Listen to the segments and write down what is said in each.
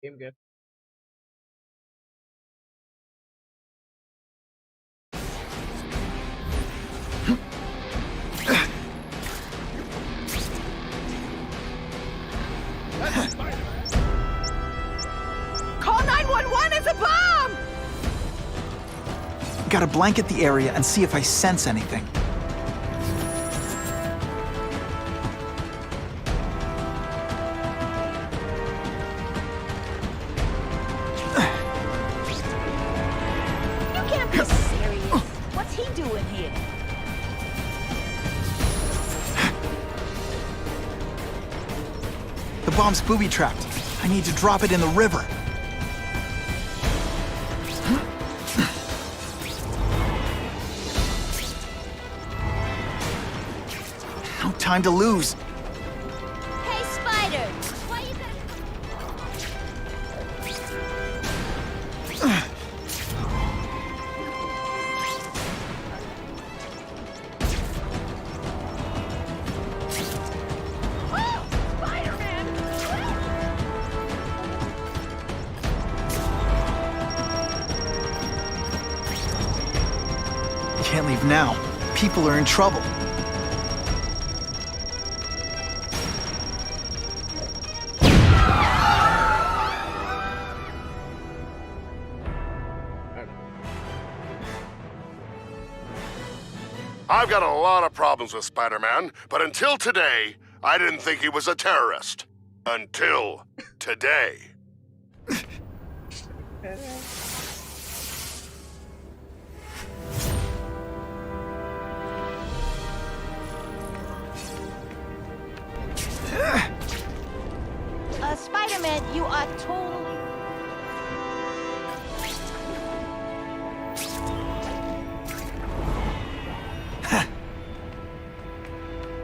Game good. Call 911, it's a bomb! Gotta blanket the area and see if I sense anything. You can't be serious. What's he doing here? The bomb's booby-trapped. I need to drop it in the river. No time to lose. Hey, Spider! Why you Oh, Spider-Man! Can't leave now. People are in trouble. I've got a lot of problems with Spider-Man, but until today, I didn't think he was a terrorist. Until today. Spider-Man, you are totally...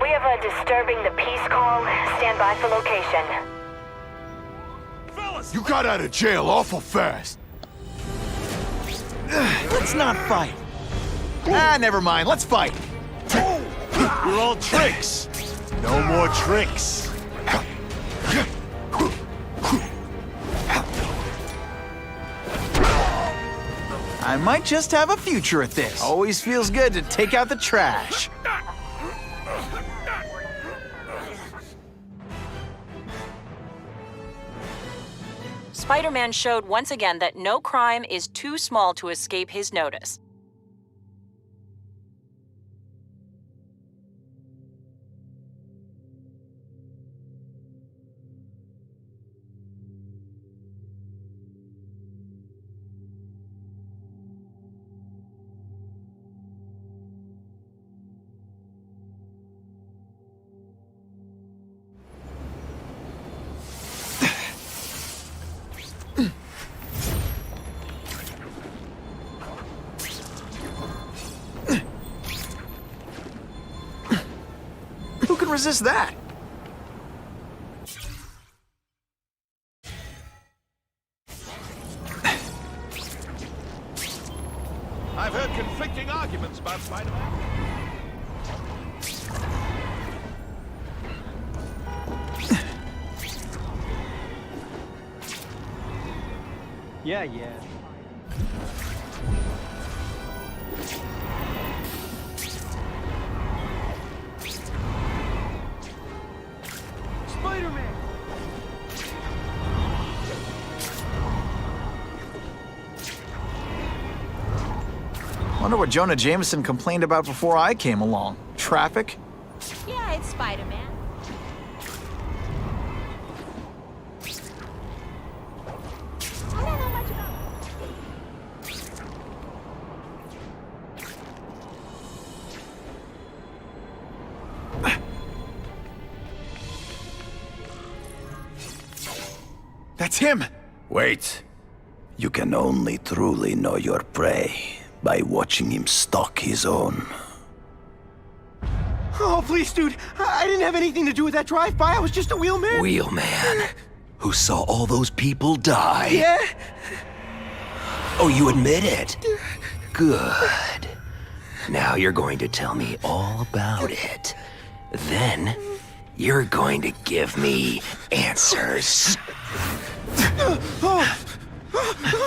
We have a disturbing the peace call. Stand by for location. You got out of jail awful fast. Let's not fight. Never mind. Let's fight. You're all tricks. No more tricks. I might just have a future at this. Always feels good to take out the trash. Spider-Man showed once again that no crime is too small to escape his notice. Who can resist that? I've heard conflicting arguments about Spider-Man. Yeah. Spider-Man! Wonder what Jonah Jameson complained about before I came along. Traffic? Yeah, it's Spider-Man. I don't know much about... That's him! Wait. You can only truly know your prey by watching him stalk his own. Oh, please, dude. I didn't have anything to do with that drive-by. I was just a wheelman. Wheelman, who saw all those people die. Yeah? Oh, you admit it? Good. Now you're going to tell me all about it. Then, you're going to give me answers.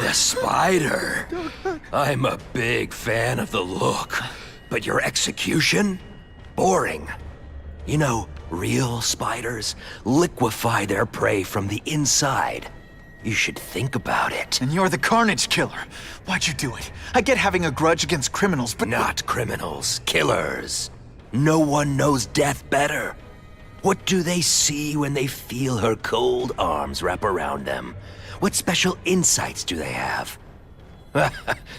The spider. I'm a big fan of the look, but your execution? Boring. You know, real spiders liquefy their prey from the inside. You should think about it. And you're the Carnage Killer. Why'd you do it? I get having a grudge against criminals, but Not criminals, killers. No one knows death better. What do they see when they feel her cold arms wrap around them? What special insights do they have?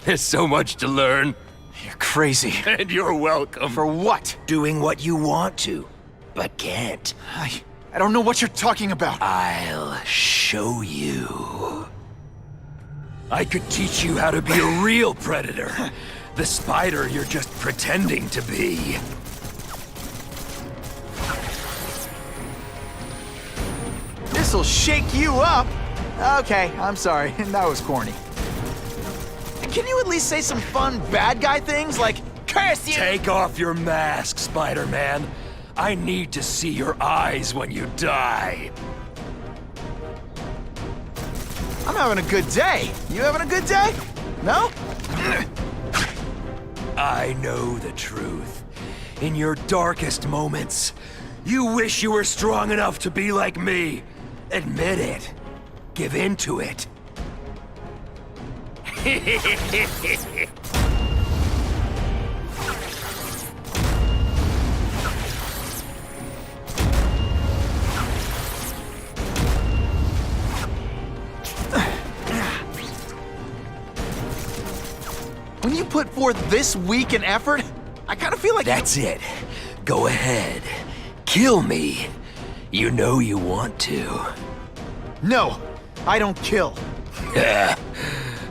There's so much to learn. You're crazy. And you're welcome. For what? Doing what you want to, but can't. I don't know what you're talking about. I'll show you. I could teach you how to be a real predator. The spider you're just pretending to be. This'll shake you up. Okay, I'm sorry. That was corny. Can you at least say some fun bad guy things like, curse you? Take off your mask, Spider-Man. I need to see your eyes when you die. I'm having a good day. You having a good day? No? I know the truth. In your darkest moments, you wish you were strong enough to be like me. Admit it. Give in to it. When you put forth this week an effort, I kind of feel like That's it. Go ahead. Kill me. You know you want to. No, I don't kill.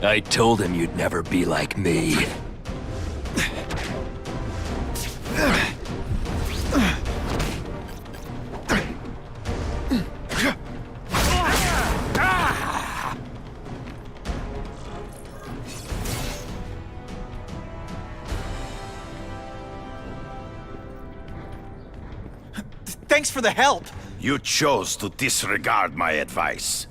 I told him you'd never be like me. Thanks for the help. You chose to disregard my advice.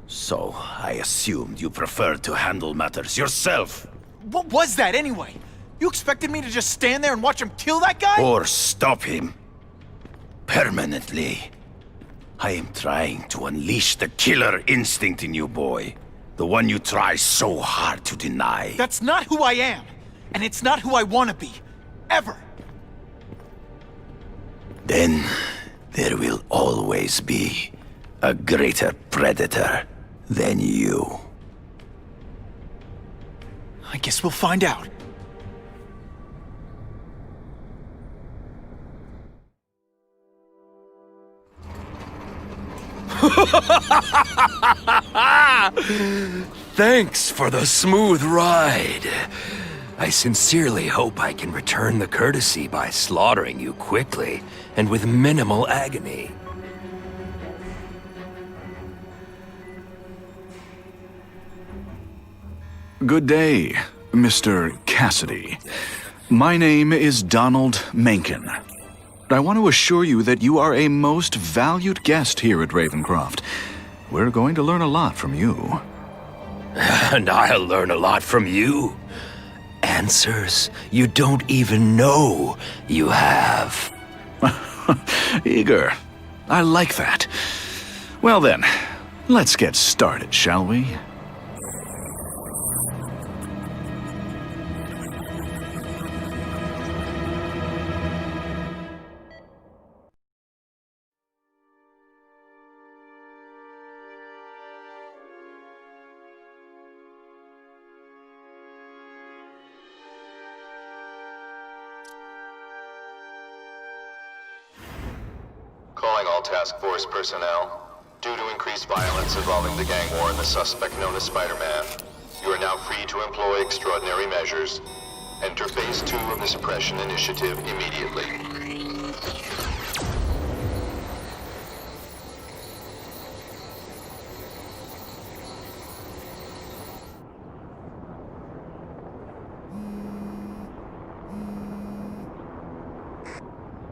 So, I assumed you preferred to handle matters yourself. What was that anyway? You expected me to just stand there and watch him kill that guy? Or stop him. Permanently. I am trying to unleash the killer instinct in you, boy. The one you try so hard to deny. That's not who I am. And it's not who I want to be. Ever. Then, there will always be a greater predator than you. I guess we'll find out. Thanks for the smooth ride. I sincerely hope I can return the courtesy by slaughtering you quickly and with minimal agony. Good day, Mr. Cassidy. My name is Donald Mencken. I want to assure you that you are a most valued guest here at Ravencroft. We're going to learn a lot from you. And I'll learn a lot from you. Answers you don't even know you have. Eager. I like that. Well then, let's get started, shall we? Calling all task force personnel. Due to increased violence involving the gang war and the suspect known as Spider-Man, you are now free to employ extraordinary measures. Enter Phase 2 of the Suppression Initiative immediately.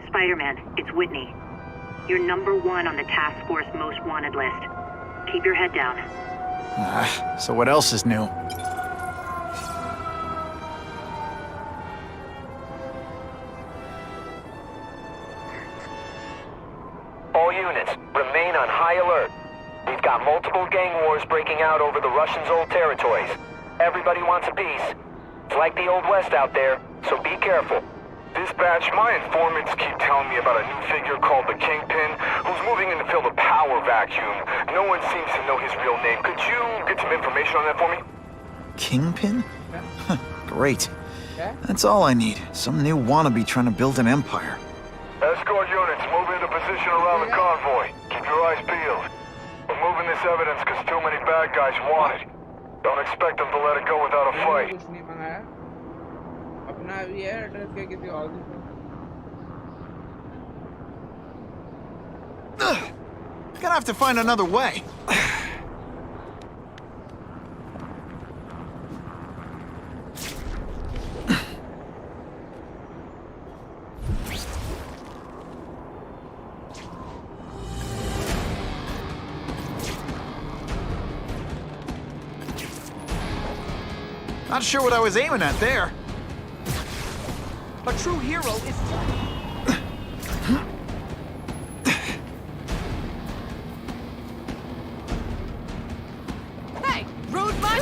Spider-Man, it's Whitney. You're #1 on the task force most wanted list. keep your head down. So what else is new? All units, remain on high alert. We've got multiple gang wars breaking out over the Russians' old territories. Everybody wants a piece. It's like the Old West out there, so be careful. Dispatch, my informants keep telling me about a new figure called the Kingpin, who's moving in to fill the power vacuum. No one seems to know his real name. Could you get some information on that for me? Kingpin? Great. That's all I need. Some new wannabe trying to build an empire. Escort units, move into position around the convoy. Keep your eyes peeled. We're moving this evidence because too many bad guys want it. Don't expect them to let it go without a fight. अपना भी है address के किसी और Gonna have to find another way. Not sure what I was aiming at there. A true hero is... Hey, rude much?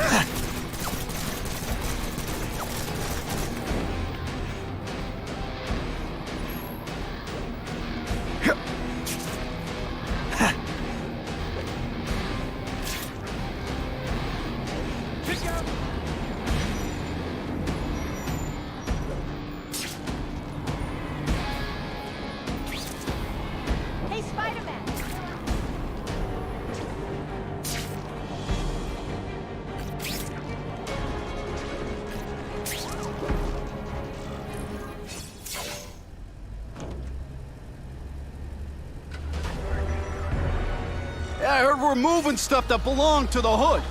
Hey, Spider-Man. Yeah, I heard we're moving stuff that belonged to the Hood.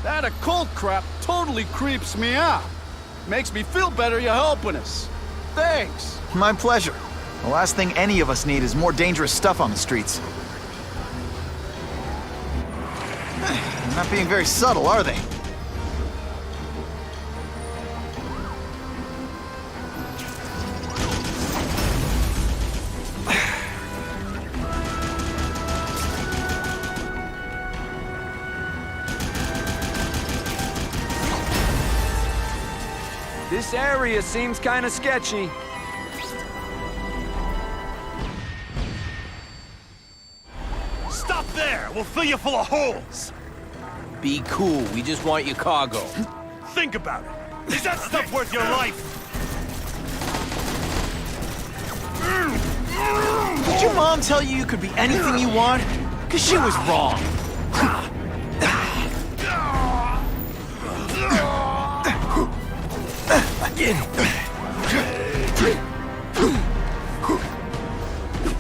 That occult crap totally creeps me out. Makes me feel better you're helping us. Thanks. My pleasure. The last thing any of us need is more dangerous stuff on the streets. They're not being very subtle, are they? This area seems kind of sketchy. Stop there! We'll fill you full of holes! Be cool, we just want your cargo. Think about it. Is that stuff worth your life? Did your mom tell you you could be anything you want? Because she was wrong.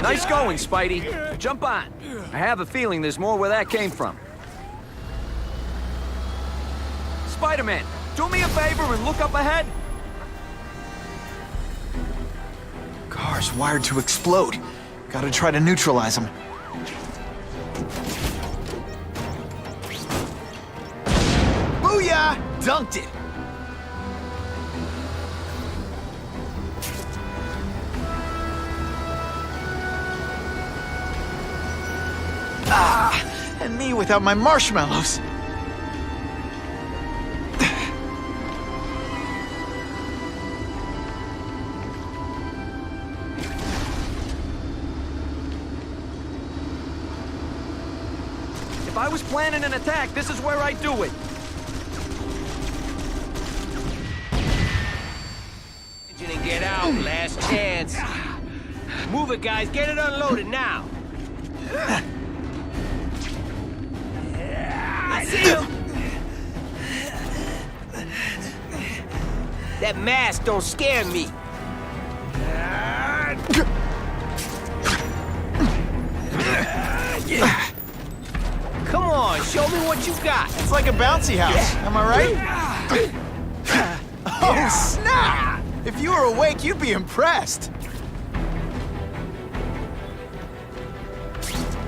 Nice going, Spidey. Jump on. I have a feeling there's more where that came from. Spider-Man, do me a favor and look up ahead. Car's wired to explode. Gotta try to neutralize them. Booyah! Dunked it! Ah! And me without my marshmallows! If I was planning an attack, this is where I'd do it. And get out, last chance. Move it, guys. Get it unloaded now. I see him. That mask don't scare me. Come on, show me what you got. It's like a bouncy house, am I right? Oh, snap! If you were awake, you'd be impressed.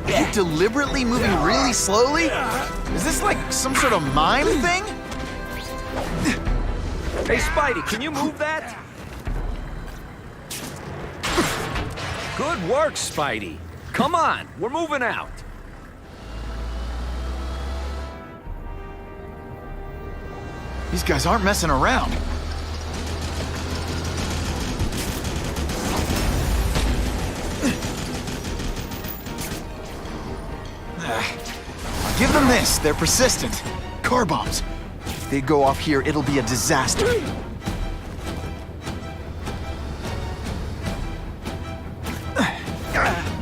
you deliberately moving really slowly? Is this like some sort of mime thing? Hey, Spidey, can you move that? Good work, Spidey. Come on, we're moving out. These guys aren't messing around. I'll give them this. They're persistent. Car bombs. If they go off here, it'll be a disaster.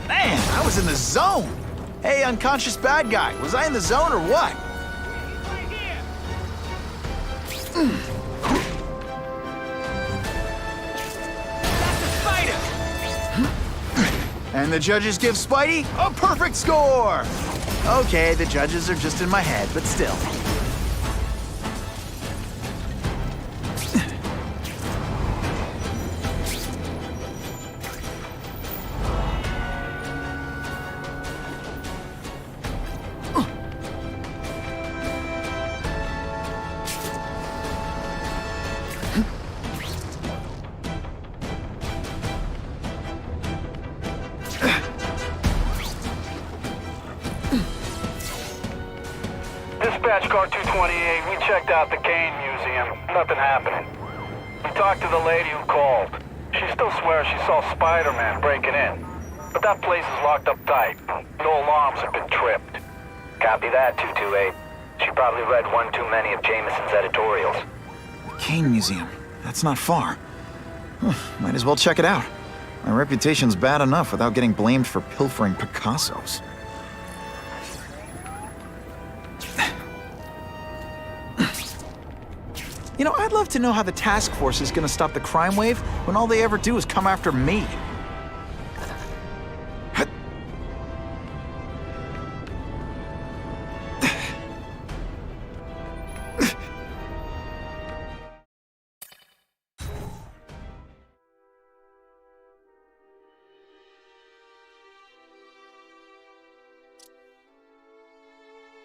Man, I was in the zone. Hey, unconscious bad guy. Was I in the zone or what? And the judges give Spidey a perfect score! Okay, the judges are just in my head, but still. Dispatch car 228, we checked out the Kane Museum. Nothing happening. We talked to the lady who called. She still swears she saw Spider-Man breaking in. But that place is locked up tight. No alarms have been tripped. Copy that, 228. She probably read one too many of Jameson's editorials. Kane Museum. That's not far. Might as well check it out. My reputation's bad enough without getting blamed for pilfering Picassos. You know, I'd love to know how the task force is gonna stop the crime wave when all they ever do is come after me.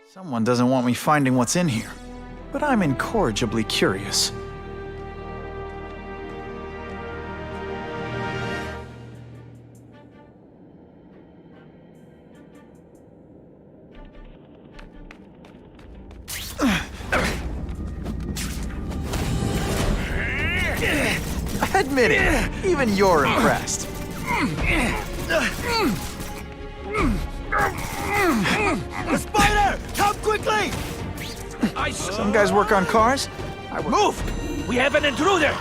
Someone doesn't want me finding what's in here, but I'm incorrigibly curious. Admit it, even you're impressed. Spider! Come quickly! Some guys work on cars. Move! We have an intruder!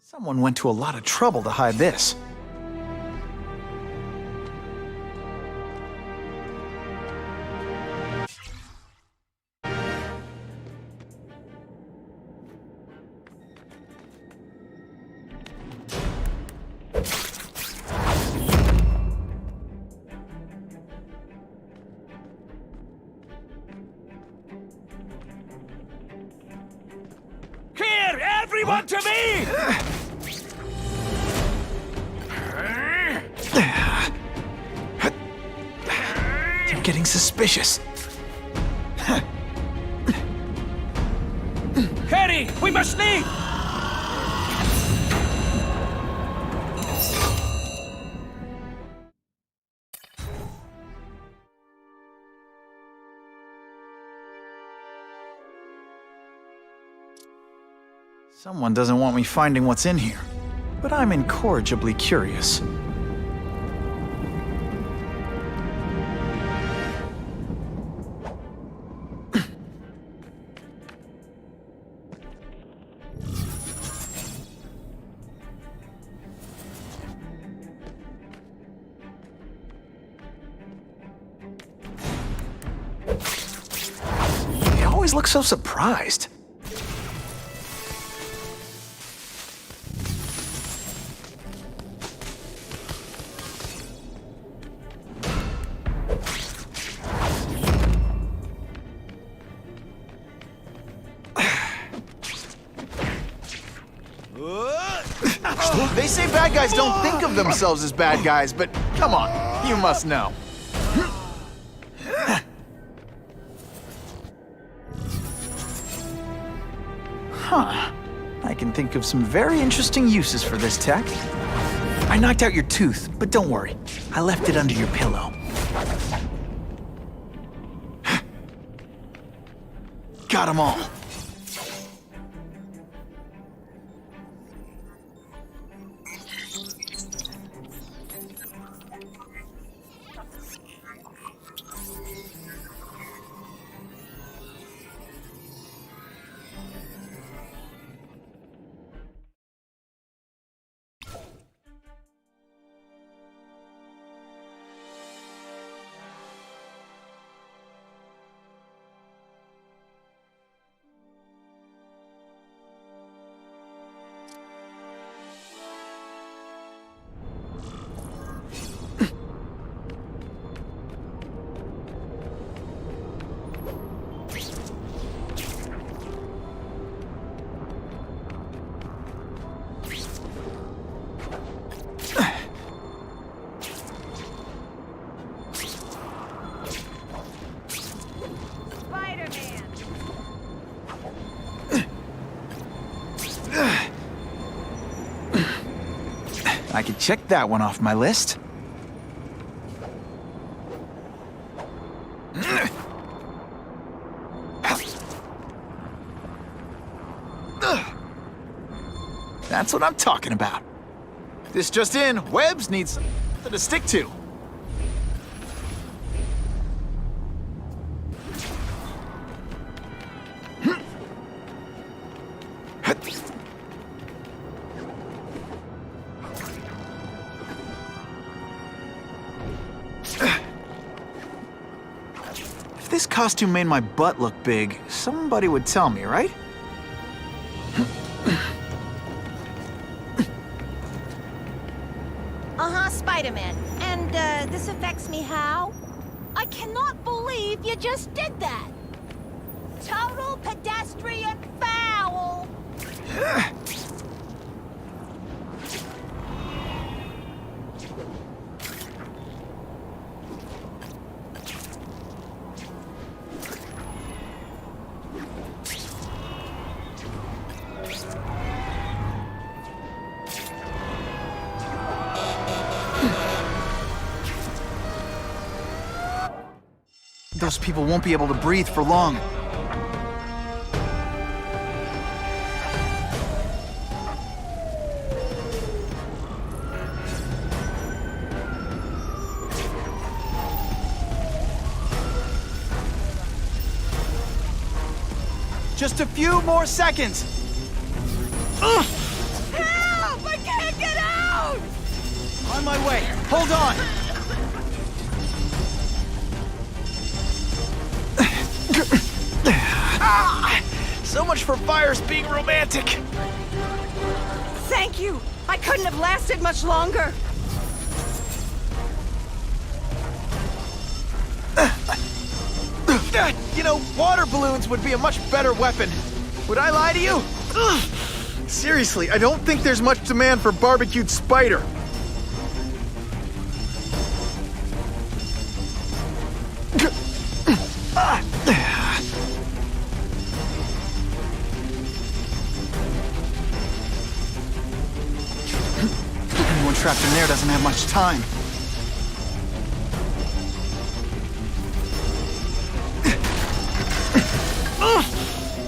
Someone went to a lot of trouble to hide this. Here! Everyone to me! They're getting suspicious. Harry, we must leave! Someone doesn't want me finding what's in here, but I'm incorrigibly curious. They always look so surprised. They say bad guys don't think of themselves as bad guys, but come on, you must know. Huh. I can think of some very interesting uses for this tech. I knocked out your tooth, but don't worry. I left it under your pillow. Got 'em all. I could check that one off my list. That's what I'm talking about. This just in, webs need something to stick to. If this costume made my butt look big, somebody would tell me, right? Spider-Man. And, this affects me how? I cannot believe you just did that! Total pedestrian foul! Those people won't be able to breathe for long. Just a few more seconds. Ugh! Help! I can't get out! On my way. Hold on. So much for fires being romantic. Thank you. I couldn't have lasted much longer. You know, water balloons would be a much better weapon. Would I lie to you? Ugh. Seriously, I don't think there's much demand for barbecued spider. Anyone trapped in there doesn't have much time.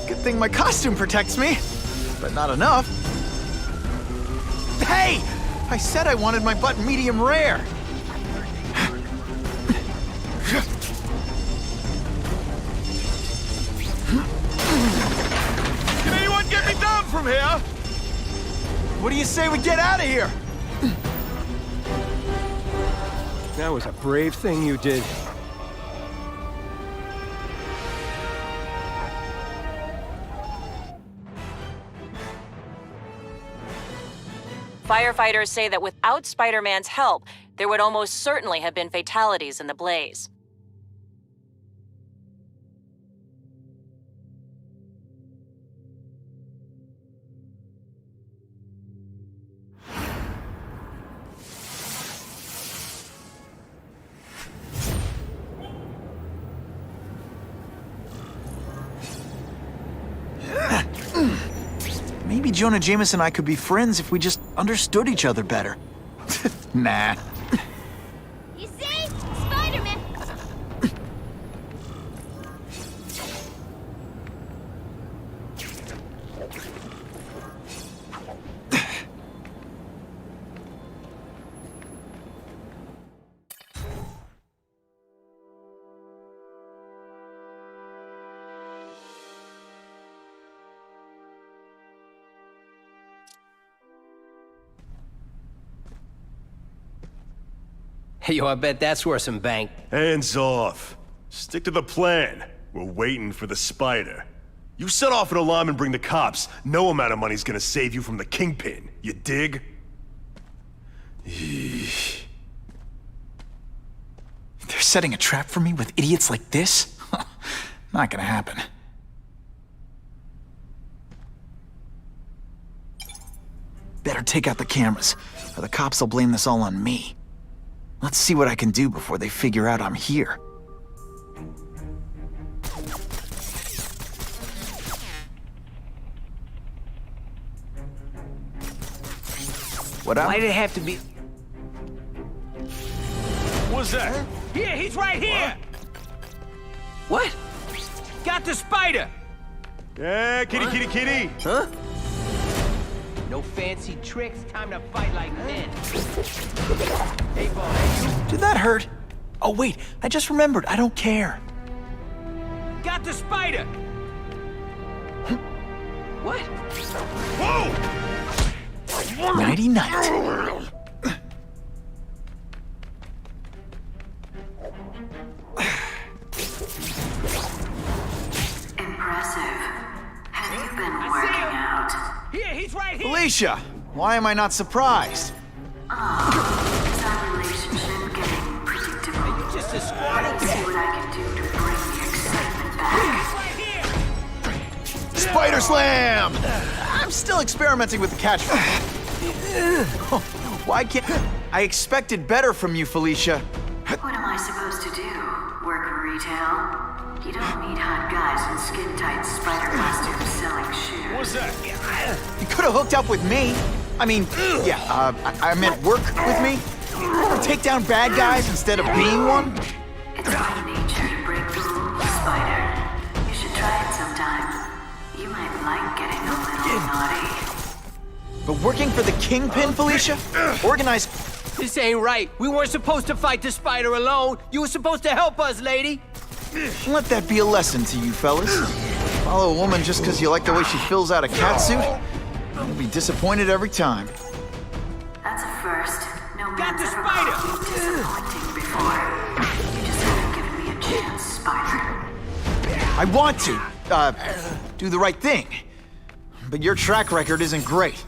Good thing my costume protects me, but not enough. Hey! I said I wanted my butt medium rare. Can anyone get me down from here? What do you say we get out of here? That was a brave thing you did. Firefighters say that without Spider-Man's help, there would almost certainly have been fatalities in the blaze. Maybe Jonah Jameson and I could be friends if we just understood each other better. Nah. You see? Spider-Man! Yo, I bet that's worth some bank. Hands off. Stick to the plan. We're waiting for the spider. You set off an alarm and bring the cops. No amount of money's gonna save you from the kingpin. You dig? They're setting a trap for me with idiots like this? Not gonna happen. Better take out the cameras, or the cops will blame this all on me. Let's see what I can do before they figure out I'm here. Why'd it have to be... What's that? Here, he's right here! What? Got the spider! Yeah, kitty. Huh? No fancy tricks, time to fight like men. Hey, boy, Did that hurt? Oh wait, I just remembered, I don't care. got the spider! What? Whoa! Nighty night. Impressive. Have you been working out? Here, he's right here! Felicia, why am I not surprised? Is our relationship getting predictable? You just a squad See what I can do to bring the excitement back. Spider Slam! I'm still experimenting with the catchphrase. Why can't... I expected better from you, Felicia. What am I supposed to do? Work retail? You don't need hot guys in skin-tight spider costumes selling shoes. What's that? You could have hooked up with me. I mean, I meant work with me. Or take down bad guys instead of being one. It's my nature to break the rules, Spider. You should try it sometime. You might like getting a little naughty. But working for the Kingpin, Felicia? Organized... This ain't right. We weren't supposed to fight the spider alone. You were supposed to help us, lady. Let that be a lesson to you, fellas. Follow a woman just because you like the way she fills out a catsuit? You'll be disappointed every time. That's a first. No Got man's the ever spider! called you disappointing before. You just haven't given me a chance, Spider. I want to, do the right thing. But your track record isn't great.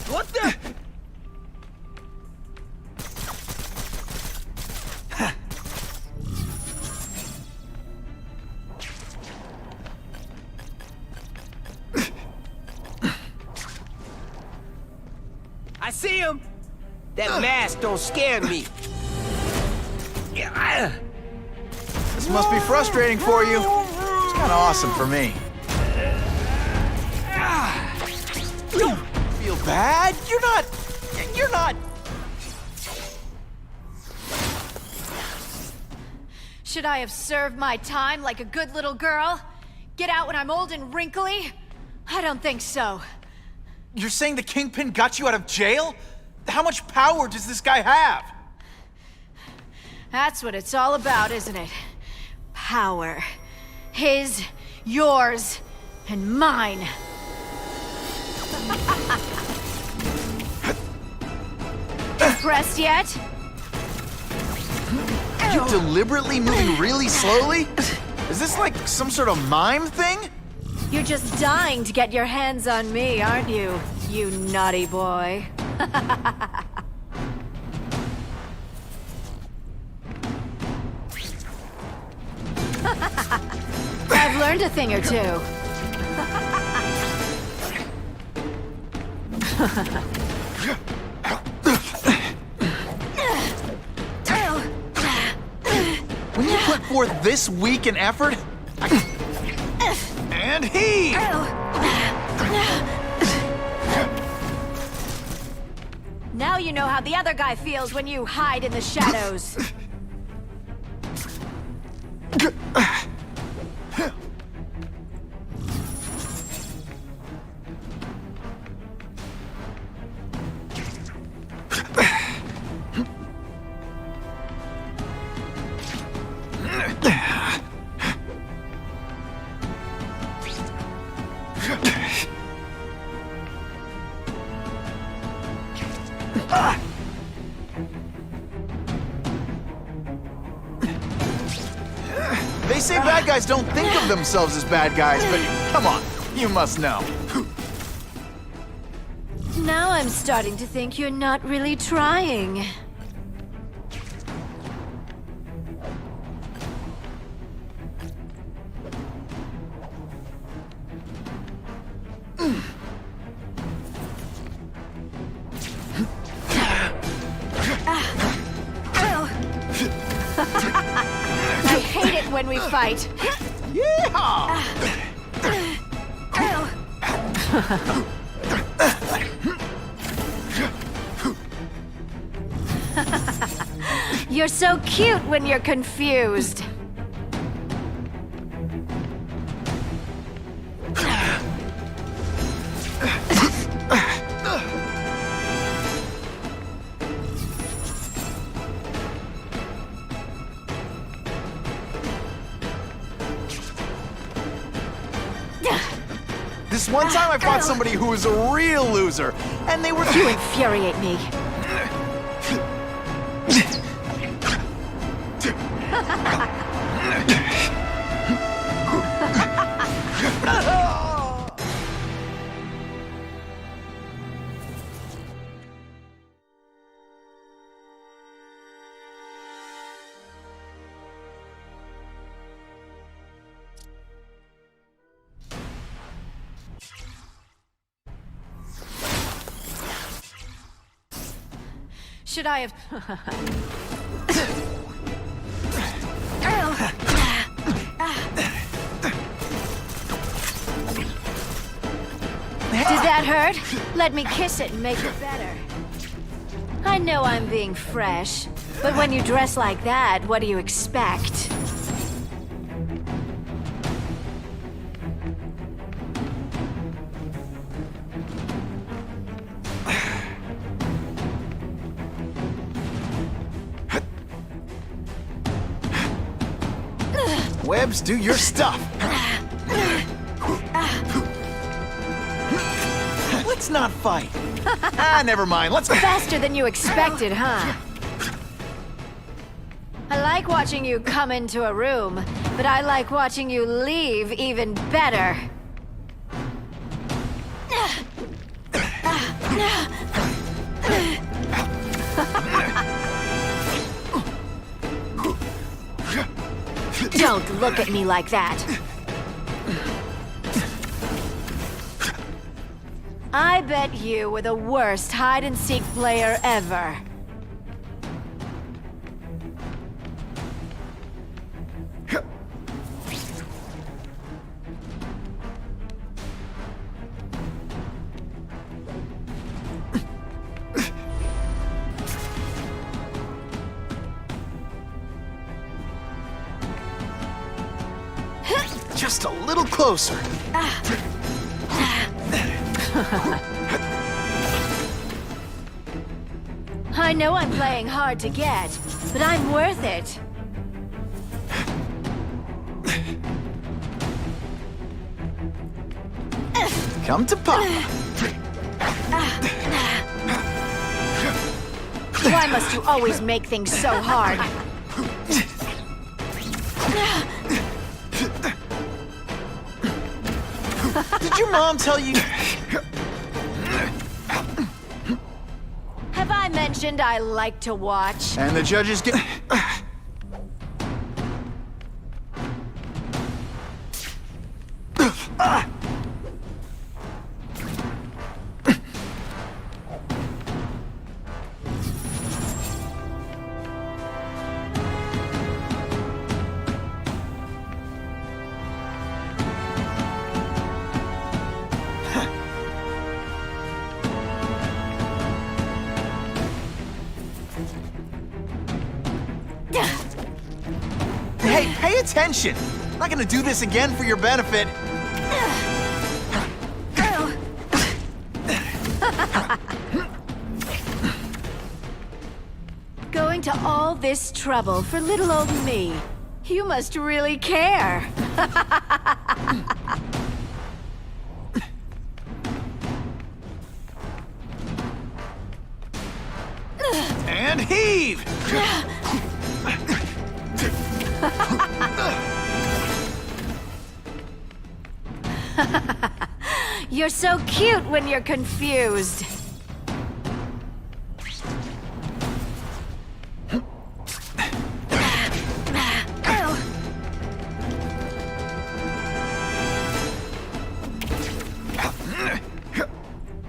What the? I see him. That mask don't scare me. This must be frustrating for you. It's kind of awesome for me. Don't feel bad. You're not... Should I have served my time like a good little girl? Get out when I'm old and wrinkly? I don't think so. You're saying the Kingpin got you out of jail? How much power does this guy have? That's what it's all about, isn't it? Power. His, yours, and mine. Impressed yet? Are you deliberately moving really slowly? Is this like some sort of mime thing? You're just dying to get your hands on me, aren't you? You naughty boy. learned a thing or two. When you put forth this week in effort... And heave! Now you know how the other guy feels when you hide in the shadows. They say bad guys don't think of themselves as bad guys, but come on, you must know. Now I'm starting to think you're not really trying. I hate it when we fight. Yeehaw! You're so cute when you're confused. This one time I fought somebody who was a real loser, and they were... You infuriate me. Should I have... Did that hurt? Let me kiss it and make it better. I know I'm being fresh, but when you dress like that, what do you expect? Webbs, do your stuff. Let's not fight. Never mind. Let's... Faster than you expected, huh? I like watching you come into a room, but I like watching you leave even better. Don't look at me like that. I bet you were the worst hide-and-seek player ever. Just a little closer. I know I'm playing hard to get, but I'm worth it. Come to Papa. Why must you always make things so hard? Did your mom tell you... Have I mentioned I like to watch? And the judges get... Hey, pay attention! I'm not gonna do this again for your benefit. Going to all this trouble for little old me. You must really care. And heave! You're so cute when you're confused.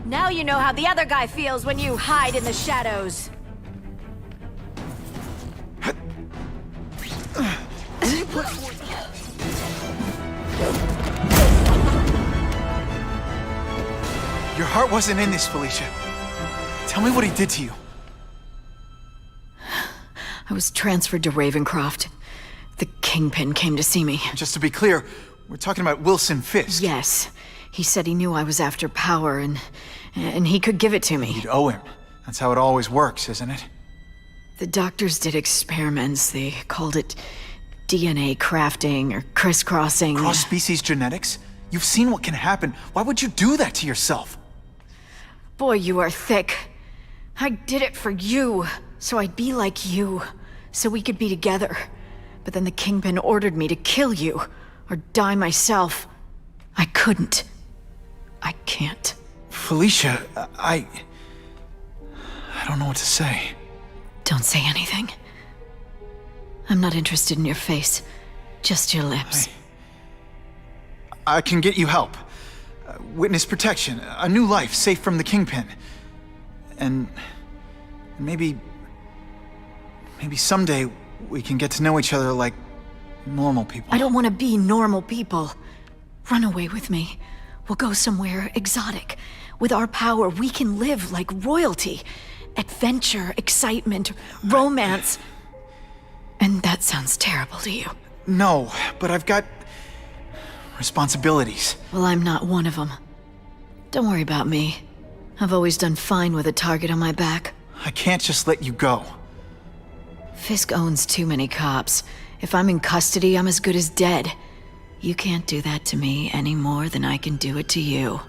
Now you know how the other guy feels when you hide in the shadows. Your heart wasn't in this, Felicia. Tell me what he did to you. I was transferred to Ravencroft. The Kingpin came to see me. Just to be clear, we're talking about Wilson Fisk. Yes. He said he knew I was after power and he could give it to me. You'd owe him. That's how it always works, isn't it? The doctors did experiments. They called it DNA crafting or crisscrossing. Cross-species genetics? You've seen what can happen. Why would you do that to yourself? Boy, you are thick. I did it for you, so I'd be like you, so we could be together. But then the Kingpin ordered me to kill you, or die myself. I couldn't. I can't. Felicia, I don't know what to say. Don't say anything. I'm not interested in your face, just your lips. I can get you help. Witness protection, a new life safe from the Kingpin. And maybe someday we can get to know each other like normal people. I don't want to be normal people. Run away with me. We'll go somewhere exotic. With our power, we can live like royalty. Adventure, excitement, romance. And that sounds terrible to you. No, but I've got responsibilities. Well, I'm not one of them. Don't worry about me. I've always done fine with a target on my back. I can't just let you go. Fisk owns too many cops. If I'm in custody, I'm as good as dead. You can't do that to me any more than I can do it to you.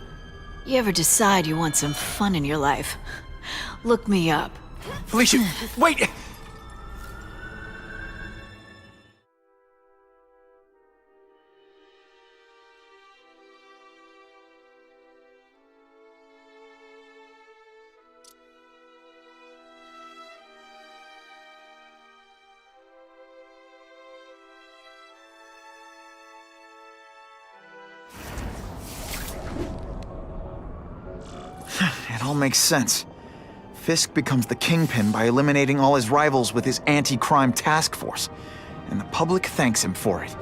You ever decide you want some fun in your life? Look me up. Felicia, wait! It all makes sense. Fisk becomes the Kingpin by eliminating all his rivals with his anti-crime task force, and the public thanks him for it.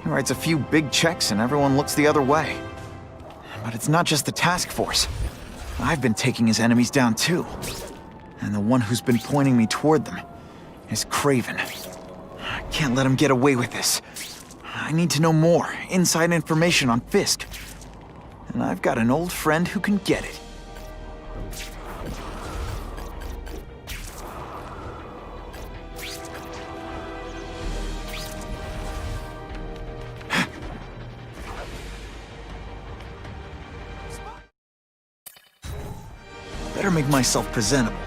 He writes a few big checks and everyone looks the other way. But it's not just the task force. I've been taking his enemies down too. And the one who's been pointing me toward them is Craven. I can't let him get away with this. I need to know more, inside information on Fisk. And I've got an old friend who can get it. Better make myself presentable.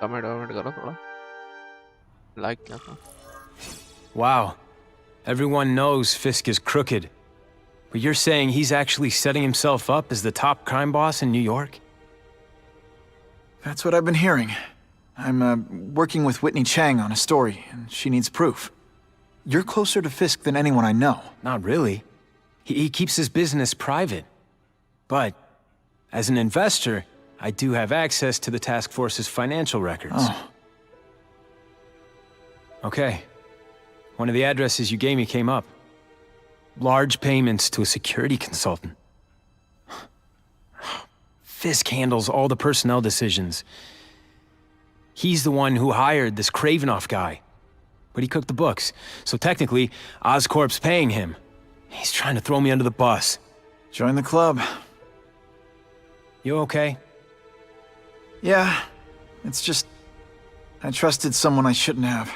Comment करो थोड़ा like क्या था Wow. Everyone knows Fisk is crooked. But you're saying he's actually setting himself up as the top crime boss in New York? That's what I've been hearing. I'm working with Whitney Chang on a story, and she needs proof. You're closer to Fisk than anyone I know. Not really. He keeps his business private. But, as an investor, I do have access to the task force's financial records. Oh. Okay. One of the addresses you gave me came up. Large payments to a security consultant. Fisk handles all the personnel decisions. He's the one who hired this Kravinoff guy. But he cooked the books, so technically, Oscorp's paying him. He's trying to throw me under the bus. Join the club. You okay? Yeah, it's just... I trusted someone I shouldn't have.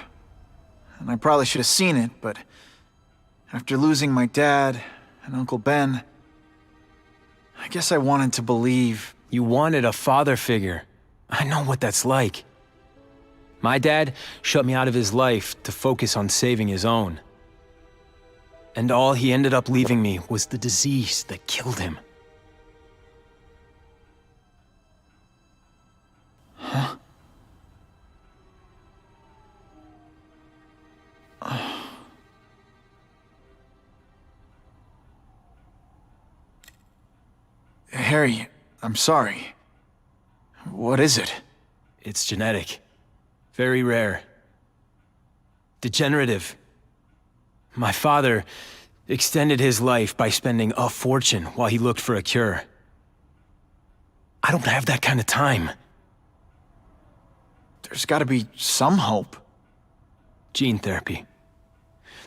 And I probably should have seen it, but... after losing my dad and Uncle Ben... I guess I wanted to believe... You wanted a father figure. I know what that's like. My dad shut me out of his life to focus on saving his own. And all he ended up leaving me was the disease that killed him. Huh? Harry, I'm sorry. What is it? It's genetic. Very rare. Degenerative. My father extended his life by spending a fortune while he looked for a cure. I don't have that kind of time. There's gotta be some hope. Gene therapy.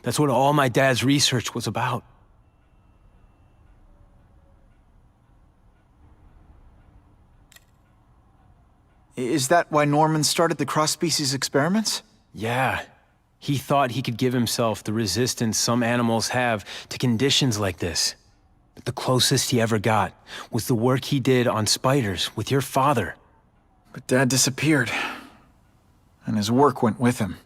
That's what all my dad's research was about. Is that why Norman started the cross-species experiments? Yeah. He thought he could give himself the resistance some animals have to conditions like this. But the closest he ever got was the work he did on spiders with your father. But Dad disappeared. And his work went with him.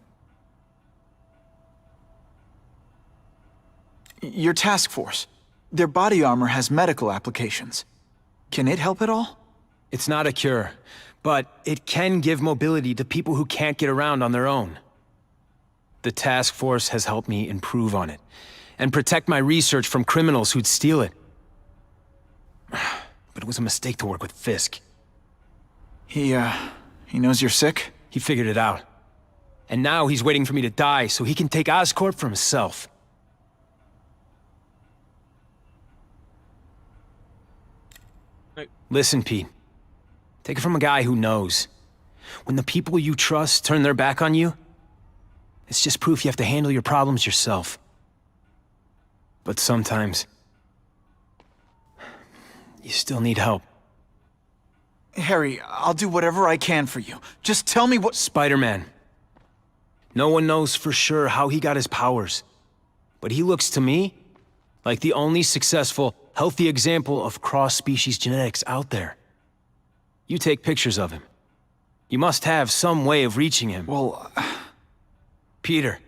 Your task force. Their body armor has medical applications. Can it help at all? It's not a cure, but it can give mobility to people who can't get around on their own. The task force has helped me improve on it, and protect my research from criminals who'd steal it. But it was a mistake to work with Fisk. He knows you're sick? He figured it out. And now he's waiting for me to die so he can take Oscorp for himself. Listen, Pete. Take it from a guy who knows. When the people you trust turn their back on you, it's just proof you have to handle your problems yourself. But sometimes, you still need help. Harry, I'll do whatever I can for you. Just tell me what— Spider-Man. No one knows for sure how he got his powers. But he looks to me like the only successful, healthy example of cross-species genetics out there. You take pictures of him. You must have some way of reaching him. Well, Peter,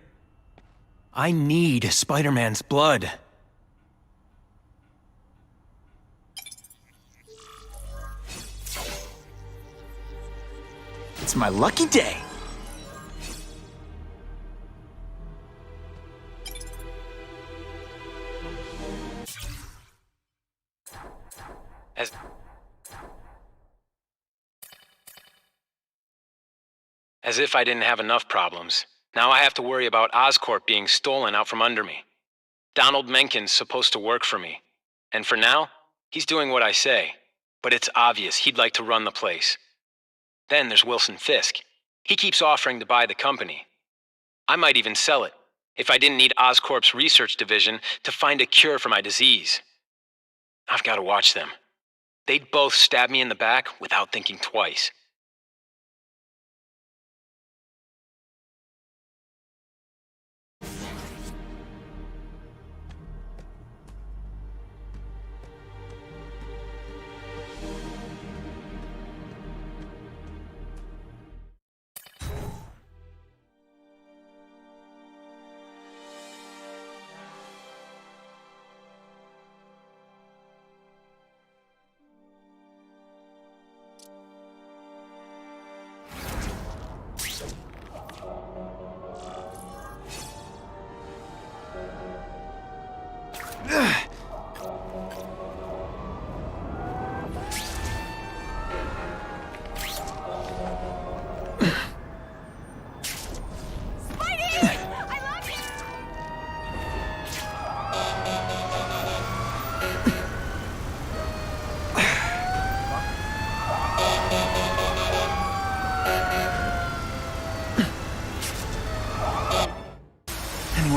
I need Spider-Man's blood. It's my lucky day. As if I didn't have enough problems. Now I have to worry about Oscorp being stolen out from under me. Donald Menken's supposed to work for me. And for now, he's doing what I say. But it's obvious he'd like to run the place. Then there's Wilson Fisk. He keeps offering to buy the company. I might even sell it, if I didn't need Oscorp's research division to find a cure for my disease. I've got to watch them. They'd both stab me in the back without thinking twice.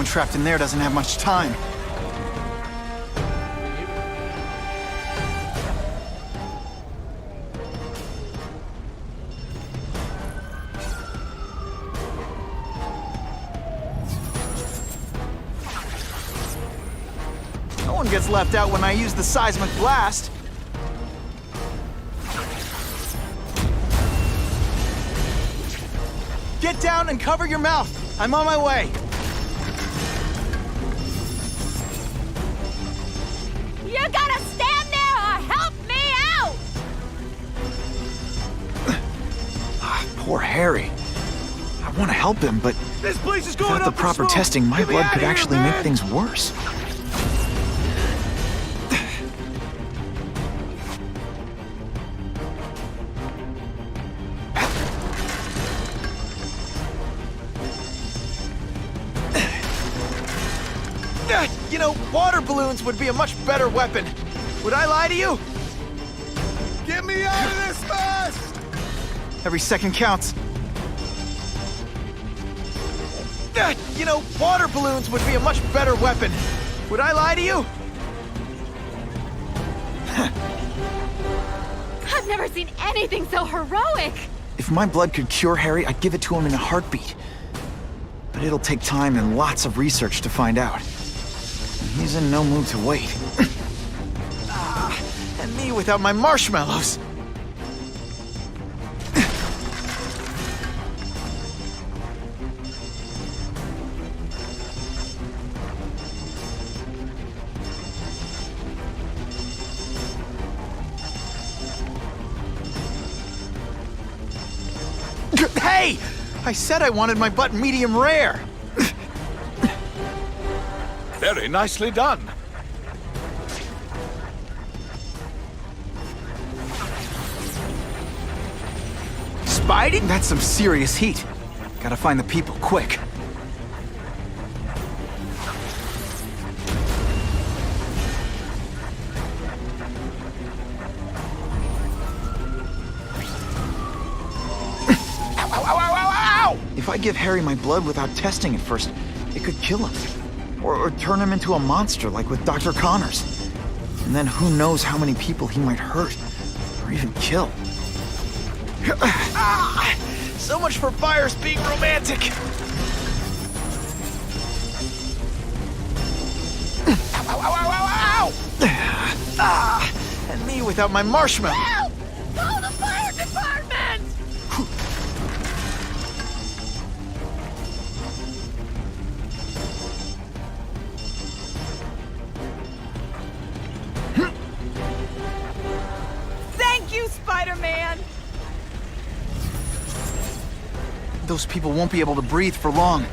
Anyone trapped in there doesn't have much time. No one gets left out when I use the seismic blast. Get down and cover your mouth. I'm on my way. You gotta stand there or help me out! Poor Harry. I want to help him, but This place is going without the up in proper smoke. testing, my Get me blood outta could here, actually man. make things worse. You know, water balloons would be a much better weapon. Would I lie to you? Get me out of this mess! Every second counts. You know, water balloons would be a much better weapon. Would I lie to you? I've never seen anything so heroic! If my blood could cure Harry, I'd give it to him in a heartbeat. But it'll take time and lots of research to find out. He's in no mood to wait. And me without my marshmallows. Hey! I said I wanted my butt medium rare. Very nicely done. Spidey? That's some serious heat. Gotta find the people quick. If I give Harry my blood without testing it first, it could kill him. Or turn him into a monster like with Dr. Connors. And then who knows how many people he might hurt, or even kill. So much for fires being romantic! And me without my marshmallow! Help! Call the fire department! Thank you, Spider-Man! Those people won't be able to breathe for long.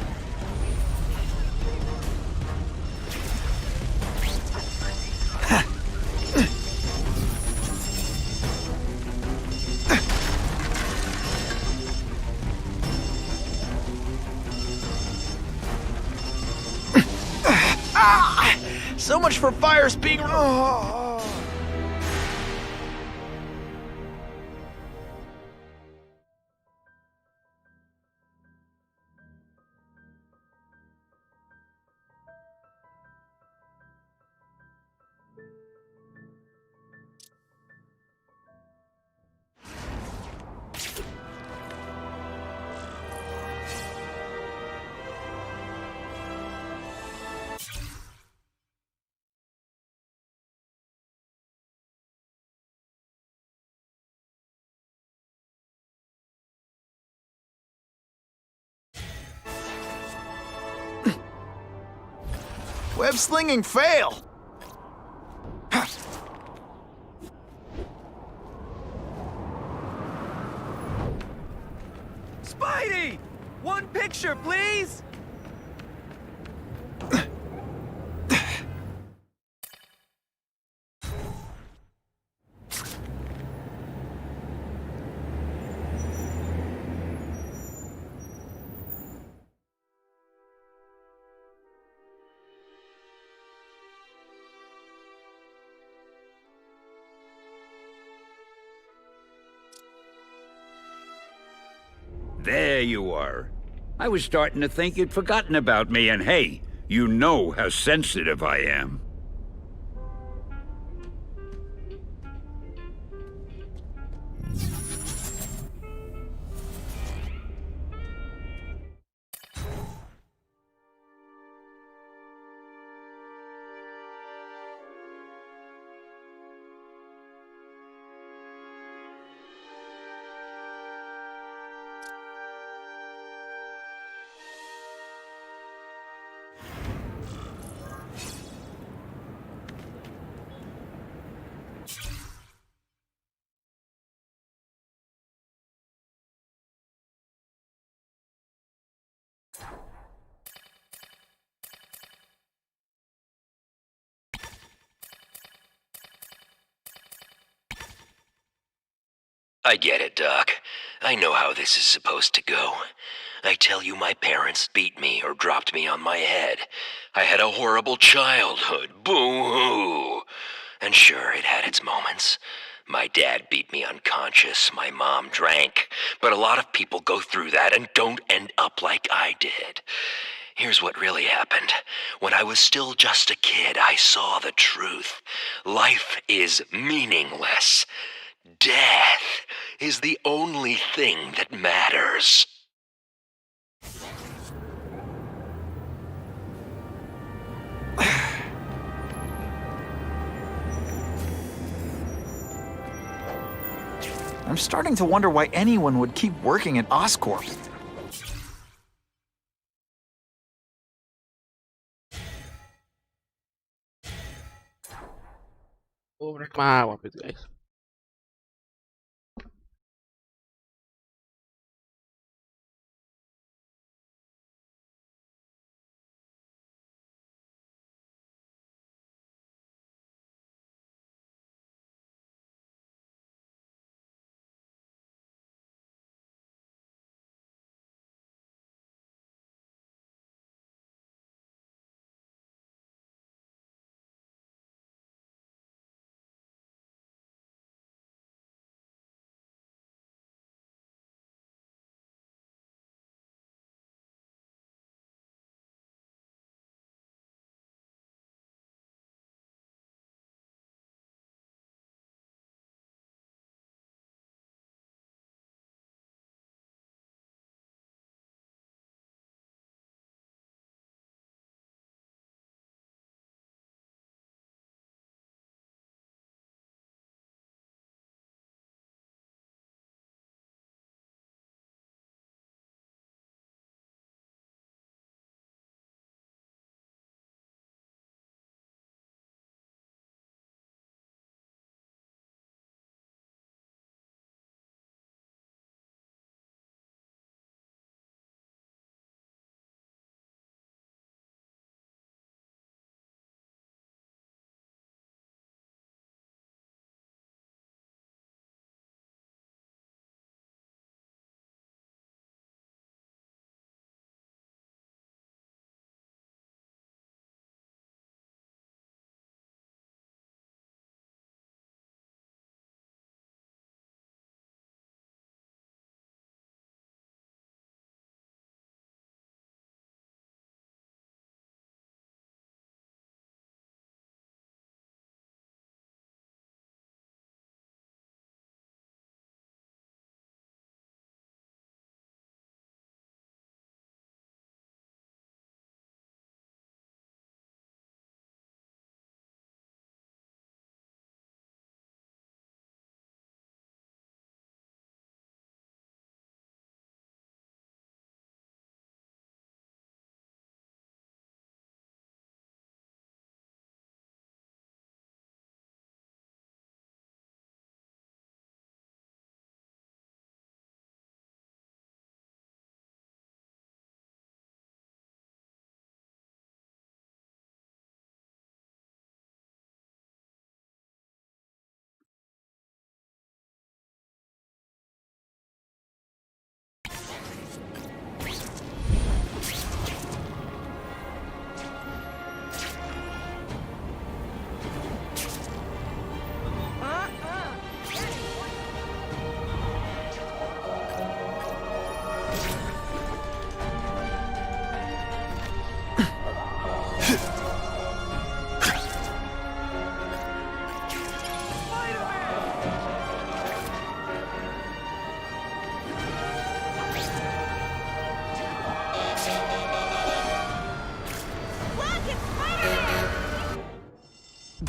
So much for fires being... Web slinging fail! Spidey! One picture, please! There you are. I was starting to think you'd forgotten about me, and hey, You know how sensitive I am. I get it, Doc. I know how this is supposed to go. I tell you, my parents beat me or dropped me on my head. I had a horrible childhood. Boo-hoo! And sure, it had its moments. My dad beat me unconscious, my mom drank. But a lot of people go through that and don't end up like I did. Here's what really happened. When I was still just a kid, I saw the truth. Life is meaningless. Death is the only thing that matters. I'm starting to wonder why anyone would keep working at Oscorp. Oh, mereka mau apa itu guys?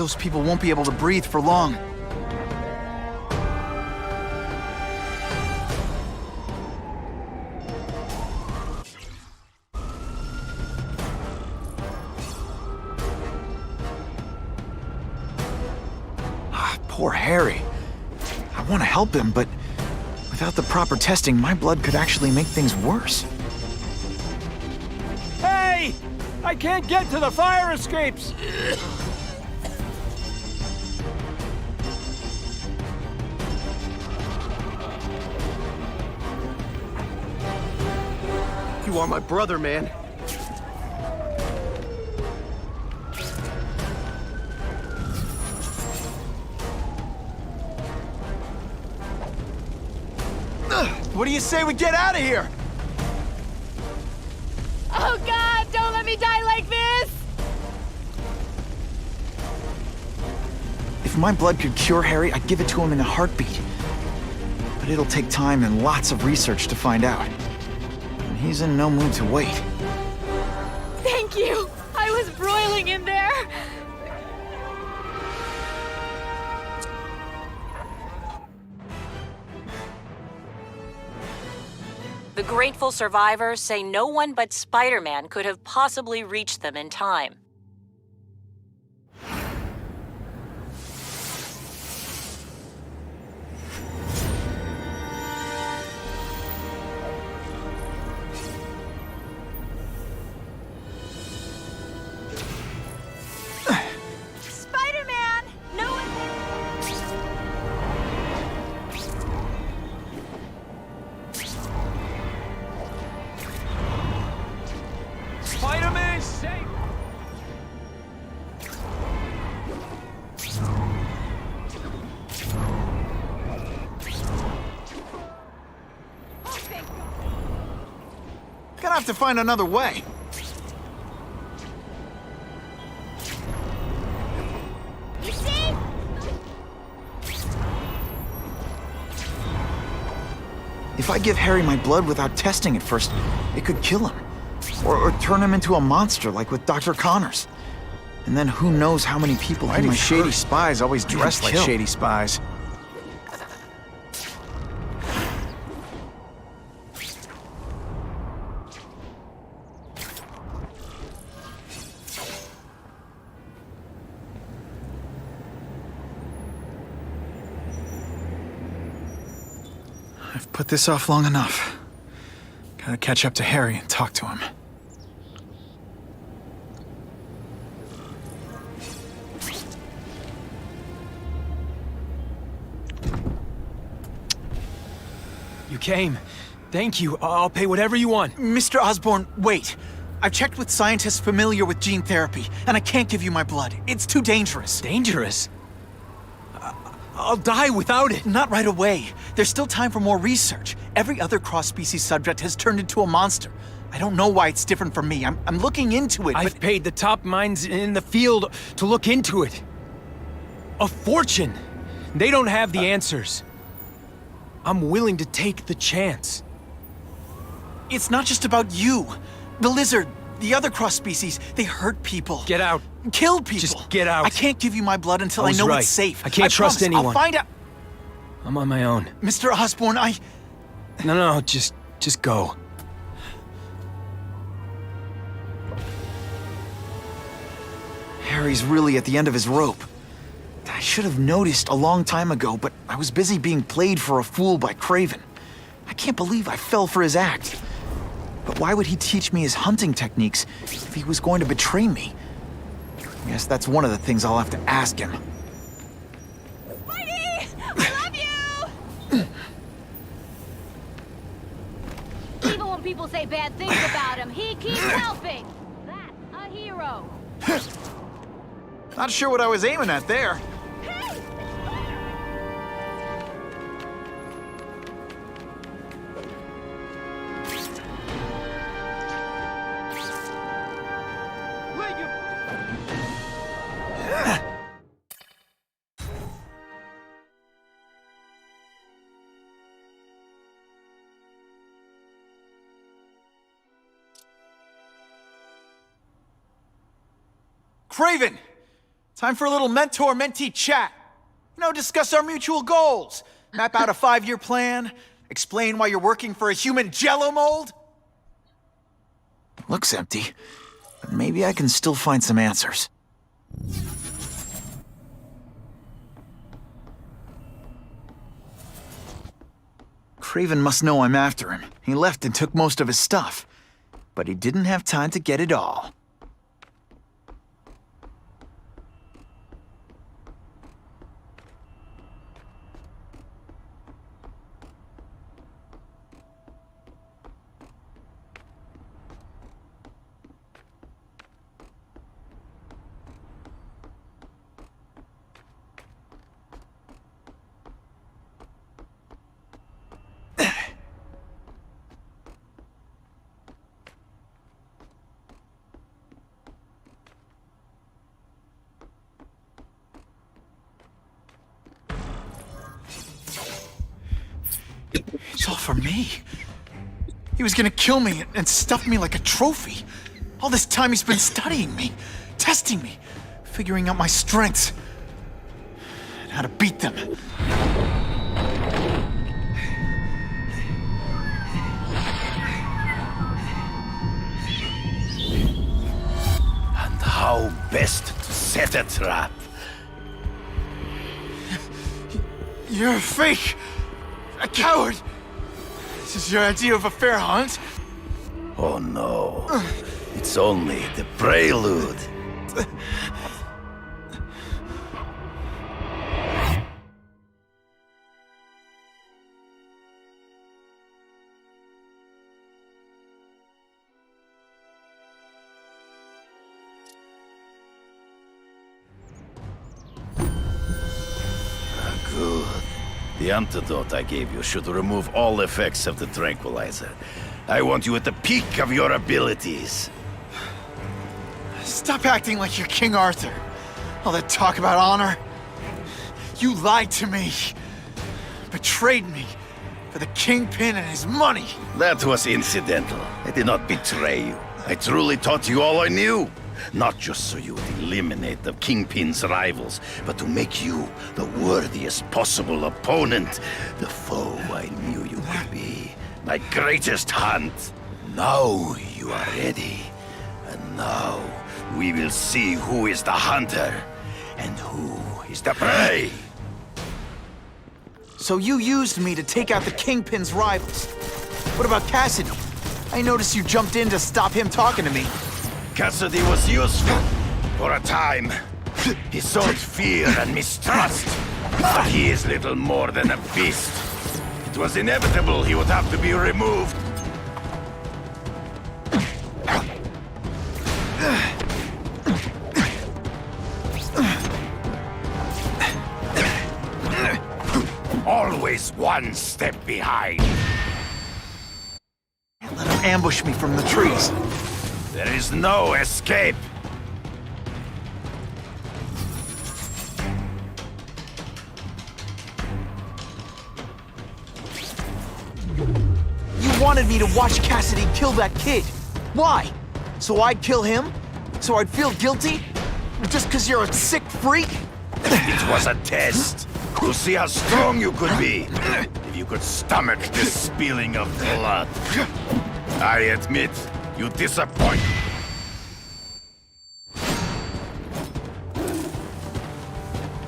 those people won't be able to breathe for long. Poor Harry. I want to help him, but without the proper testing, my blood could actually make things worse. Hey! I can't get to the fire escapes! You are my brother, man. What do you say we get out of here? Oh God, don't let me die like this! If my blood could cure Harry, I'd give it to him in a heartbeat. But it'll take time and lots of research to find out. And he's in no mood to wait. Thank you! I was broiling in there! The grateful survivors say no one but Spider-Man could have possibly reached them in time. Spider-Man! No one... Spider-Man, safe! Gonna have to find another way. You see? If I give Harry my blood without testing it first, it could kill him. Or turn him into a monster like with Dr. Connors. And then who knows how many people Why do my shady spies always he dress could like kill. shady spies? I've put this off long enough. Gotta catch up to Harry and talk to him. You came. Thank you. I'll pay whatever you want. Mr. Osborn, wait. I've checked with scientists familiar with gene therapy, and I can't give you my blood. It's too dangerous. Dangerous? I'll die without it. Not right away. There's still time for more research. Every other cross-species subject has turned into a monster. I don't know why it's different from me. I'm looking into it, I've paid the top minds in the field to look into it. A fortune. They don't have the answers. I'm willing to take the chance. It's not just about you. The lizard, the other cross-species, they hurt people. Get out. Kill people. Just get out. I can't give you my blood until I was know right. it's safe. I can't trust promise. anyone. I'll find out. I'm on my own. Mr. Osborn, No, just go. Harry's really at the end of his rope. I should have noticed a long time ago, but I was busy being played for a fool by Craven. I can't believe I fell for his act. But why would he teach me his hunting techniques if he was going to betray me? I guess that's one of the things I'll have to ask him. Spidey! I love you! Even when people say bad things about him, he keeps helping. That's a hero. Not sure what I was aiming at there. Craven! Time for a little mentor-mentee chat. You know, discuss our mutual goals. Map out a 5-year plan. Explain why you're working for a human jello mold. Looks empty, but maybe I can still find some answers. Craven must know I'm after him. He left and took most of his stuff. But he didn't have time to get it all. It's all for me. He was gonna kill me and stuff me like a trophy. All this time he's been studying me, testing me, figuring out my strengths, and how to beat them. And how best to set a trap. You're a fake! A coward! This is your idea of a fair hunt? Oh no. It's only the prelude. Good. The antidote I gave you should remove all effects of the tranquilizer. I want you at the peak of your abilities. Stop acting like you're King Arthur. All that talk about honor. You lied to me. Betrayed me for the Kingpin and his money. That was incidental. I did not betray you. I truly taught you all I knew. Not just so you would eliminate the Kingpin's rivals, but to make you the worthiest possible opponent. The foe I knew you could be. My greatest hunt. Now you are ready. And now we will see who is the hunter and who is the prey. So you used me to take out the Kingpin's rivals. What about Cassidy? I noticed you jumped in to stop him talking to me. Cassidy was useful for a time. He sowed fear and mistrust, but he is little more than a beast. It was inevitable he would have to be removed. Always one step behind. Let him ambush me from the trees. There is no escape. You wanted me to watch Cassidy kill that kid. Why? So I'd kill him? So I'd feel guilty? Just because you're a sick freak? It was a test. To see how strong you could be. If you could stomach the spilling of blood. I admit, you disappoint.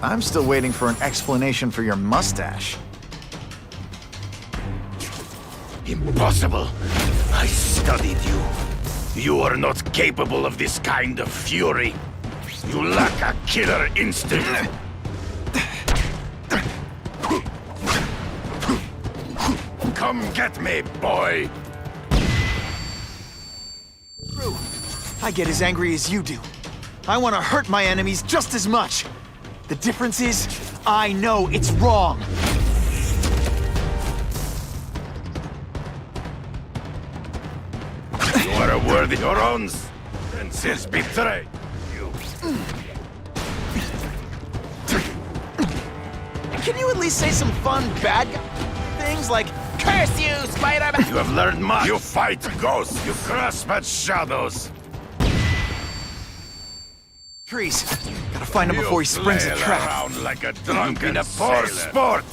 I'm still waiting for an explanation for your mustache. Impossible. I studied you. You are not capable of this kind of fury. You lack a killer instinct. Come get me, boy. True. I get as angry as you do. I want to hurt my enemies just as much. The difference is, I know it's wrong. You are a worthy Orons, and since betrayed you. Can you at least say some fun bad guy things like, "Curse you, Spider-Man"? You have learned much. You fight ghosts. You grasp at shadows. Trees. Gotta find him before he springs a trap. Around like a drunken poor sport.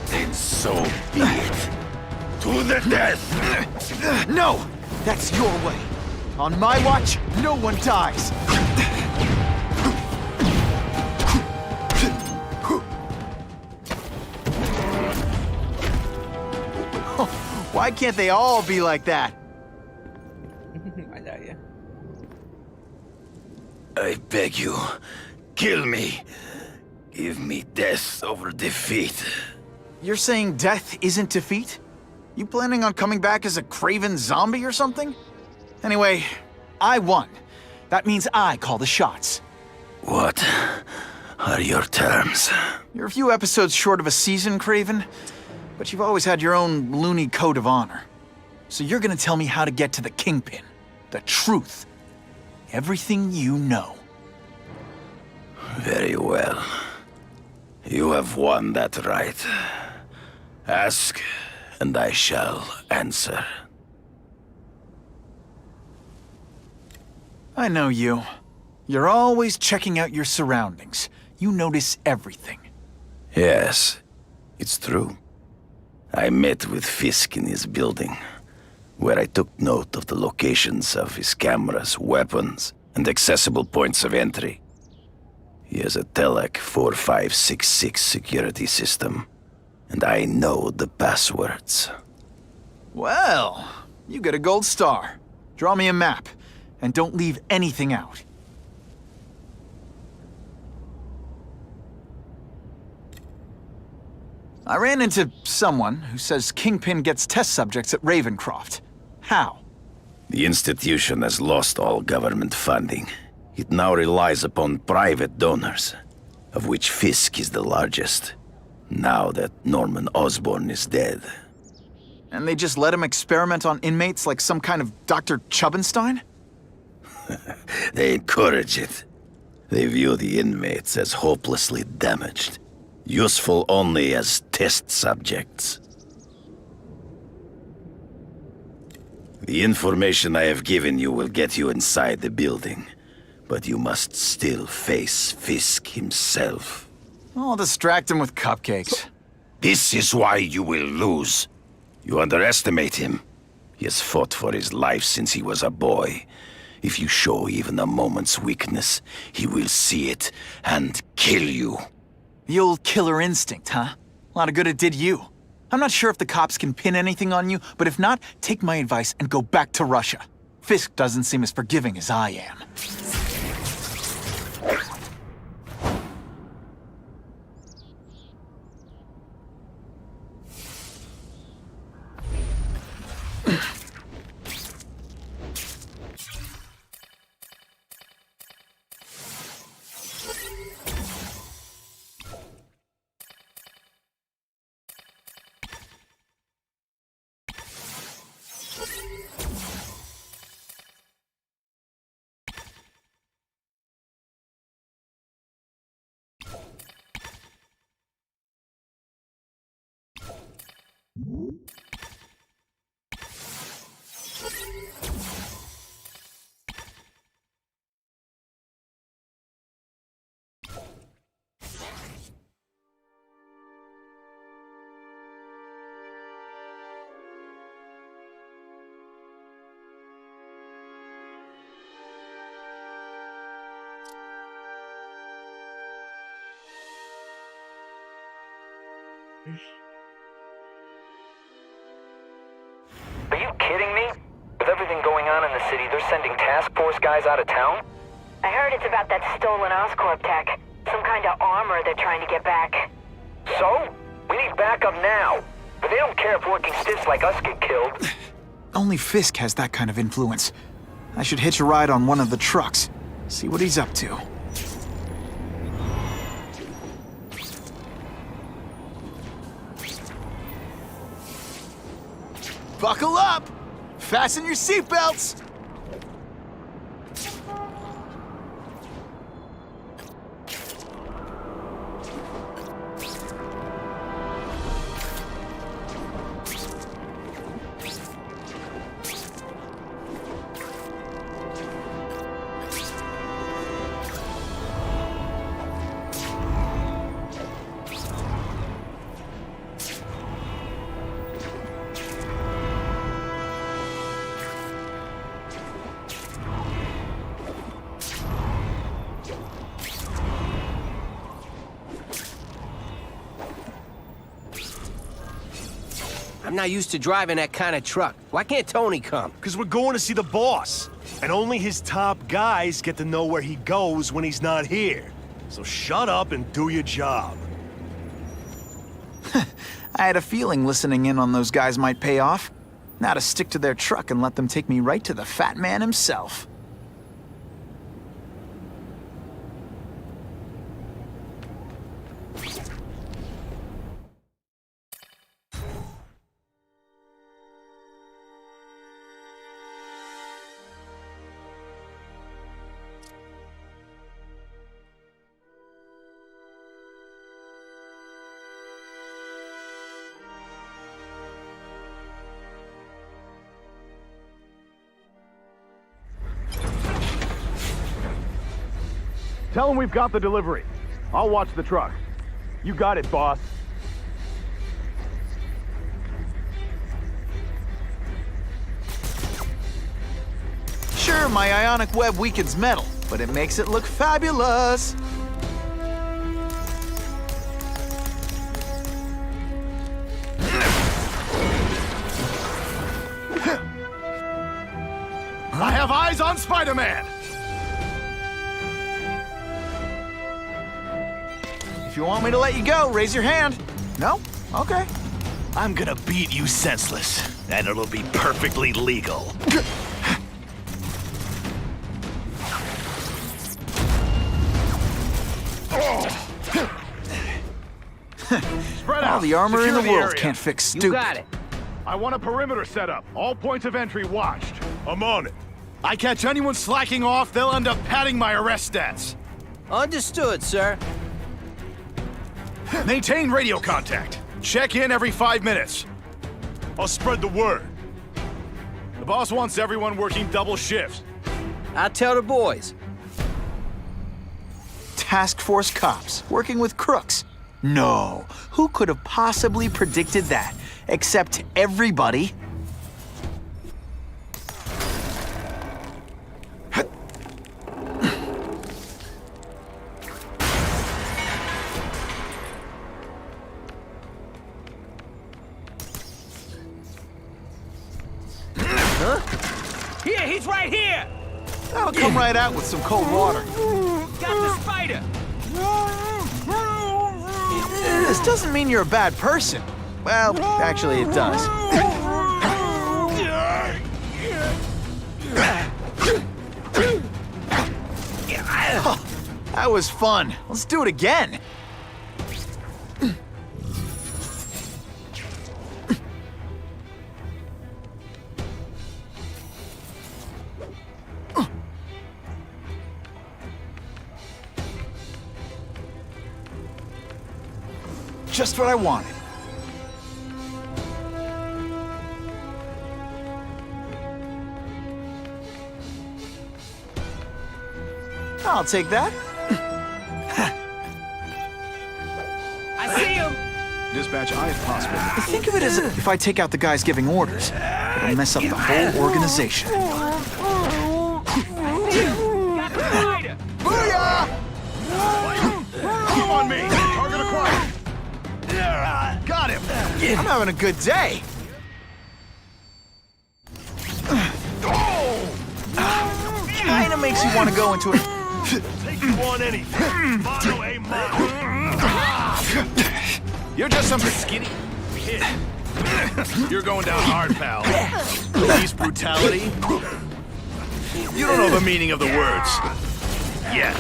Then so be it. To the death! No! That's your way. On my watch, no one dies. Why can't they all be like that? I beg you, kill me. Give me death over defeat. You're saying death isn't defeat? You planning on coming back as a craven zombie or something? Anyway, I won. That means I call the shots. What are your terms? You're a few episodes short of a season, Craven, but you've always had your own loony code of honor. So you're gonna tell me how to get to the Kingpin. The truth. Everything you know. Very well. You have won that right. Ask, and I shall answer. I know you. You're always checking out your surroundings. You notice everything. Yes, it's true. I met with Fisk in his building, where I took note of the locations of his cameras, weapons, and accessible points of entry. He has a Telec 4566 security system, and I know the passwords. Well, you get a gold star. Draw me a map, and don't leave anything out. I ran into someone who says Kingpin gets test subjects at Ravencroft. How? The institution has lost all government funding. It now relies upon private donors, of which Fisk is the largest, now that Norman Osborn is dead. And they just let him experiment on inmates like some kind of Dr. Chubbenstein? They encourage it. They view the inmates as hopelessly damaged, useful only as test subjects. The information I have given you will get you inside the building, but you must still face Fisk himself. I'll distract him with cupcakes. This is why you will lose. You underestimate him. He has fought for his life since he was a boy. If you show even a moment's weakness, he will see it and kill you. The old killer instinct, huh? A lot of good it did you. I'm not sure if the cops can pin anything on you, but if not, take my advice and go back to Russia. Fisk doesn't seem as forgiving as I am. Are you kidding me? With everything going on in the city, they're sending task force guys out of town? I heard it's about that stolen Oscorp tech. Some kind of armor they're trying to get back. So? We need backup now. But they don't care if working stiffs like us get killed. Only Fisk has that kind of influence. I should hitch a ride on one of the trucks. See what he's up to. Buckle up! Fasten your seatbelts! I'm not used to driving that kind of truck. Why can't Tony come? Because we're going to see the boss. And only his top guys get to know where he goes when he's not here. So shut up and do your job. I had a feeling listening in on those guys might pay off. Now to stick to their truck and let them take me right to the fat man himself. Tell him we've got the delivery. I'll watch the truck. You got it, boss. Sure, my ionic web weakens metal, but it makes it look fabulous. I have eyes on Spider-Man! If you want me to let you go, raise your hand. No? Okay. I'm gonna beat you senseless, and it'll be perfectly legal. Spread out. All the armor in the Secure world area. can't fix stupid. You got it. I want a perimeter set up. All points of entry watched. I'm on it. I catch anyone slacking off, they'll end up padding my arrest stats. Understood, sir. Maintain radio contact. Check in every 5 minutes. I'll spread the word. The boss wants everyone working double shifts. I'll tell the boys. Task Force cops working with crooks. No, who could have possibly predicted that? Except everybody. Huh? Here, he's right here! That'll come right out with some cold water. Got the spider! This doesn't mean you're a bad person. Well, actually it does. That was fun. Let's do it again. Just what I wanted. I'll take that. I see him! Dispatch eye if possible. Think of it as if I take out the guys giving orders, it'll mess up the whole organization. Got the spider! Booyah! Come on me! Target acquired! Got him! I'm having a good day. Kinda makes you want to go into it. Take you on anything. Mono a mono. You're just some skinny kid. You're going down hard, pal. Police brutality? You don't know the meaning of the words. Yet.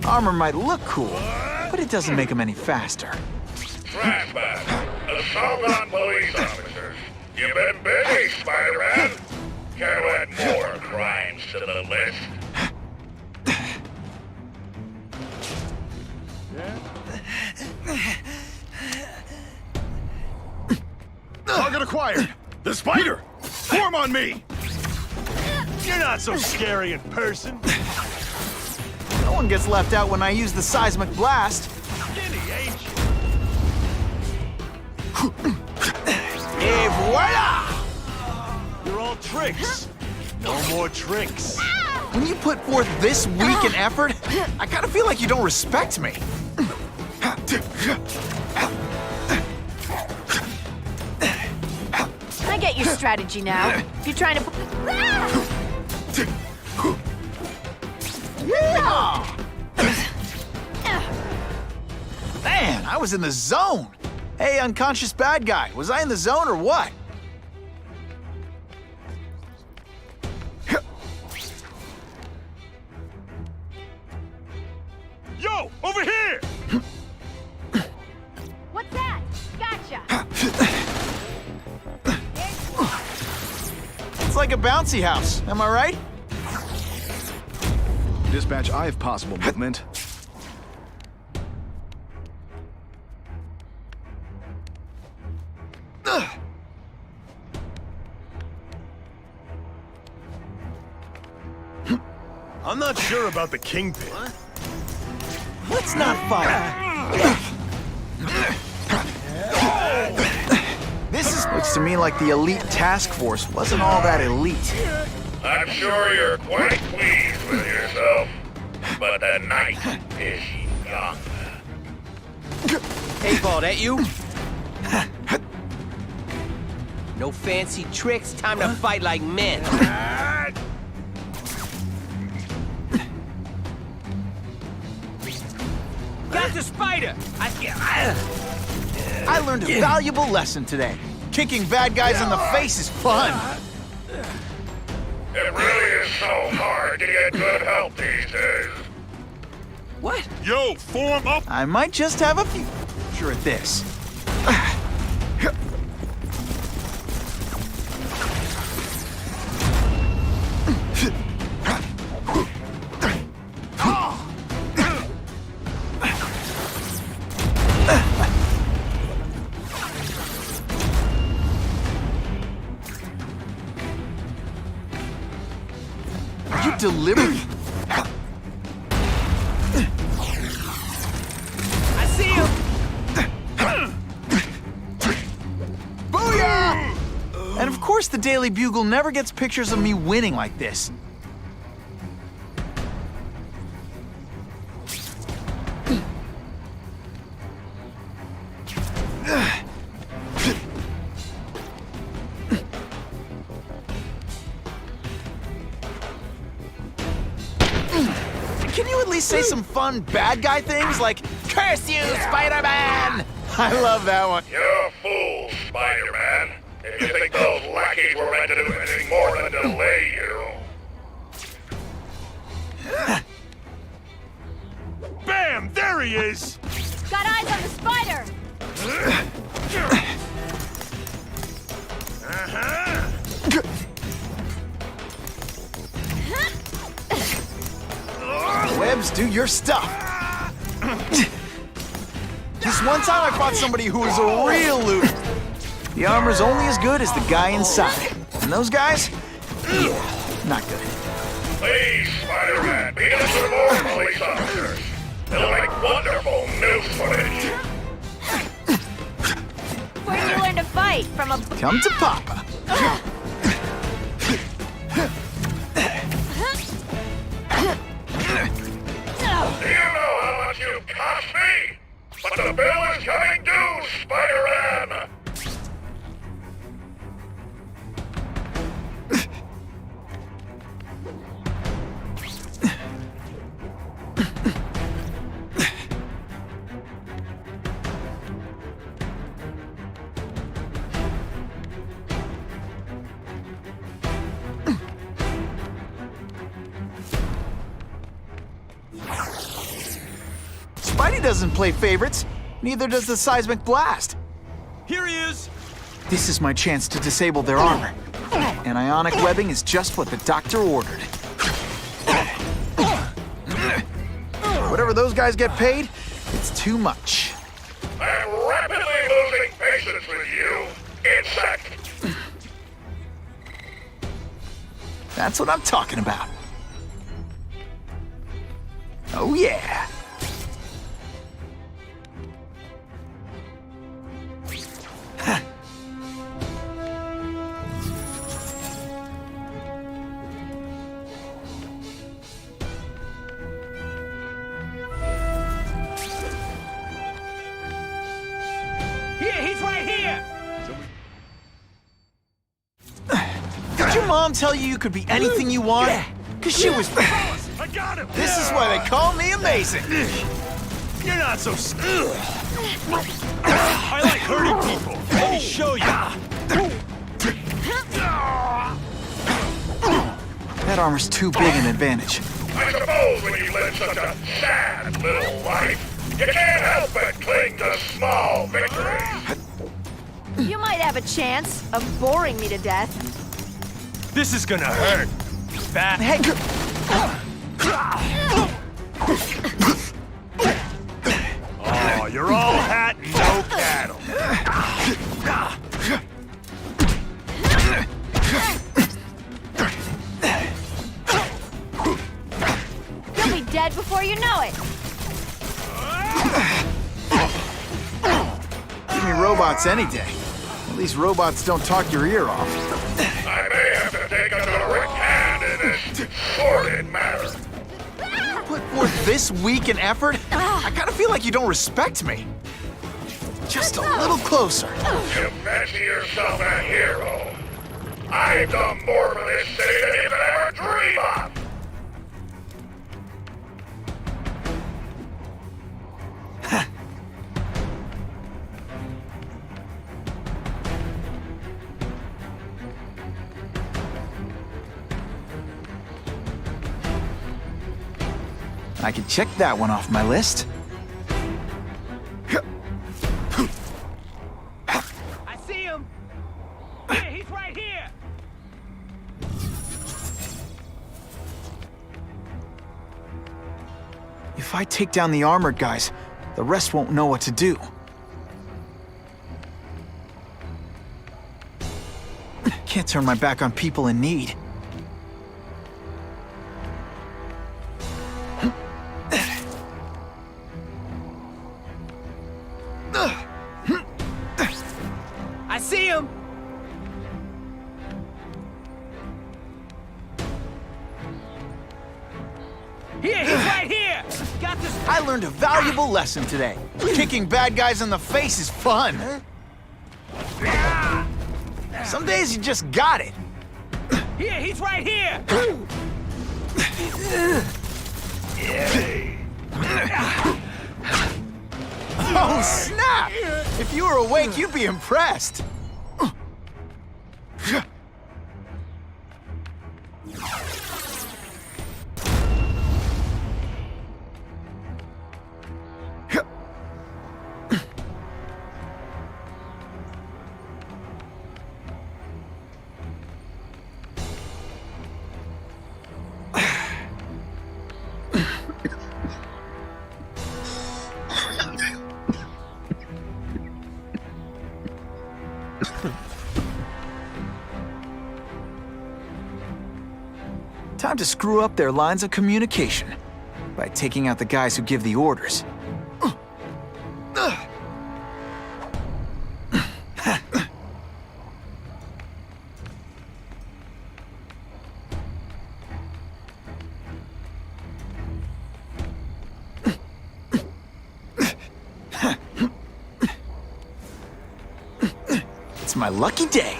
Armor might look cool, but it doesn't make them any faster. Flashback. Assault on police officers. You've been busy, Spider-Man. Care to add more crimes to the list? Target acquired! The spider! Form on me! You're not so scary in person. No one gets left out when I use the seismic blast. Skinny, ain't you? Et voila! You're all tricks. No more tricks. When you put forth this weak an effort, I kind of feel like you don't respect me. strategy now. If you're trying to... Man, I was in the zone. Hey, unconscious bad guy, was I in the zone or what? Yo, over here! What's that? Gotcha. It's like a bouncy house, am I right? Dispatch, I have possible movement. I'm not sure about the Kingpin. Let's not fight. This looks to me like the elite task force wasn't all that elite. I'm sure you're quite pleased with yourself, but the night is young. Hey, Paul, that you? No fancy tricks, time to fight like men. Got the spider! I learned a valuable lesson today. Kicking bad guys in the face is fun. It really is so hard to get good help these days. What? Yo, form up! I might just have a future at this. You delivered. I see him! Booyah! And of course the Daily Bugle never gets pictures of me winning like this. Can you at least say some fun bad guy things like, "Curse you, Spider-Man"? I love that one. You're a fool, Spider-Man. If you think those lackeys were meant to do anything more than delay you. Bam! There he is! Got eyes on the spider. Webs, do your stuff. This one time I fought somebody who was a real loser. The armor's only as good as the guy inside. And those guys? Yeah, not good. Please, Spider-Man, beat us some more police officers. They'll make wonderful news footage. Where'd you learn to fight? From a... Come to Papa. Do you know how much you cost me? But the bill is coming due, Spider-Man! Spidey doesn't play favorites. Neither does the seismic blast. Here he is! This is my chance to disable their armor. And ionic webbing is just what the doctor ordered. Whatever those guys get paid, it's too much. I'm rapidly losing patience with you, insect! That's what I'm talking about. Oh yeah. Here, he's right here! your mom tell you you could be anything you want? Because she was... I got him! This is why they call me amazing. You're not so scared. I like hurting people. Let me show you. That armor's too big an advantage. I suppose when you live such a sad little life, you can't help but cling to small victories. You might have a chance of boring me to death. This is gonna hurt. Fat. Hey, Oh, you're all hat and no cattle. You'll be dead before you know it. give me robots any day. At least robots don't talk your ear off. I may have to take a direct hand in this sordid matter. Put forth this week and effort? I kind of feel like you don't respect me. Just a little closer. You fancy yourself a hero. I've done more for this city than you could ever dream of. I can check that one off my list. I see him! Here, he's right here! If I take down the armored guys, the rest won't know what to do. Can't turn my back on people in need. I see him! Here, he's right here! Got this. I learned a valuable lesson today. Kicking bad guys in the face is fun. Some days you just got it. Here, he's right here! Oh, snap! If you were awake, you'd be impressed. Time to screw up their lines of communication by taking out the guys who give the orders. It's my lucky day.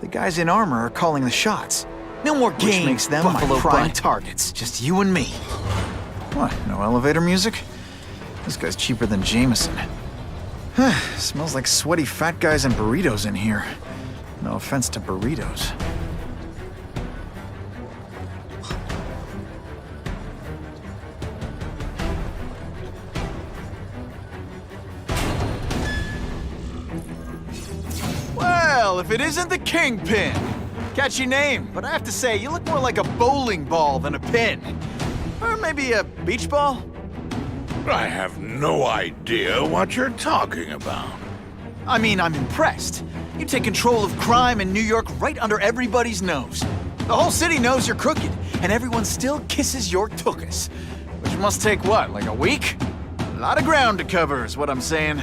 The guys in armor are calling the shots. No more games, which makes them my prime targets. Just you and me. What, no elevator music? This guy's cheaper than Jameson. Smells like sweaty fat guys and burritos in here. No offense to burritos. Well, if it isn't the Kingpin. Catchy name, but I have to say, you look more like a bowling ball than a pin. Or maybe a beach ball? I have no idea what you're talking about. I mean, I'm impressed. You take control of crime in New York right under everybody's nose. The whole city knows you're crooked, and everyone still kisses your tuchus. Which must take what, like a week? A lot of ground to cover is what I'm saying.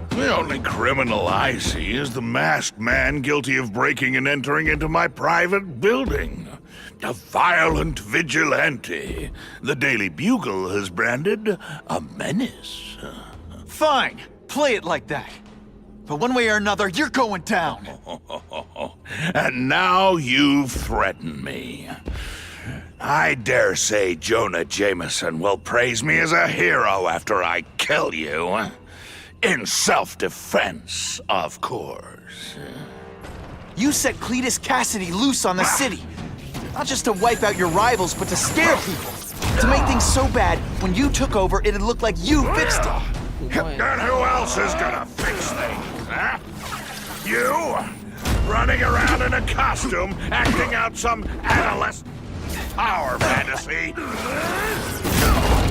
The only criminal I see is the masked man guilty of breaking and entering into my private building. A violent vigilante. The Daily Bugle has branded a menace. Fine, play it like that. But one way or another, you're going down. And now you've threatened me. I dare say Jonah Jameson will praise me as a hero after I kill you. In self-defense, of course. You set Cletus Cassidy loose on the city. Not just to wipe out your rivals, but to scare people. To make things so bad, when you took over, it'd look like you fixed it. And who else is gonna fix things, huh? You? Running around in a costume, acting out some adolescent power fantasy?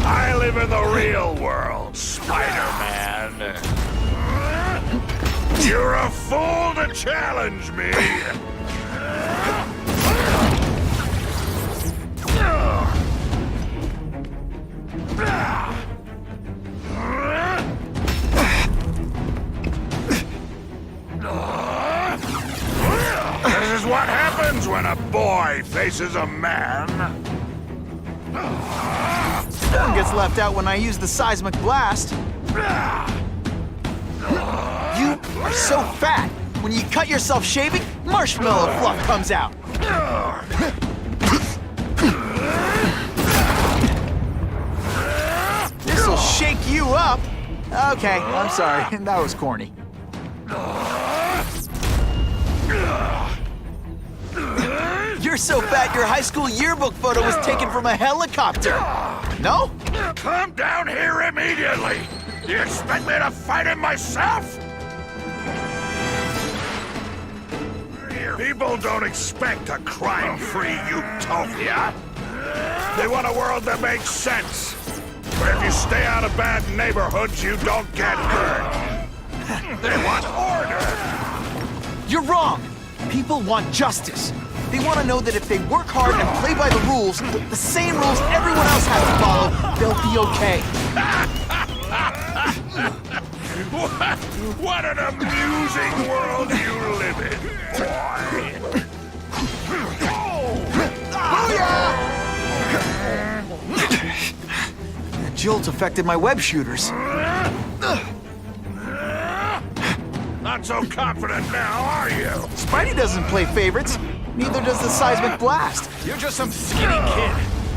I live in the real world, Spider-Man. You're a fool to challenge me! This is what happens when a boy faces a man. No one gets left out when I use the seismic blast. You are so fat. When you cut yourself shaving, marshmallow fluff comes out. This'll shake you up. Okay, I'm sorry. That was corny. You're so fat your high school yearbook photo was taken from a helicopter. No? Come down here immediately! You expect me to fight him myself? People don't expect a crime-free utopia. They want a world that makes sense. Where if you stay out of bad neighborhoods, you don't get hurt. They want order. You're wrong. People want justice. They want to know that if they work hard and play by the rules, the same rules everyone else has to follow, they'll be okay. What an amusing world you live in, boy! The jolt affected my web shooters. Not so confident now, are you? Spidey doesn't play favorites. Neither does the seismic blast. You're just some skinny kid.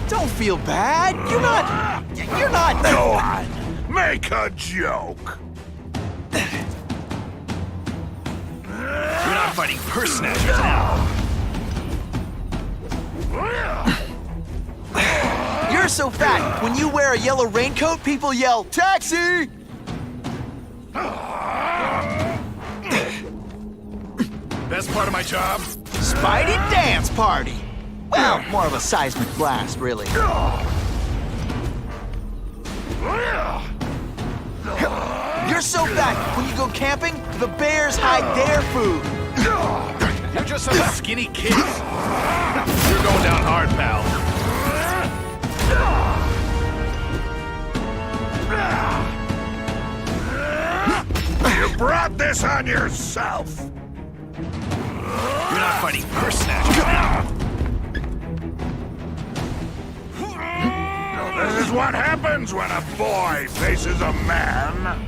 Don't feel bad. You're not. Go on. Make a joke. You're not fighting purse snatchers now. You're so fat. When you wear a yellow raincoat, people yell, "Taxi!" Best part of my job? Spidey dance party. Well, more of a seismic blast, really. You're so fat, when you go camping, the bears hide their food. You're just some skinny kid. You're going down hard, pal. You brought this on yourself. You're not fighting purse snatchers now. This is what happens when a boy faces a man.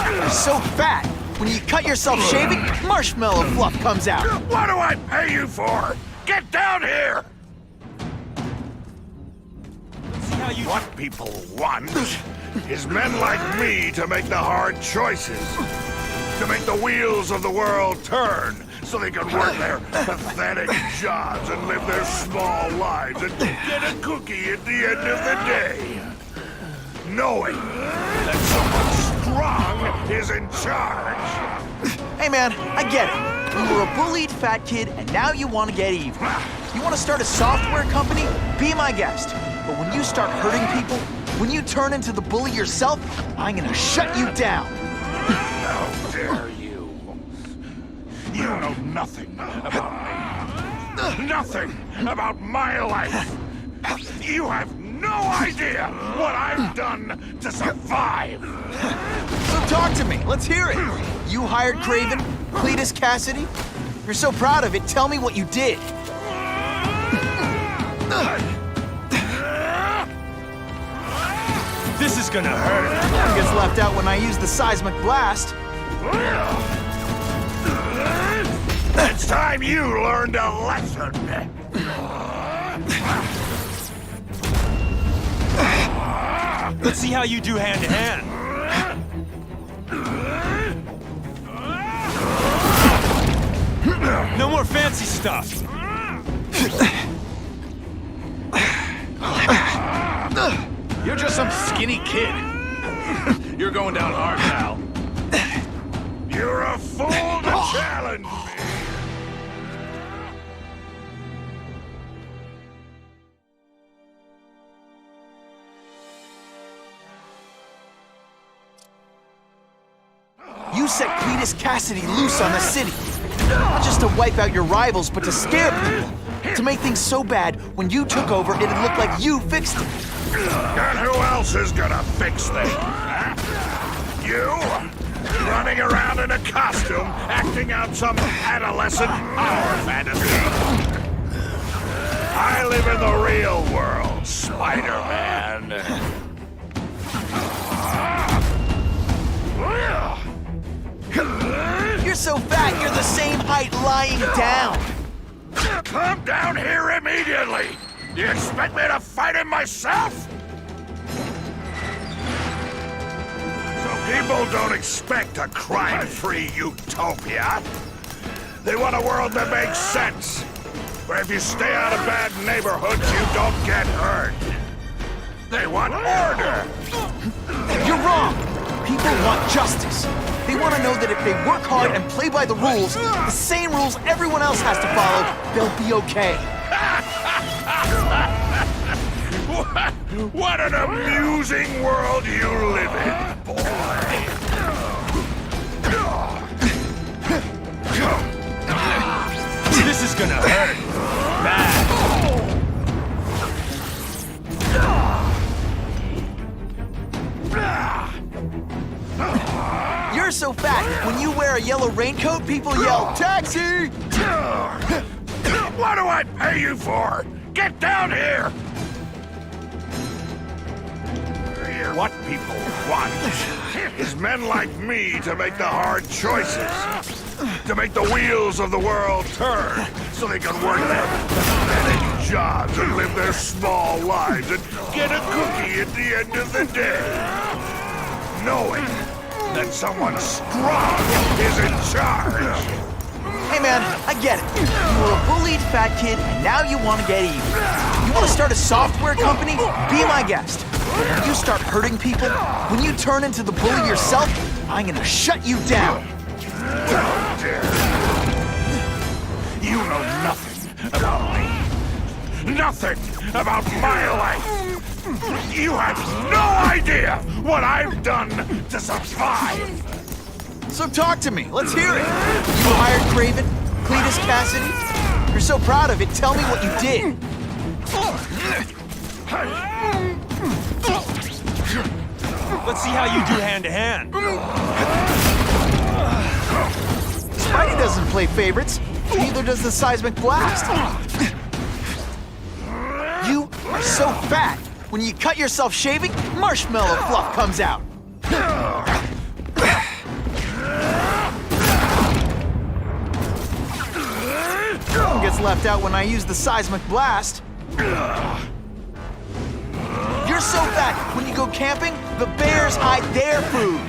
You are so fat. When you cut yourself shaving, marshmallow fluff comes out. What do I pay you for? Get down here! What people want is men like me to make the hard choices. To make the wheels of the world turn so they can work their pathetic jobs and live their small lives and get a cookie at the end of the day. Knowing that someone strong is in charge. Hey man, I get it. You were a bullied fat kid and now you want to get even. You want to start a software company? Be my guest. But when you start hurting people, when you turn into the bully yourself, I'm gonna shut you down. How dare you? You know nothing about me. Nothing about my life. You have no idea what I've done to survive. So talk to me. Let's hear it. You hired Craven, Cletus Cassidy? You're so proud of it. Tell me what you did. This is gonna hurt. One gets left out when I use the seismic blast. It's time you learned a lesson. Let's see how you do hand-to-hand. No more fancy stuff. You're just some skinny kid. You're going down hard, pal. You're a fool to challenge me. You set Cletus Cassidy loose on the city. Not just to wipe out your rivals, but to scare people. To make things so bad, when you took over, it'd look like you fixed it. And who else is gonna fix things? Huh? You? Running around in a costume, acting out some adolescent power fantasy. I live in the real world, Spider-Man. You're so fat, you're the same height lying down. Come down here immediately! You expect me to fight him myself? So people don't expect a crime-free utopia. They want a world that makes sense, where if you stay out of bad neighborhoods, you don't get hurt. They want order. You're wrong. People want justice. They want to know that if they work hard and play by the rules, the same rules everyone else has to follow, they'll be okay. What an amusing world you live in, boy. This is gonna hurt. Bad. You're so fat, when you wear a yellow raincoat, people yell, "Taxi!" What do I pay you for? Get down here! What people want is men like me to make the hard choices. To make the wheels of the world turn so they can work their pathetic jobs and live their small lives and get a cookie at the end of the day. Knowing that someone strong is in charge. Hey man, I get it. You were a bullied fat kid, and now you want to get even. You want to start a software company? Be my guest. When you start hurting people, when you turn into the bully yourself, I'm gonna shut you down. Don't dare. You know nothing about me. Nothing about my life. You have no idea what I've done to survive. So talk to me. Let's hear it. You hired Craven, Cletus Cassidy? You're so proud of it. Tell me what you did. Let's see how you do hand-to-hand. Spidey doesn't play favorites. Neither does the seismic blast. You are so fat. When you cut yourself shaving, marshmallow fluff comes out. One gets left out when I use the seismic blast. You're so fat, when you go camping, the bears hide their food.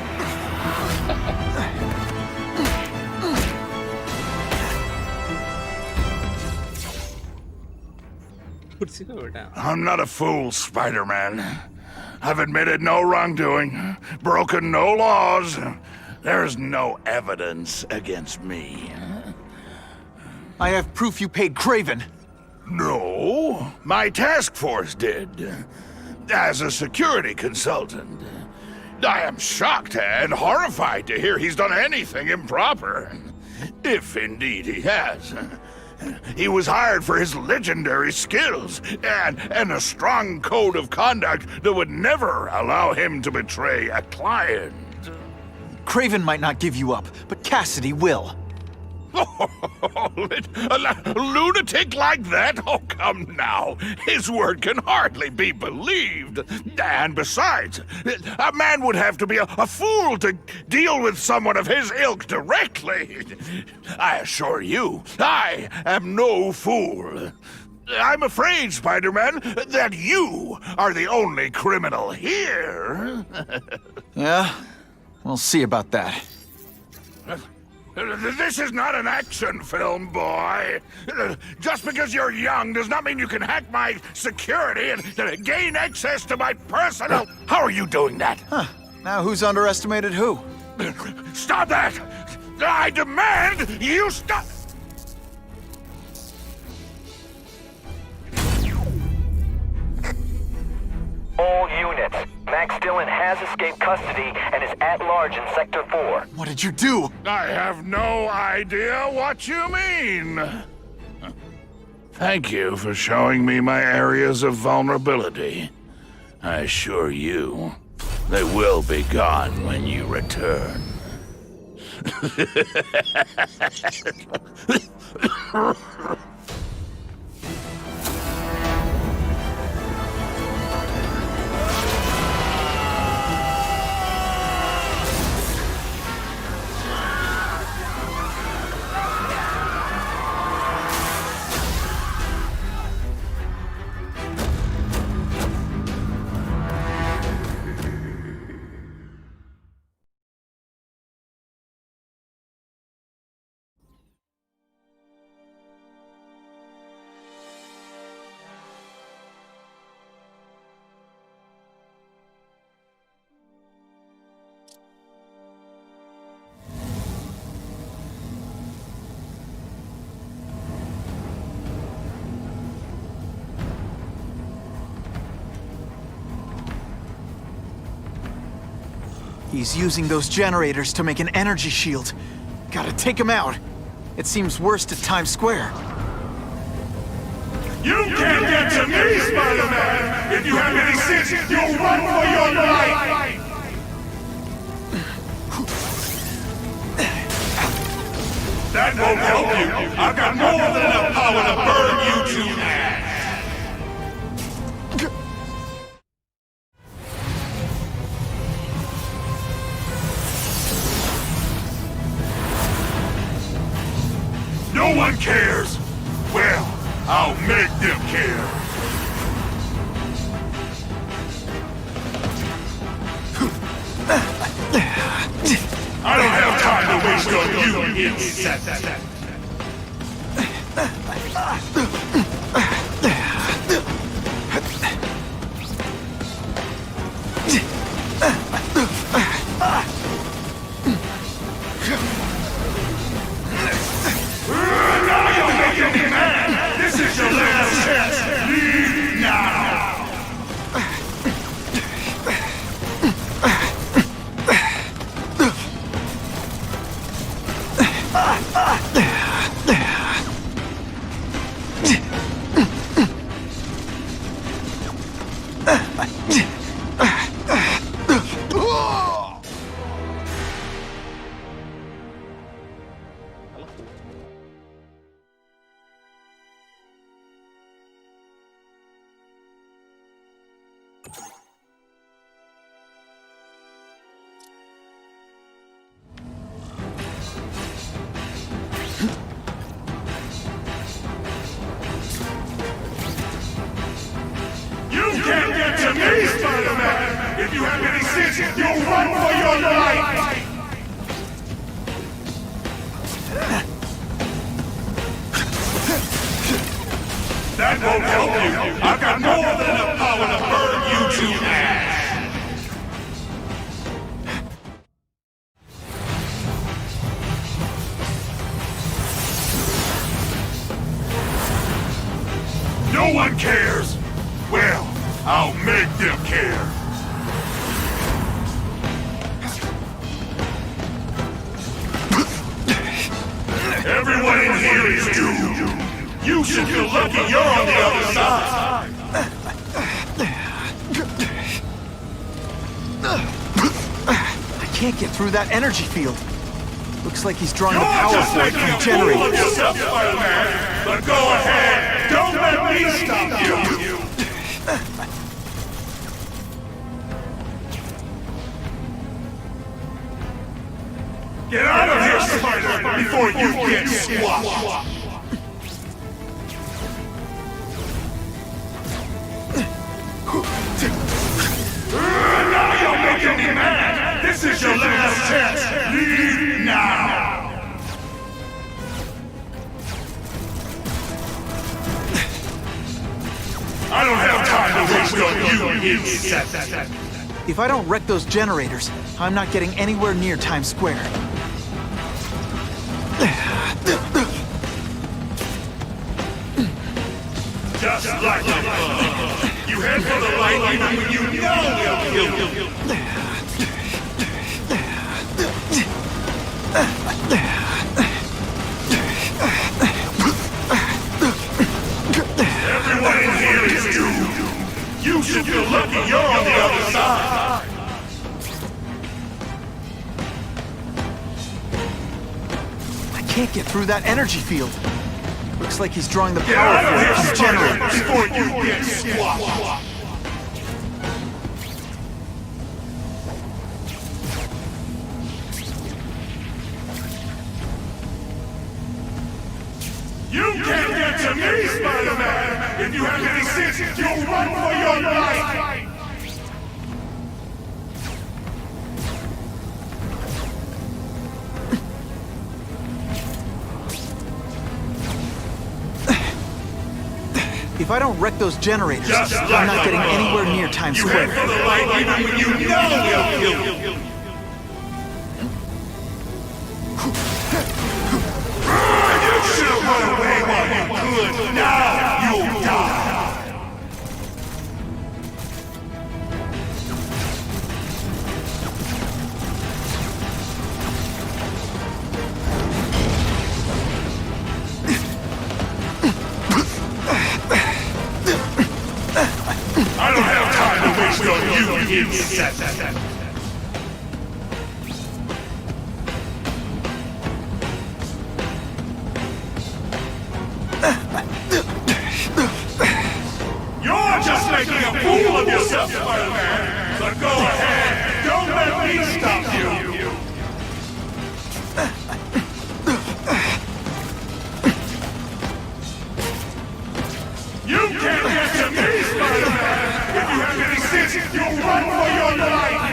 I'm not a fool, Spider-Man. I've admitted no wrongdoing, broken no laws. There's no evidence against me. I have proof you paid Craven. No, my task force did. As a security consultant. I am shocked and horrified to hear he's done anything improper. If indeed he has. He was hired for his legendary skills and a strong code of conduct that would never allow him to betray a client. Craven might not give you up, but Cassidy will. A lunatic like that? Oh, come now. His word can hardly be believed. And besides, a man would have to be a fool to deal with someone of his ilk directly. I assure you, I am no fool. I'm afraid, Spider-Man, that you are the only criminal here. Yeah? We'll see about that. This is not an action film, boy. Just because you're young does not mean you can hack my security and gain access to my personal... How are you doing that? Huh. Now who's underestimated who? Stop that! I demand you stop... All units. Max Dillon has escaped custody and is at large in Sector 4. What did you do? I have no idea what you mean. Thank you for showing me my areas of vulnerability. I assure you, they will be gone when you return. He's using those generators to make an energy shield. Gotta take him out. It seems worst at Times Square. You can't get to me, Spider-Man! If you have any sense, you'll run for your life! That won't help you! I've got more than enough power to burn you to ash! No one cares! Well, I'll make them care! I don't have time to waste on you, insect! This is your last chance! Leave now! You can't get to me, Spider-Man! If you have any sense, you'll run for your life! That won't help you! I've got more than enough power to burn you to ash! No one cares! Well, I'll make them care! Everyone in here is doomed! You should feel lucky you're on the other side. I can't get through that energy field. Looks like he's drawing the power for it from generators. Yourself, Spider-Man, but go ahead. Don't let me stop you. Get out of here, Spider, before you get squashed. Now you're making me mad. This is your last chance. Leave now. I don't have time to waste on you, insect. If I don't wreck those generators, I'm not getting anywhere near Times Square. Just like the bug. You head for the light even when you know they'll kill you. Everyone in here is doomed. You should feel lucky you're on the other side. I can't get through that energy field. Looks like he's drawing the power for it from generators. Before you get squashed. You can't get to me, Spider-Man! If you have any sense, you'll run for your life! If I don't wreck those generators, I'm not getting anywhere near Times Square. You head for the light even when you know they'll kill you. You should have run away while you could. Now you'll die. I don't have time to waste on you, insect. You're just making a fool of yourself, Spider-Man. But go ahead. Don't let me stop you. You can't get to me, Spider-Man! If you have any sense, you'll run for your life!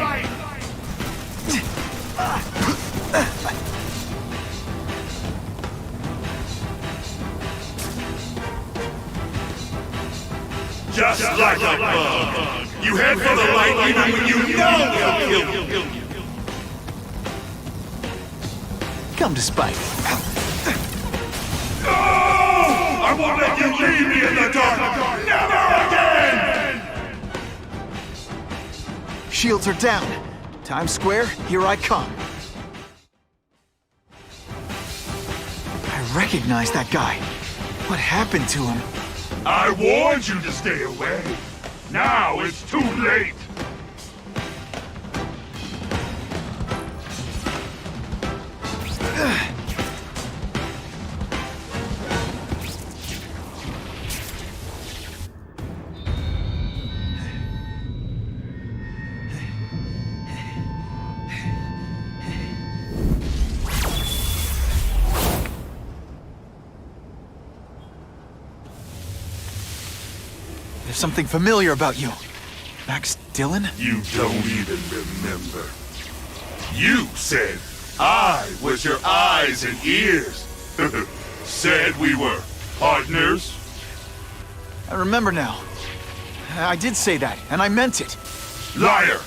Just like a bug. You head for the light even when you know they'll kill you. Come to Spike. I won't let you leave me in the dark! Never again! Shields are down. Times Square, here I come. I recognize that guy. What happened to him? I warned you to stay away. Now it's too late. There's something familiar about you. Max Dillon? You don't even remember. You said I was your eyes and ears. Said we were partners. I remember now. I did say that, and I meant it. Liar!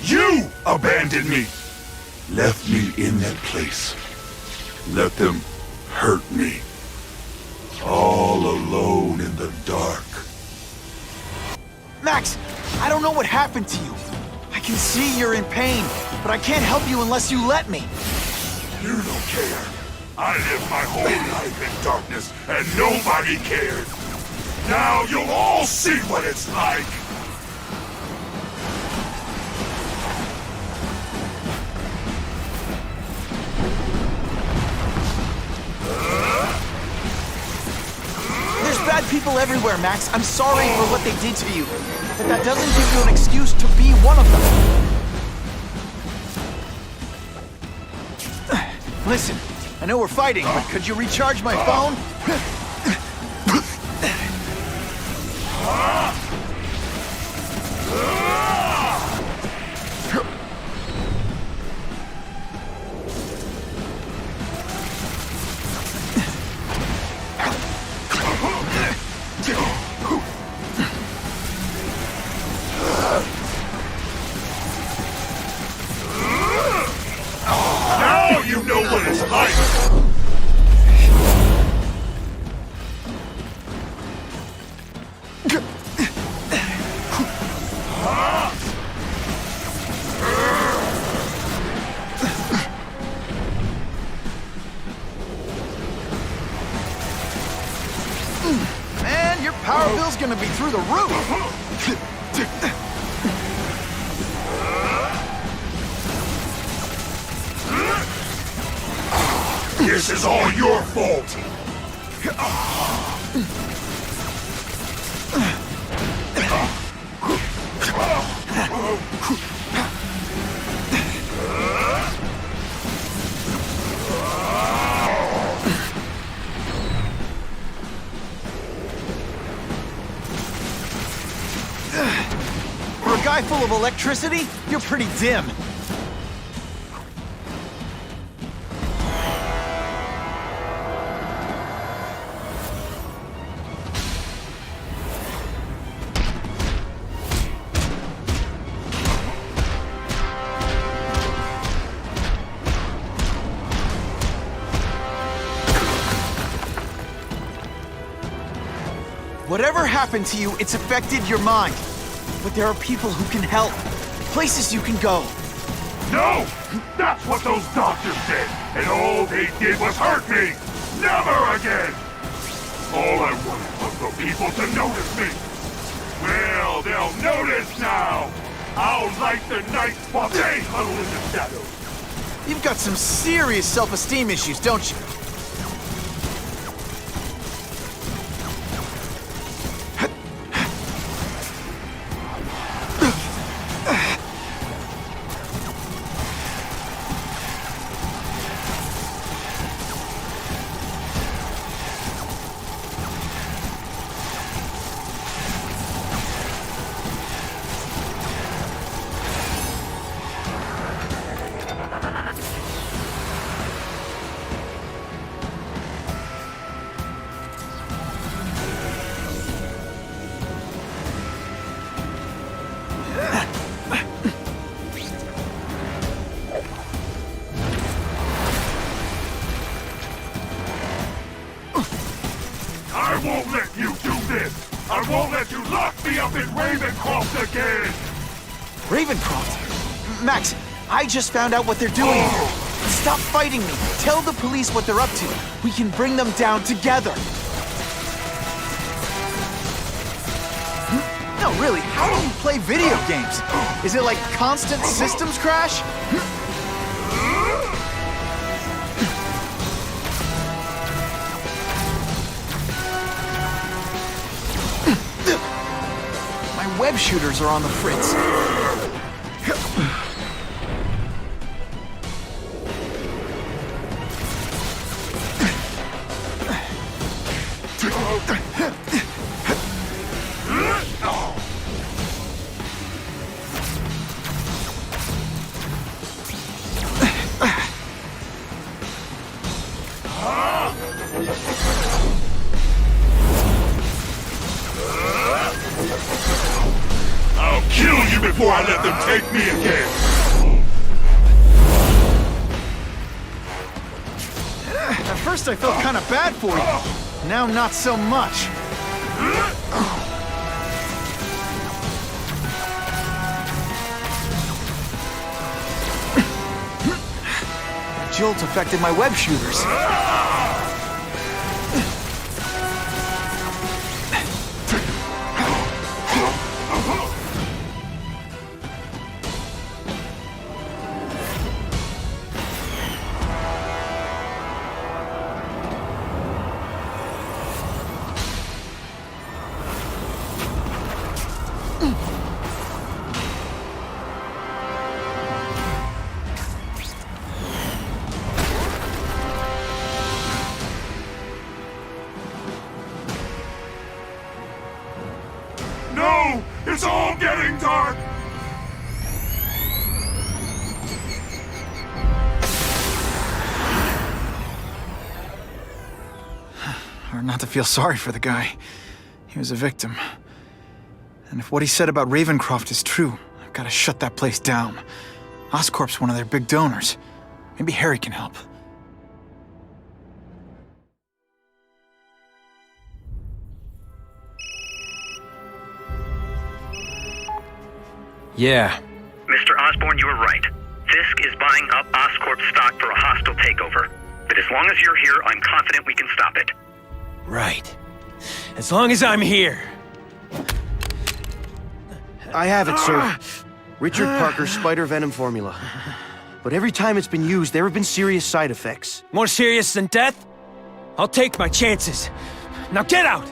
You abandoned me! Left me in that place. Let them hurt me. All alone in the dark. Max, I don't know what happened to you. I can see you're in pain, but I can't help you unless you let me. You don't care. I lived my whole life in darkness, and nobody cared. Now you'll all see what it's like. There's bad people everywhere, Max. I'm sorry for what they did to you. But that doesn't give you an excuse to be one of them. Listen, I know we're fighting, but could you recharge my phone? Now you know what it's like! Man, your power bill's gonna be through the roof! This is all your fault! For a guy full of electricity, you're pretty dim. Whatever happened to you, it's affected your mind. But there are people who can help. Places you can go. No! That's what those doctors did! And all they did was hurt me! Never again! All I wanted was for people to notice me! Well, they'll notice now! I'll light the night while they huddle in the shadows! You've got some serious self-esteem issues, don't you? I won't let you do this! I won't let you lock me up in Ravencroft again! Ravencroft? Max, I just found out what they're doing here. Stop fighting me. Tell the police what they're up to. We can bring them down together. No, really, how do you play video games? Is it like constant systems crash? My web shooters are on the fritz. I'll kill you before I let them take me again! At first I felt kind of bad for you. Now not so much. jolt affected my web shooters. No! It's all getting dark! Hard not to feel sorry for the guy. He was a victim. And if what he said about Ravencroft is true, I've got to shut that place down. Oscorp's one of their big donors. Maybe Harry can help. Yeah. Mr. Osborn, you were right. Fisk is buying up Oscorp stock for a hostile takeover. But as long as you're here, I'm confident we can stop it. Right. As long as I'm here. I have it, sir. Richard Parker's spider venom formula. But every time it's been used, there have been serious side effects. More serious than death? I'll take my chances. Now get out!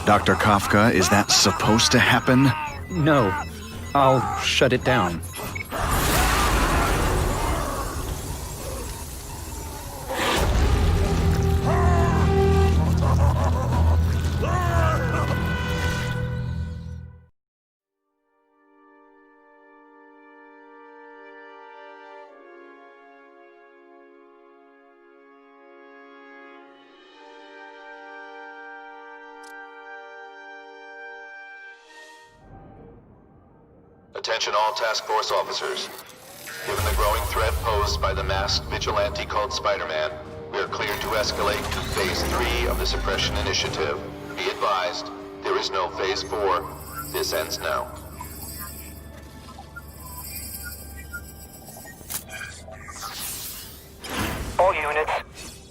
Dr. Kafka, is that supposed to happen? No. I'll shut it down. Attention all task force officers. Given the growing threat posed by the masked vigilante called Spider-Man, we are cleared to escalate to Phase 3 of the Suppression Initiative. Be advised, there is no Phase 4. This ends now. All units,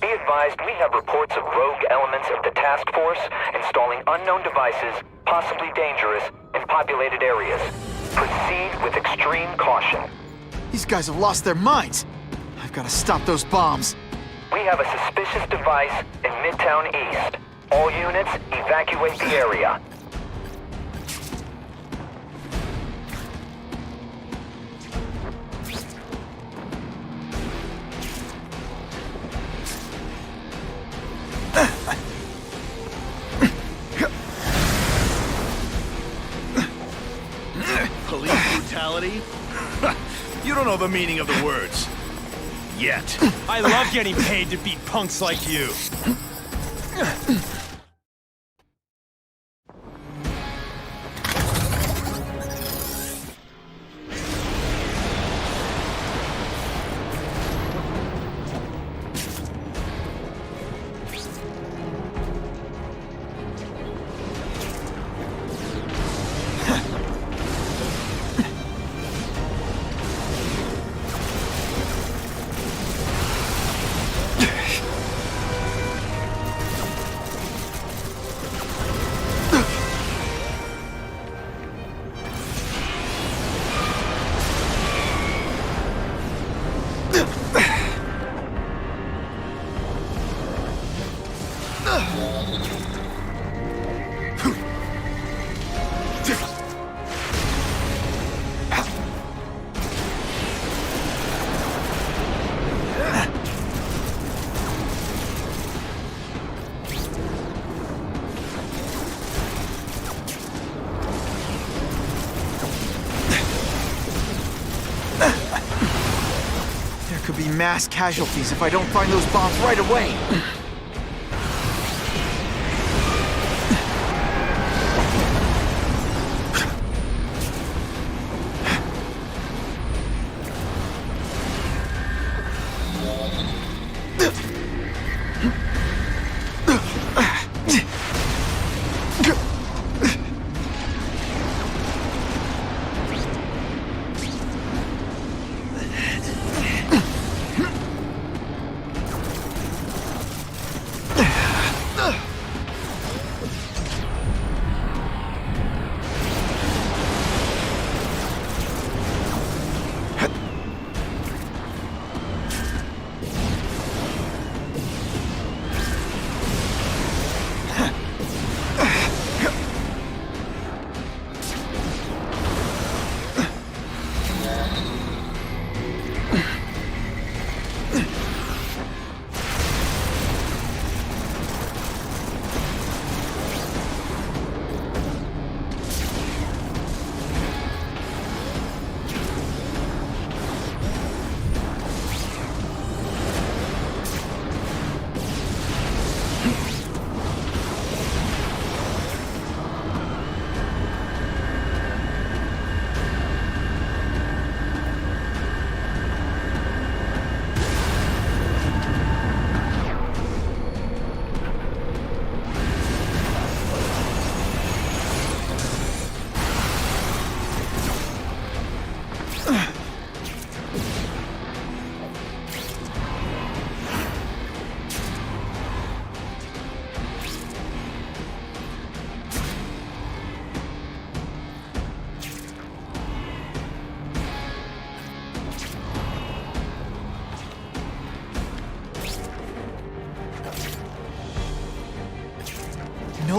be advised we have reports of rogue elements of the task force installing unknown devices, possibly dangerous, in populated areas. Proceed with extreme caution. These guys have lost their minds. I've got to stop those bombs. We have a suspicious device in Midtown East. All units, evacuate the area. Police brutality? You don't know the meaning of the words. Yet. I love getting paid to beat punks like you. There could be mass casualties if I don't find those bombs right away.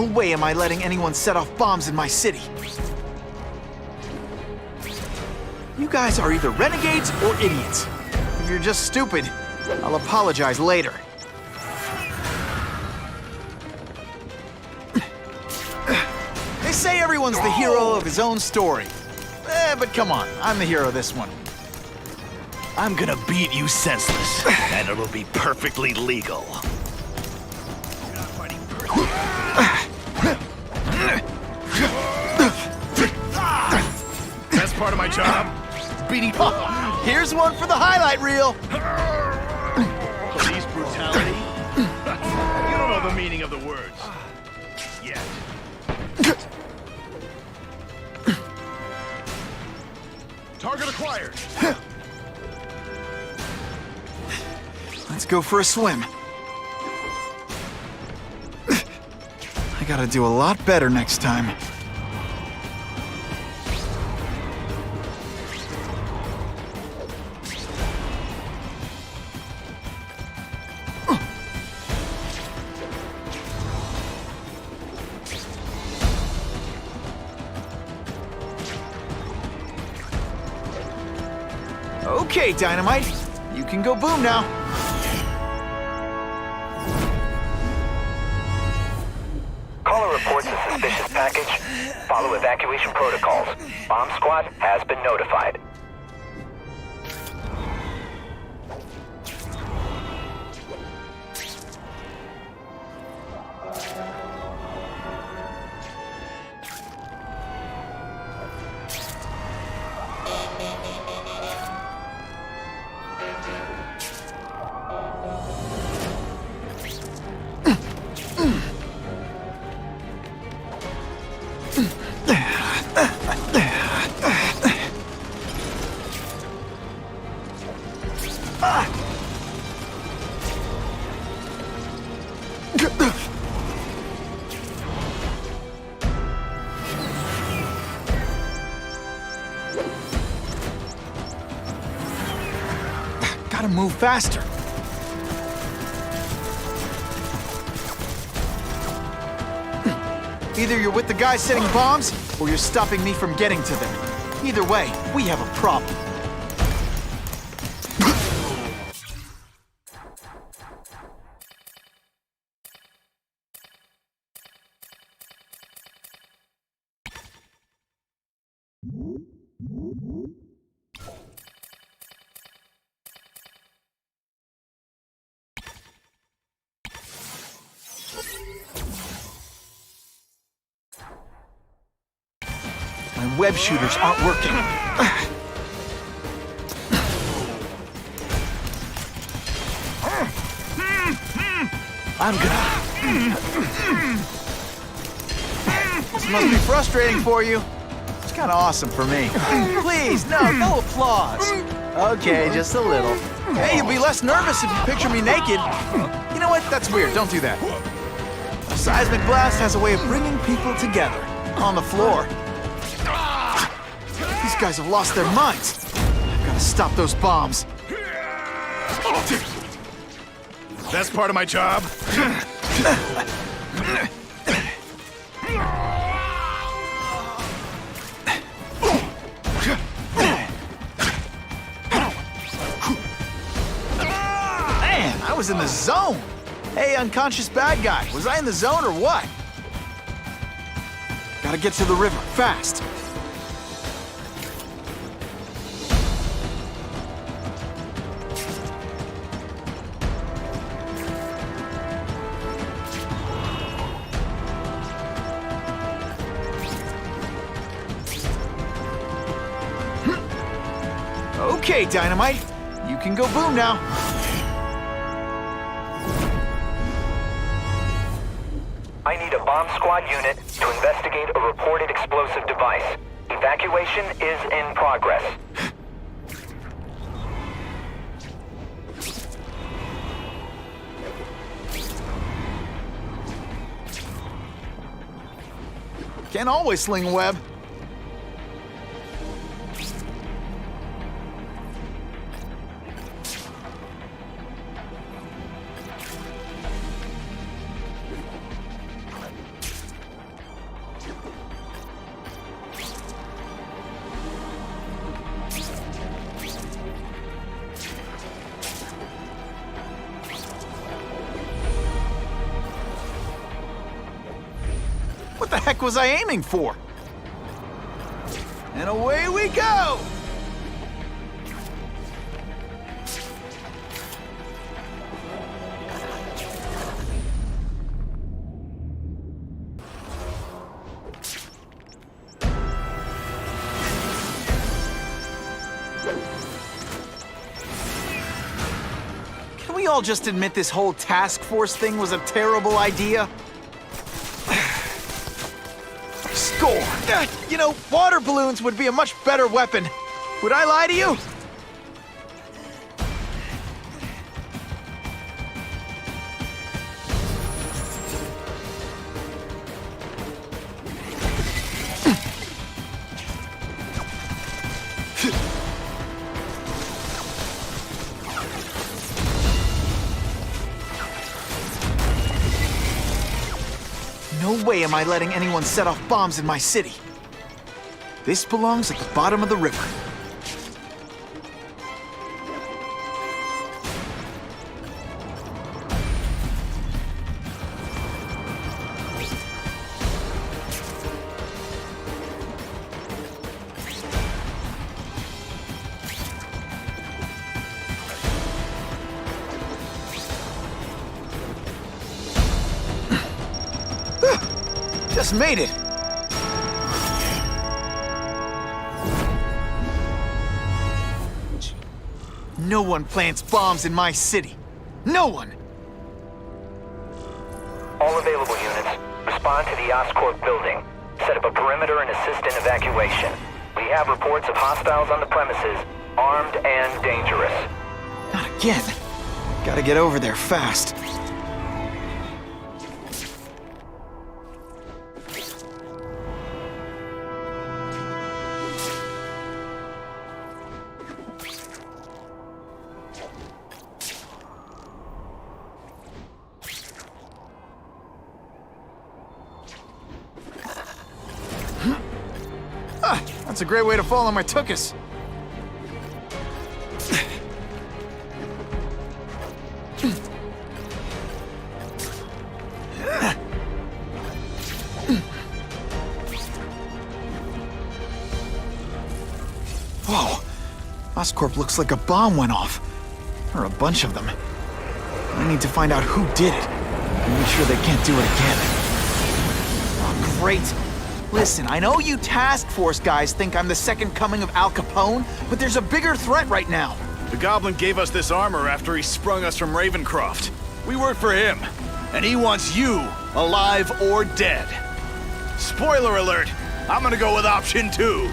No way am I letting anyone set off bombs in my city. You guys are either renegades or idiots. If you're just stupid, I'll apologize later. They say everyone's the hero of his own story. But come on, I'm the hero of this one. I'm gonna beat you senseless, and it'll be perfectly legal. Best part of my job? Beating. Here's one for the highlight reel. Police brutality? You don't know the meaning of the words. Yet. Target acquired. Let's go for a swim. I gotta do a lot better next time. Okay, Dynamite. You can go boom now. Caller reports a suspicious package. Follow evacuation protocols. Bomb squad has been notified. Gotta move faster. Either you're with the guys setting bombs, or you're stopping me from getting to them. Either way, we have a problem. My web shooters aren't working. I'm gonna... This must be frustrating for you. It's kind of awesome for me. Please, no applause. Okay, just a little. Hey, you'll be less nervous if you picture me naked. You know what? That's weird. Don't do that. A seismic blast has a way of bringing people together. On the floor. These guys have lost their minds. I've got to stop those bombs. Best part of my job? Man, I was in the zone. Hey, unconscious bad guy. Was I in the zone or what? Gotta get to the river, fast. Okay, Dynamite. You can go boom now. I need a bomb squad unit to investigate a reported explosive device. Evacuation is in progress. Can't always sling a web. heck was I aiming for? And away we go! Can we all just admit this whole task force thing was a terrible idea? Score! You know, water balloons would be a much better weapon. Would I lie to you? No way am I letting anyone set off bombs in my city. This belongs at the bottom of the river. Just made it! No one plants bombs in my city. No one! All available units, respond to the Oscorp building. Set up a perimeter and assist in evacuation. We have reports of hostiles on the premises, armed and dangerous. Not again. Gotta get over there fast. That's a great way to fall on my tuchus. Whoa! Oscorp looks like a bomb went off. Or a bunch of them. I need to find out who did it. And make sure they can't do it again. Oh, great. Listen, I know you task force guys think I'm the second coming of Al Capone, but there's a bigger threat right now. The Goblin gave us this armor after he sprung us from Ravencroft. We work for him, and he wants you alive or dead. Spoiler alert, I'm gonna go with option 2.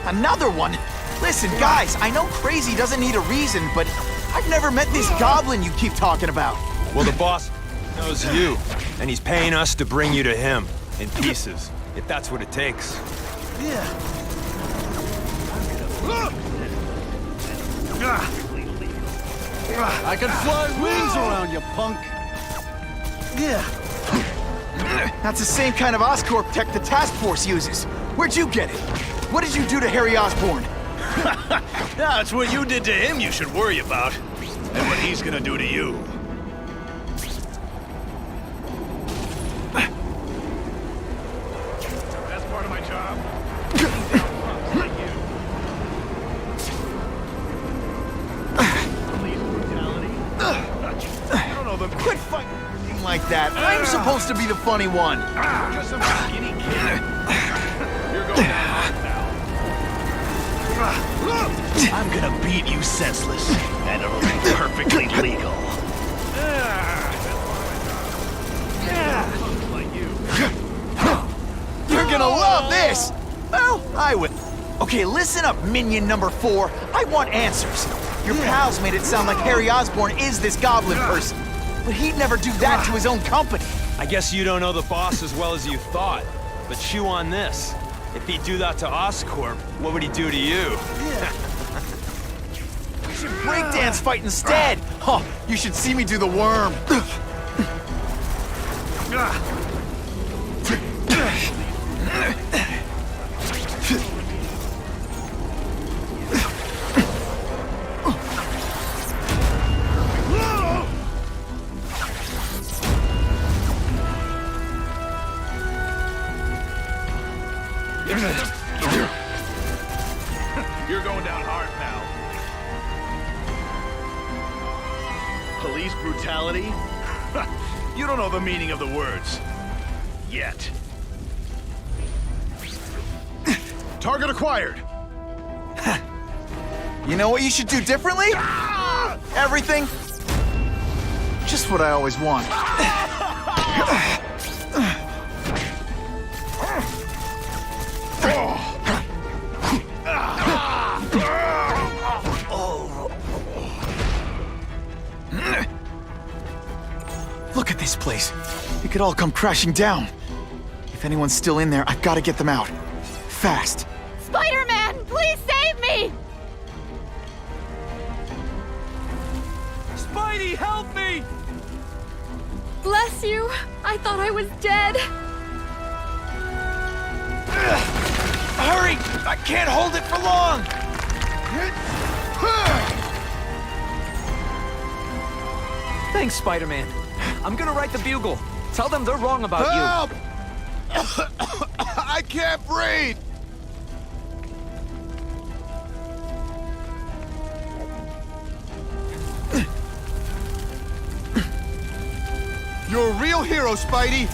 Another one? Listen, guys, I know crazy doesn't need a reason, but I've never met this Goblin you keep talking about. Well, the boss knows you, and he's paying us to bring you to him. In pieces, if that's what it takes. Yeah. I can fly wings around you, punk. Yeah. That's the same kind of Oscorp tech the task force uses. Where'd you get it? What did you do to Harry Osborn? Now, it's what you did to him you should worry about. And what he's gonna do to you. Quit fighting like that. I'm supposed to be the funny one. Just some skinny kid. You're going now. I'm gonna beat you senseless, and it'll be perfectly legal. You're gonna love this! Well, I will. Okay, listen up, minion number 4. I want answers. Your pals made it sound like Harry Osborn is this goblin person. But he'd never do that to his own company. I guess you don't know the boss as well as you thought. But chew on this. If he'd do that to Oscorp, what would he do to you? You should breakdance fight instead. Oh, you should see me do the worm. Police brutality? You don't know the meaning of the words. Yet. Target acquired. You know what you should do differently? Everything. Just what I always want. Look at this place. It could all come crashing down. If anyone's still in there, I've got to get them out. Fast. Spider-Man, please save me! Spidey, help me! Bless you. I thought I was dead. Hurry! I can't hold it for long! Thanks, Spider-Man. I'm gonna write the Bugle. Tell them they're wrong about Help! I can't breathe! You're a real hero, Spidey!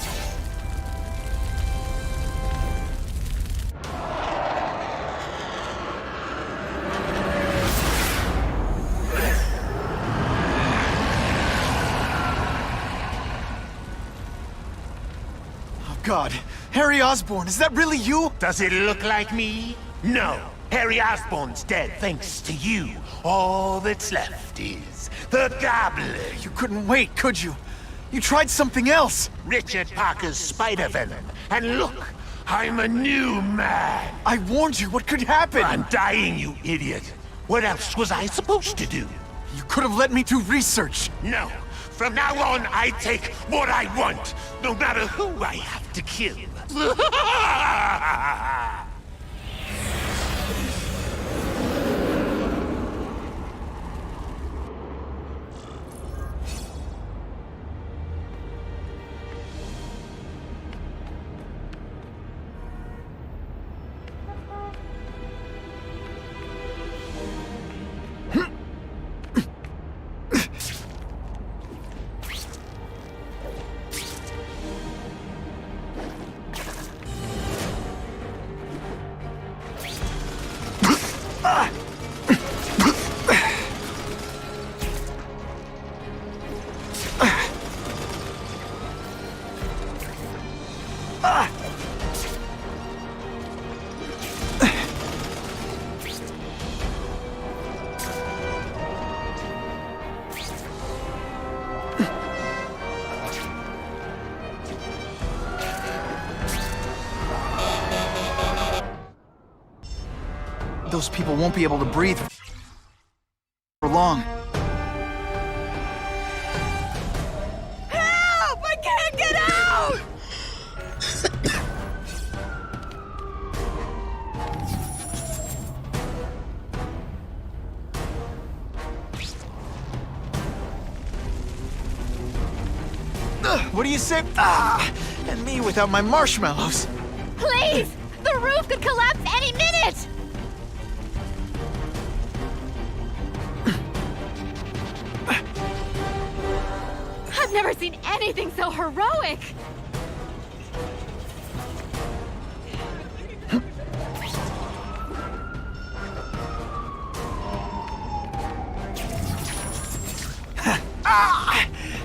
God, Harry Osborn, is that really you? Does it look like me? No. Harry Osborn's dead thanks to you. All that's left is the Gobbler. You couldn't wait, could you? You tried something else. Richard Parker's Spider-Venom. And look, I'm a new man. I warned you, what could happen? I'm dying, you idiot. What else was I supposed to do? You could have let me do research. No. From now on, I take what I want, no matter who I have to kill. Those people won't be able to breathe for long. Help! I can't get out! What do you say? And me without my marshmallows. Please! The roof could collapse any minute! I've never seen anything so heroic!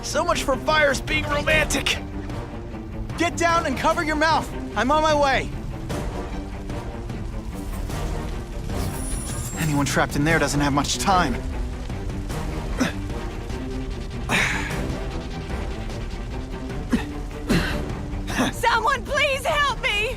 So much for fires being romantic. Get down and cover your mouth. I'm on my way. Anyone trapped in there doesn't have much time. Someone please help me!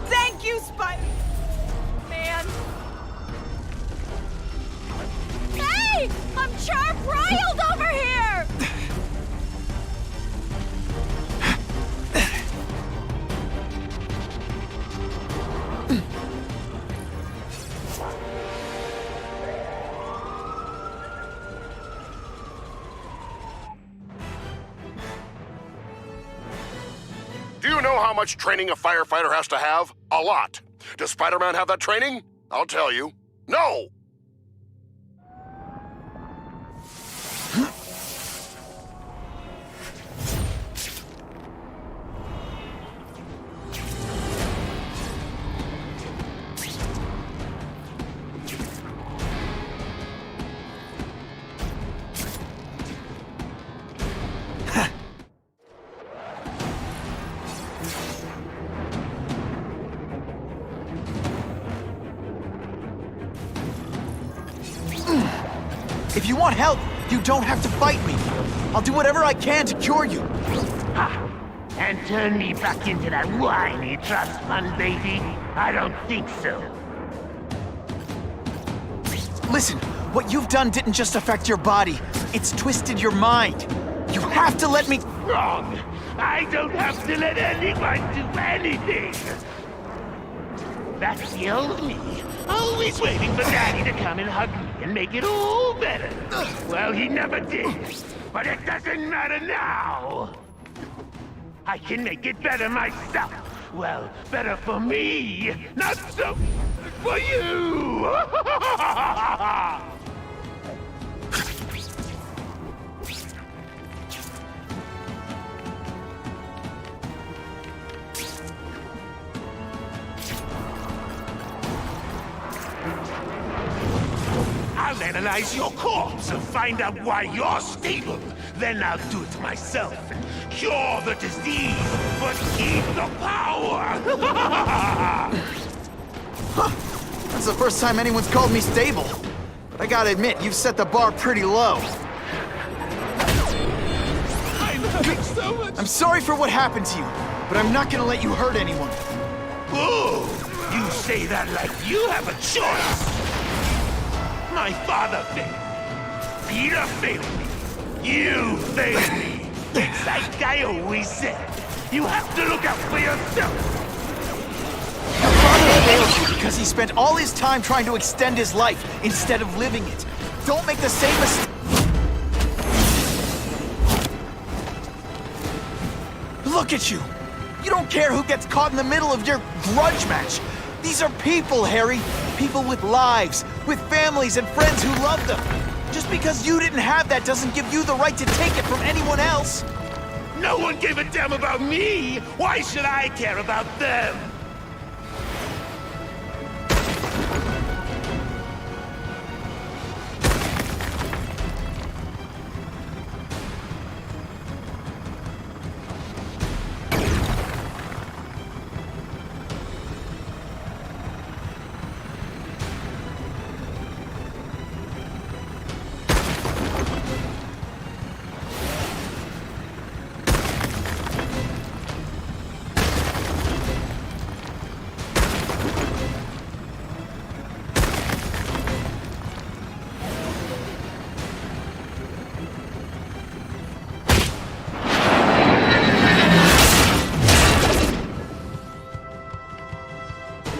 Thank you, Spider-Man! Hey! I'm sharp riled over here! you know how much training a firefighter has to have? A lot. Does Spider-Man have that training? I'll tell you. No! If you want help, you don't have to fight me. I'll do whatever I can to cure you. And turn me back into that whiny trust fund baby? I don't think so. Listen, what you've done didn't just affect your body. It's twisted your mind. You have to let me... Wrong! I don't have to let anyone do anything! That's the old me. Always waiting for Daddy to come and hug me and make it all better. Well, he never did. But it doesn't matter now. I can make it better myself. Well, better for me, not so for you. I'll analyze your corpse and find out why you're stable. Then I'll do it myself and cure the disease, but keep the power! That's the first time anyone's called me stable. But I gotta admit, you've set the bar pretty low. I'm having so much... I'm sorry for what happened to you, but I'm not gonna let you hurt anyone. Oh, you say that like you have a choice. My father failed. Peter failed me. You failed me. It's like I always said. You have to look out for yourself. Your father failed you because he spent all his time trying to extend his life instead of living it. Don't make the same mistake. Look at you. You don't care who gets caught in the middle of your grudge match. These are people, Harry. People with lives, with families and friends who love them. Just because you didn't have that doesn't give you the right to take it from anyone else. No one gave a damn about me. Why should I care about them?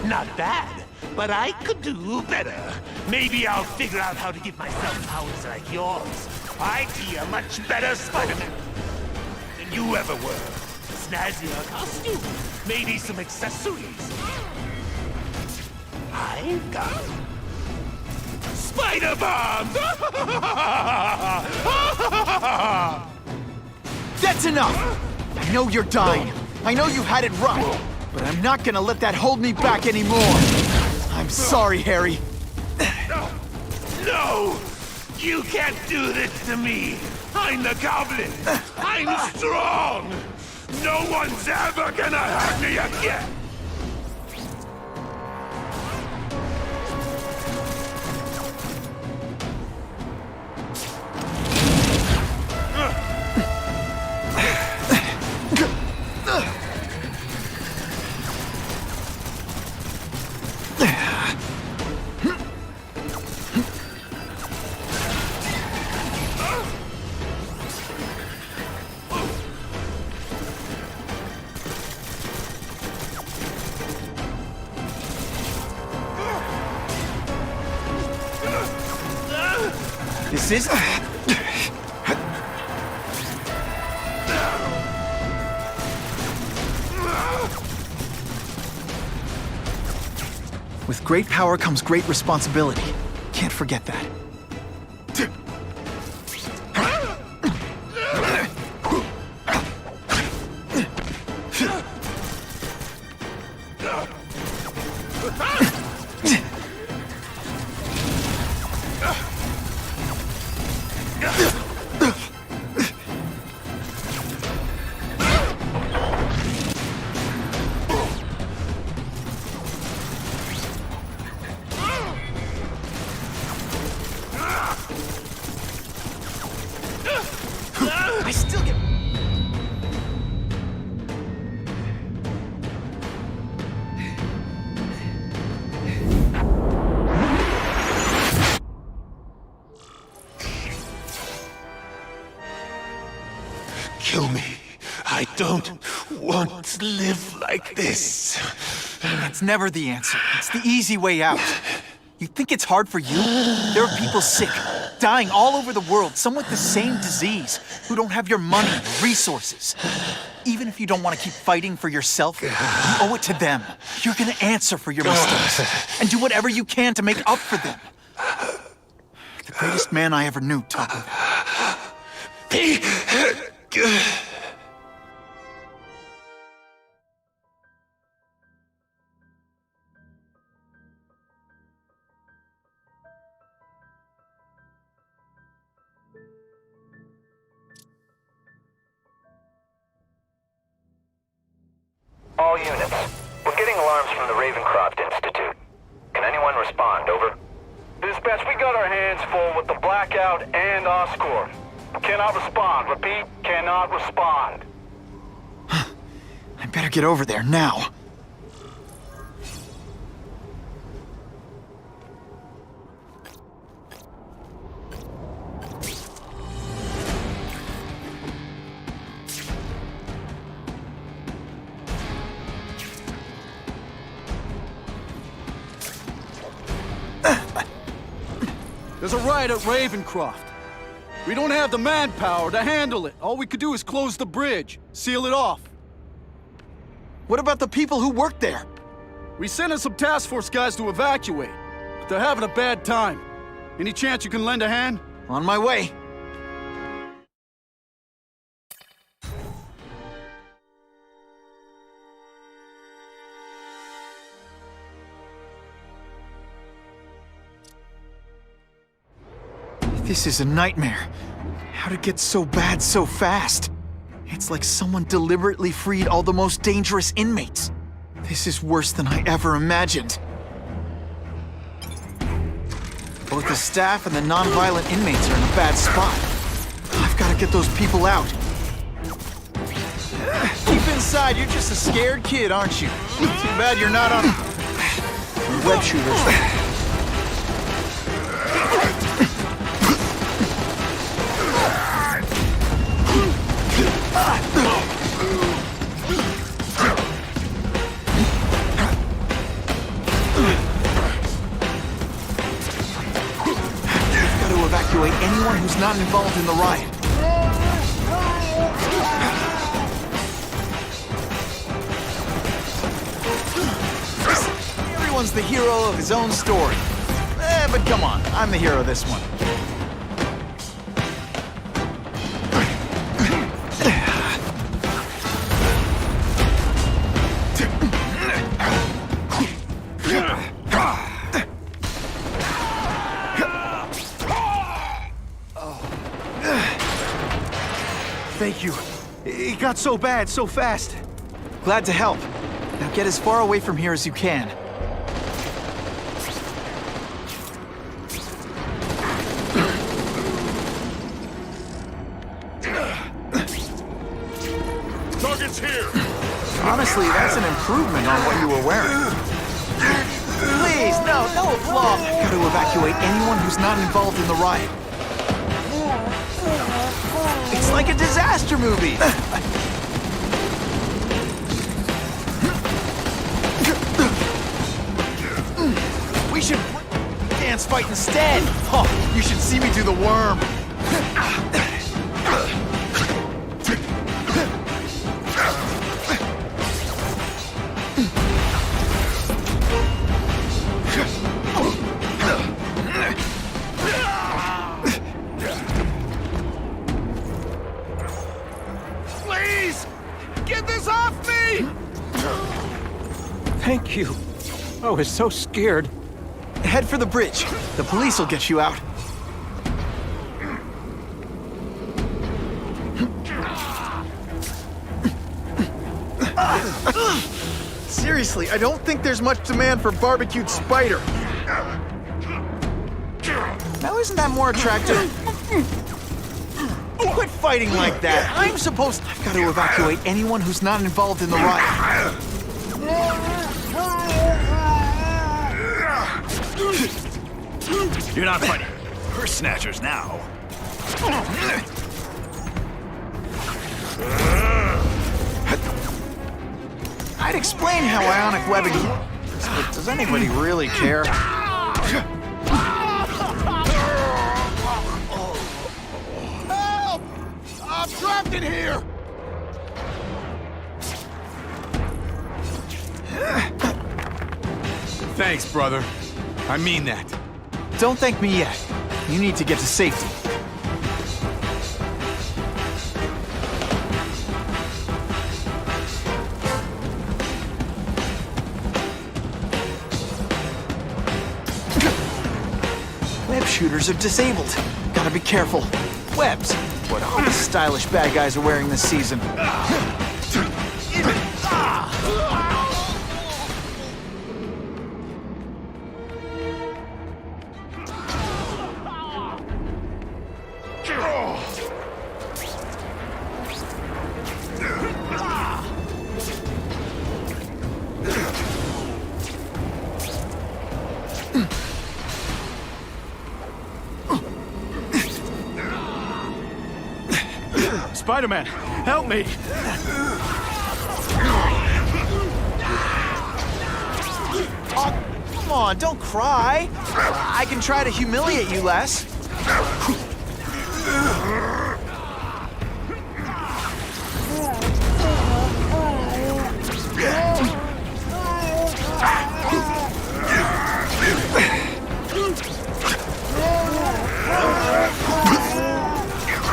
Not bad, but I could do better. Maybe I'll figure out how to give myself powers like yours. I'd be a much better Spider-Man than you ever were. Snazzier costume, maybe some accessories. I've got Spider Bombs! That's enough! I know you're dying. I know you had it rough. But I'm not gonna let that hold me back anymore. I'm sorry, Harry. No! You can't do this to me! I'm the Goblin! I'm strong! No one's ever gonna hurt me again! This is... With great power comes great responsibility. Can't forget that. I still get... Kill me. I don't want to live like this. That's never the answer. It's the easy way out. You think it's hard for you? There are people sick, dying all over the world, some with the same disease, who don't have your money or resources. Even if you don't want to keep fighting for yourself, you owe it to them. You're gonna answer for your mistakes, and do whatever you can to make up for them. The greatest man I ever knew taught me that. Be good. All units, we're getting alarms from the Ravencroft Institute. Can anyone respond, over? Dispatch, we got our hands full with the Blackout and Oscorp. Cannot respond. Repeat, cannot respond. I better get over there now. There's a riot at Ravencroft. We don't have the manpower to handle it. All we could do is close the bridge, seal it off. What about the people who work there? We sent in some task force guys to evacuate, but they're having a bad time. Any chance you can lend a hand? On my way. This is a nightmare. How'd it get so bad so fast? It's like someone deliberately freed all the most dangerous inmates. This is worse than I ever imagined. Both the staff and the non-violent inmates are in a bad spot. I've got to get those people out. Keep inside, you're just a scared kid, aren't you? Too bad you're not on... web shooters. Evacuate anyone who's not involved in the riot. Everyone's the hero of his own story. But come on, I'm the hero of this one. Thank you. It got so bad, so fast. Glad to help. Now get as far away from here as you can. Target's here! Honestly, that's an improvement on what you were wearing. Please, no applause! I've got to evacuate anyone who's not involved in the riot. It's like a disaster movie! We should dance fight instead! Oh, you should see me do the worm! Get this off me! Thank you. I was so scared. Head for the bridge. The police will get you out. Seriously, I don't think there's much demand for barbecued spider. Now isn't that more attractive? Quit fighting like that. I've got to evacuate anyone who's not involved in the riot. You're not fighting purse snatchers now. I'd explain how ionic webbing works, but does anybody really care? Help! I'm trapped in here! Thanks, brother. I mean that. Don't thank me yet. You need to get to safety. Web shooters are disabled. Gotta be careful. Webs. What all the stylish bad guys are wearing this season. Spider-Man, help me! Oh, come on, don't cry. I can try to humiliate you less.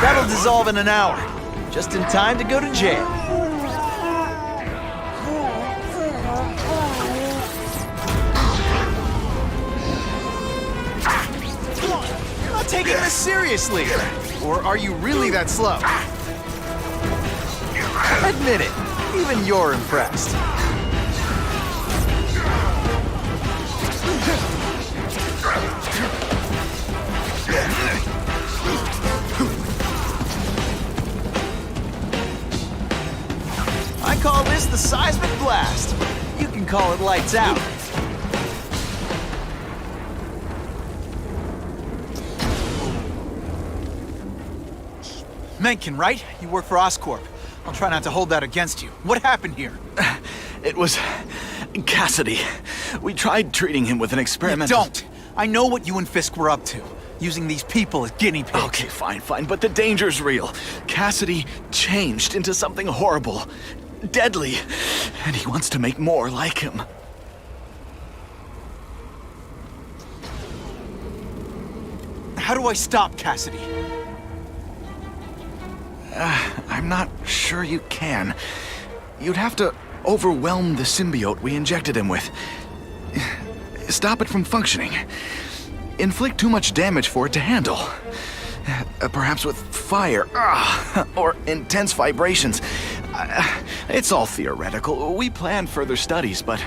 That'll dissolve in an hour. Just in time to go to jail. Come on, you're not taking this seriously. Or are you really that slow? Admit it, even you're impressed. I call this the seismic blast. You can call it lights out. Mencken, right? You work for Oscorp. I'll try not to hold that against you. What happened here? It was Cassidy. We tried treating him with an experimental... You don't! I know what you and Fisk were up to. Using these people as guinea pigs. Okay, fine, but the danger's real. Cassidy changed into something horrible. Deadly. And he wants to make more like him. How do I stop Cassidy? I'm not sure you can. You'd have to overwhelm the symbiote we injected him with. Stop it from functioning. Inflict too much damage for it to handle. Perhaps with fire, or intense vibrations. It's all theoretical. We planned further studies, but...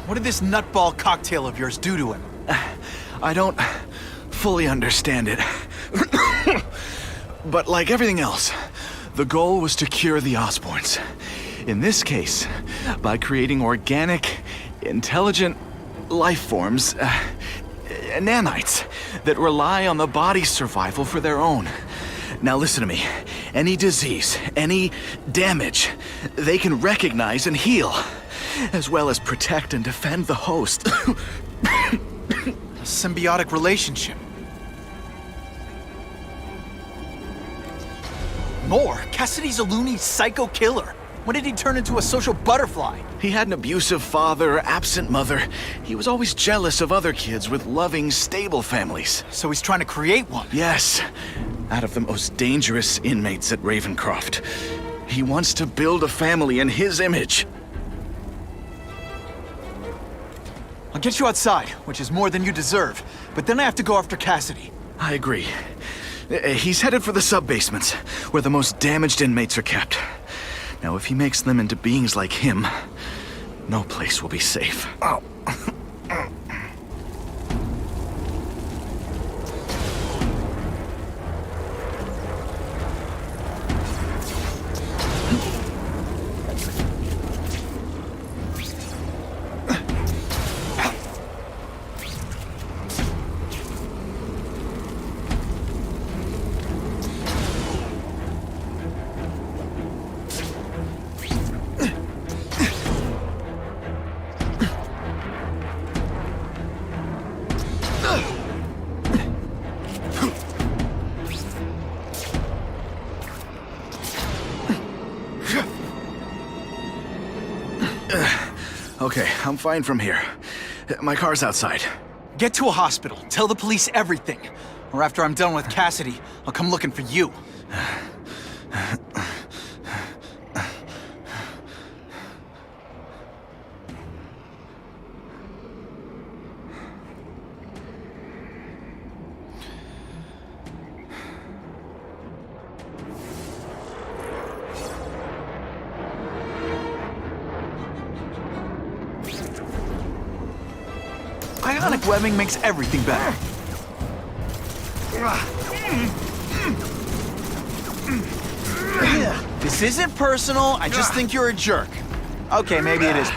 What did this nutball cocktail of yours do to him? I don't fully understand it. But like everything else, the goal was to cure the Osborns. In this case, by creating organic, intelligent life forms, nanites, that rely on the body's survival for their own. Now listen to me. Any disease, any damage, they can recognize and heal, as well as protect and defend the host. A symbiotic relationship. More? Cassidy's a loony psycho killer. When did he turn into a social butterfly? He had an abusive father, absent mother. He was always jealous of other kids with loving, stable families. So he's trying to create one? Yes. out of the most dangerous inmates at Ravencroft. He wants to build a family in his image. I'll get you outside, which is more than you deserve. But then I have to go after Cassidy. I agree. He's headed for the sub-basements, where the most damaged inmates are kept. Now, if he makes them into beings like him, no place will be safe. Oh. Okay, I'm fine from here. My car's outside. Get to a hospital. Tell the police everything. Or after I'm done with Cassidy, I'll come looking for you. Ionic webbing makes everything better. This isn't personal, I just think you're a jerk. Okay, maybe it is.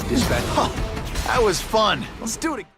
Dispatch. Huh, that was fun. Let's do it again.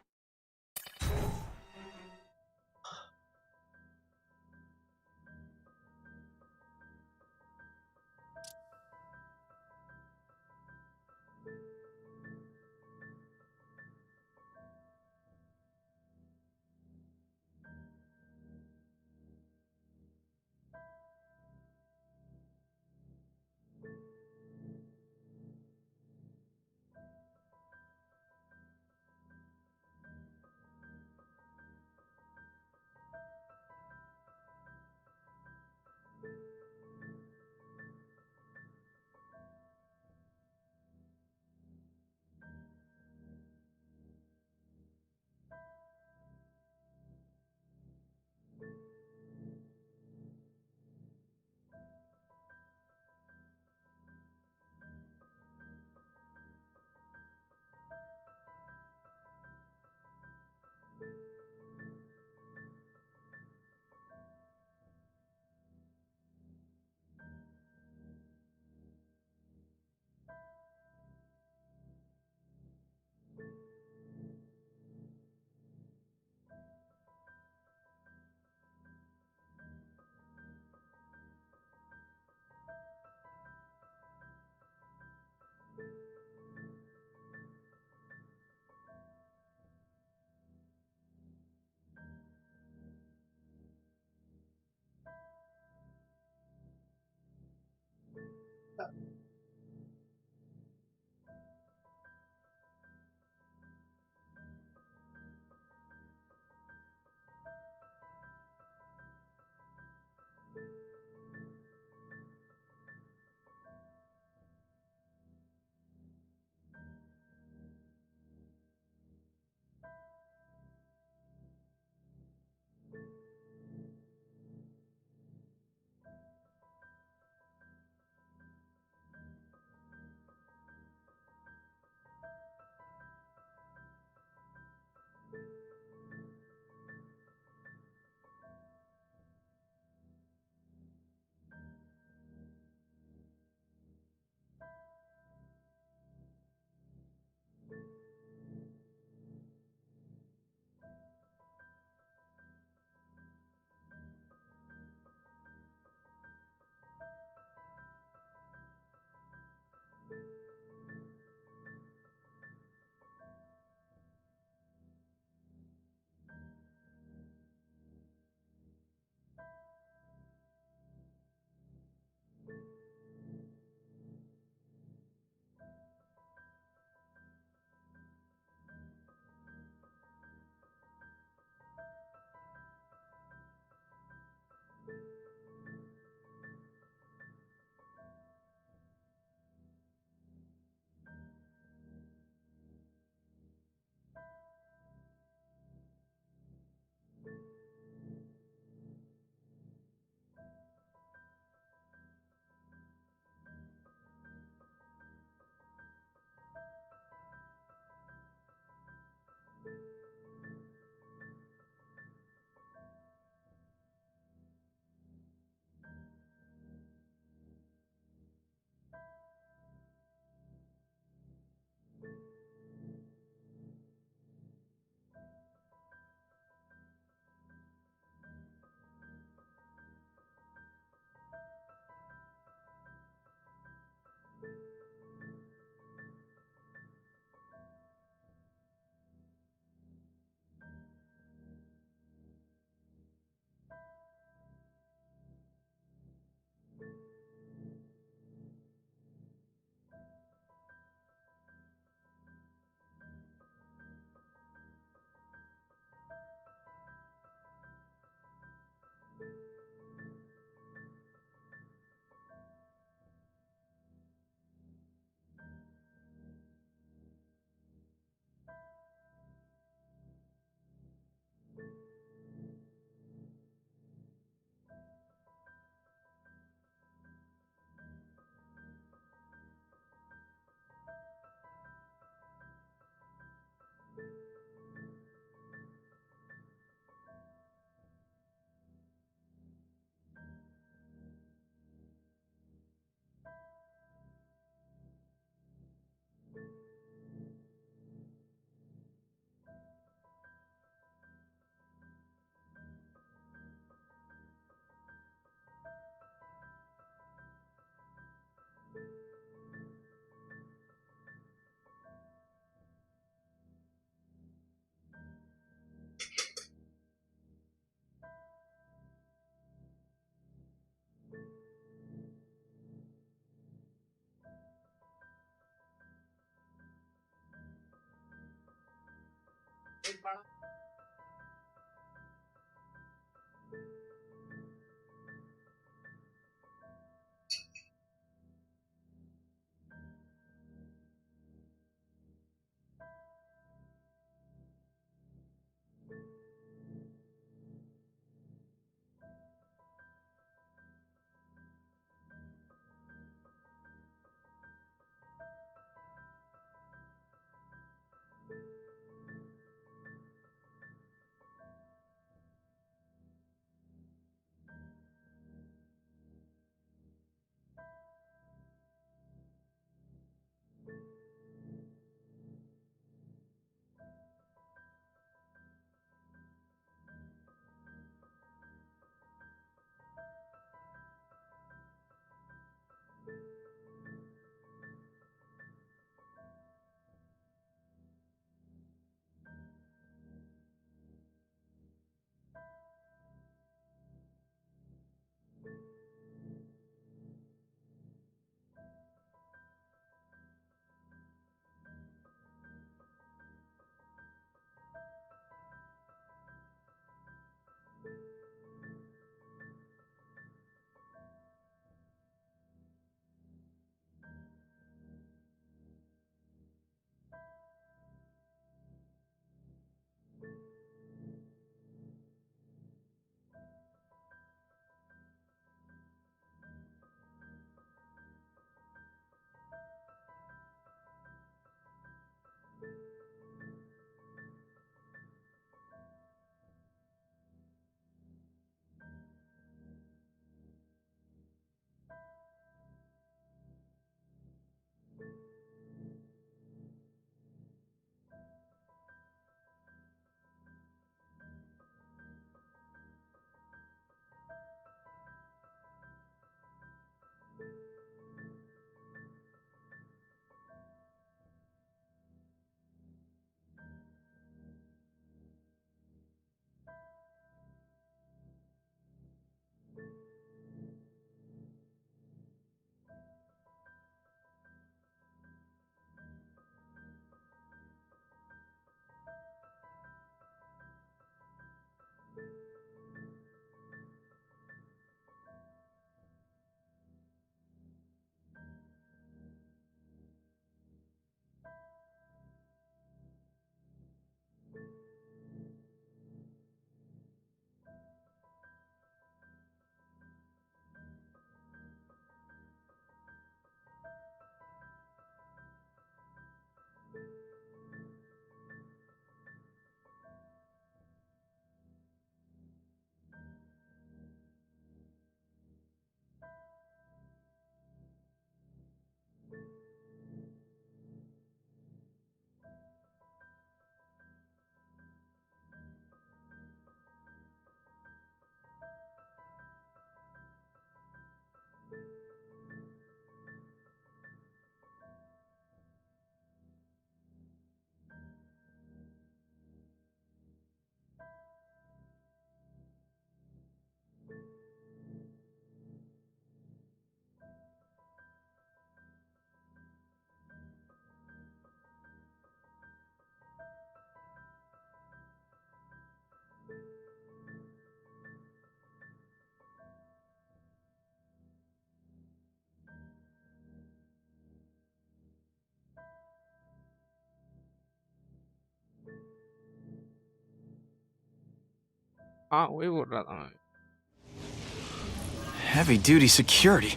Heavy-duty security.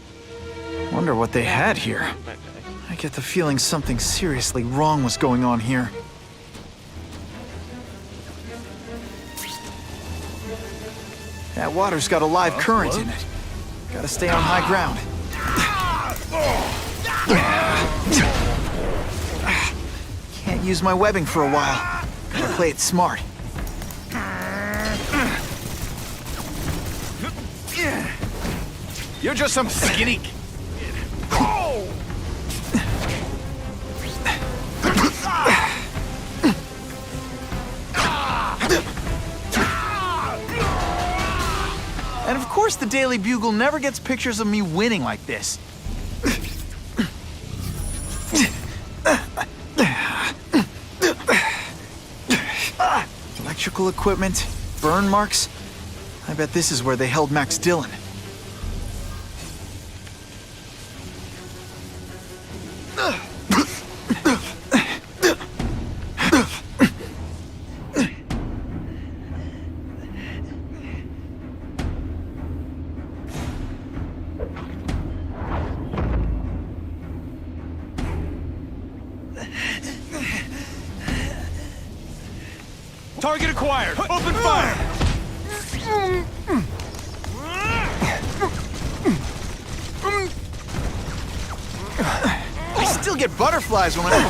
Wonder what they had here. I get the feeling something seriously wrong was going on here. That water's got a live current in it. Gotta stay on high ground. Can't use my webbing for a while. Gotta play it smart. You're just some skinny kid. And of course the Daily Bugle never gets pictures of me winning like this. Electrical equipment, burn marks. I bet this is where they held Max Dillon. Target acquired! Open fire! I still get butterflies when I...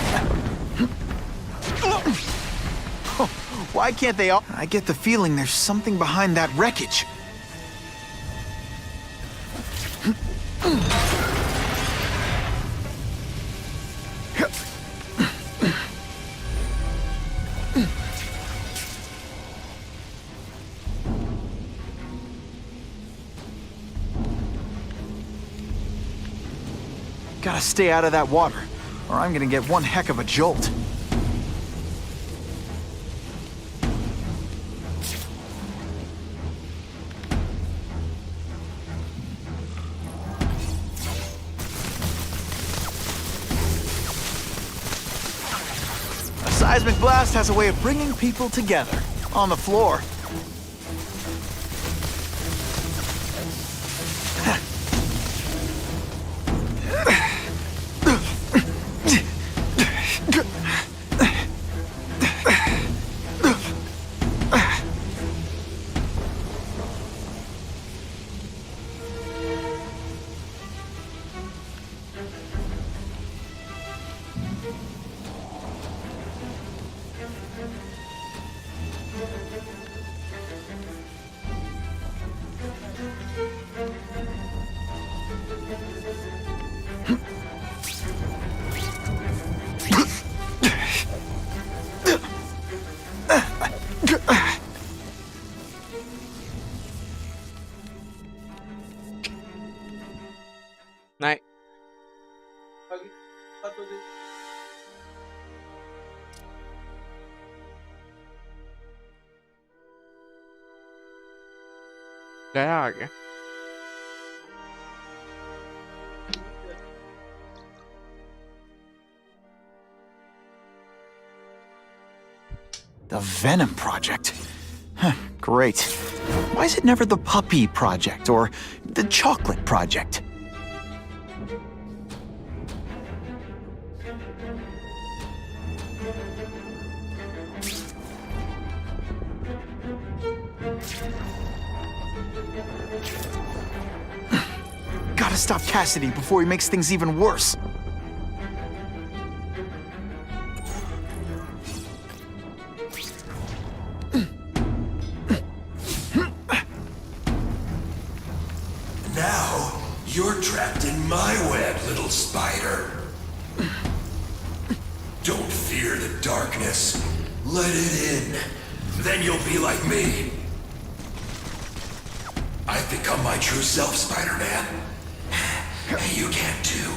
Why can't they all... I get the feeling there's something behind that wreckage. Gotta stay out of that water, or I'm gonna get one heck of a jolt. A seismic blast has a way of bringing people together. On the floor. Này. Cái là kìa. The Venom Project. Huh, great. Why is it never the Puppy Project or the Chocolate Project? Gotta stop Cassidy before he makes things even worse. Now, you're trapped in my web, little spider. Don't fear the darkness. Let it in. Then you'll be like me. I've become my true self, Spider-Man. You can't too.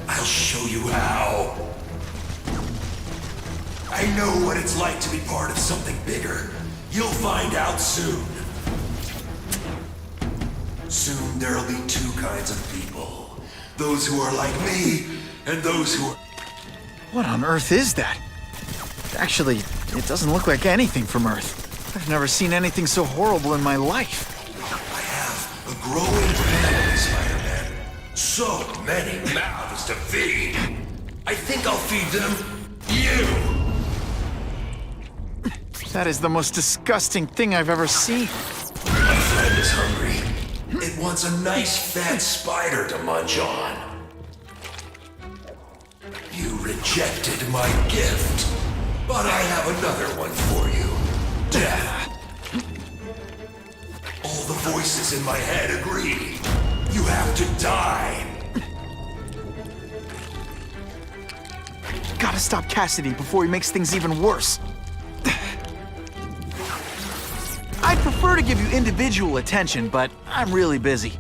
I'll show you how. I know what it's like to be part of something bigger. You'll find out soon. Soon there'll be two kinds of people. Those who are like me, and those who are... What on earth is that? Actually, it doesn't look like anything from Earth. I've never seen anything so horrible in my life. I have a growing family, Spider-Man. So many mouths to feed. I think I'll feed them you. That is the most disgusting thing I've ever seen. My friend is hungry. It wants a nice fat spider to munch on. You rejected my gift, but I have another one for you. Death. All the voices in my head agree. You have to die. Gotta stop Cassidy before he makes things even worse. I'd prefer to give you individual attention, but I'm really busy.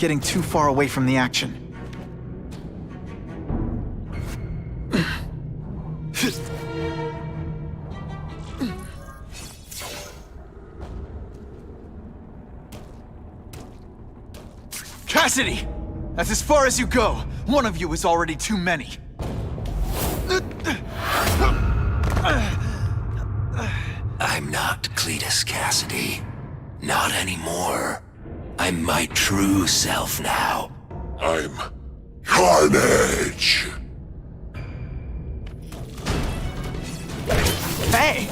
getting too far away from the action. Cassidy! That's as far as you go. One of you is already too many. I'm not Cletus Cassidy. Not anymore. I'm my true self now. I'm Carnage! Hey!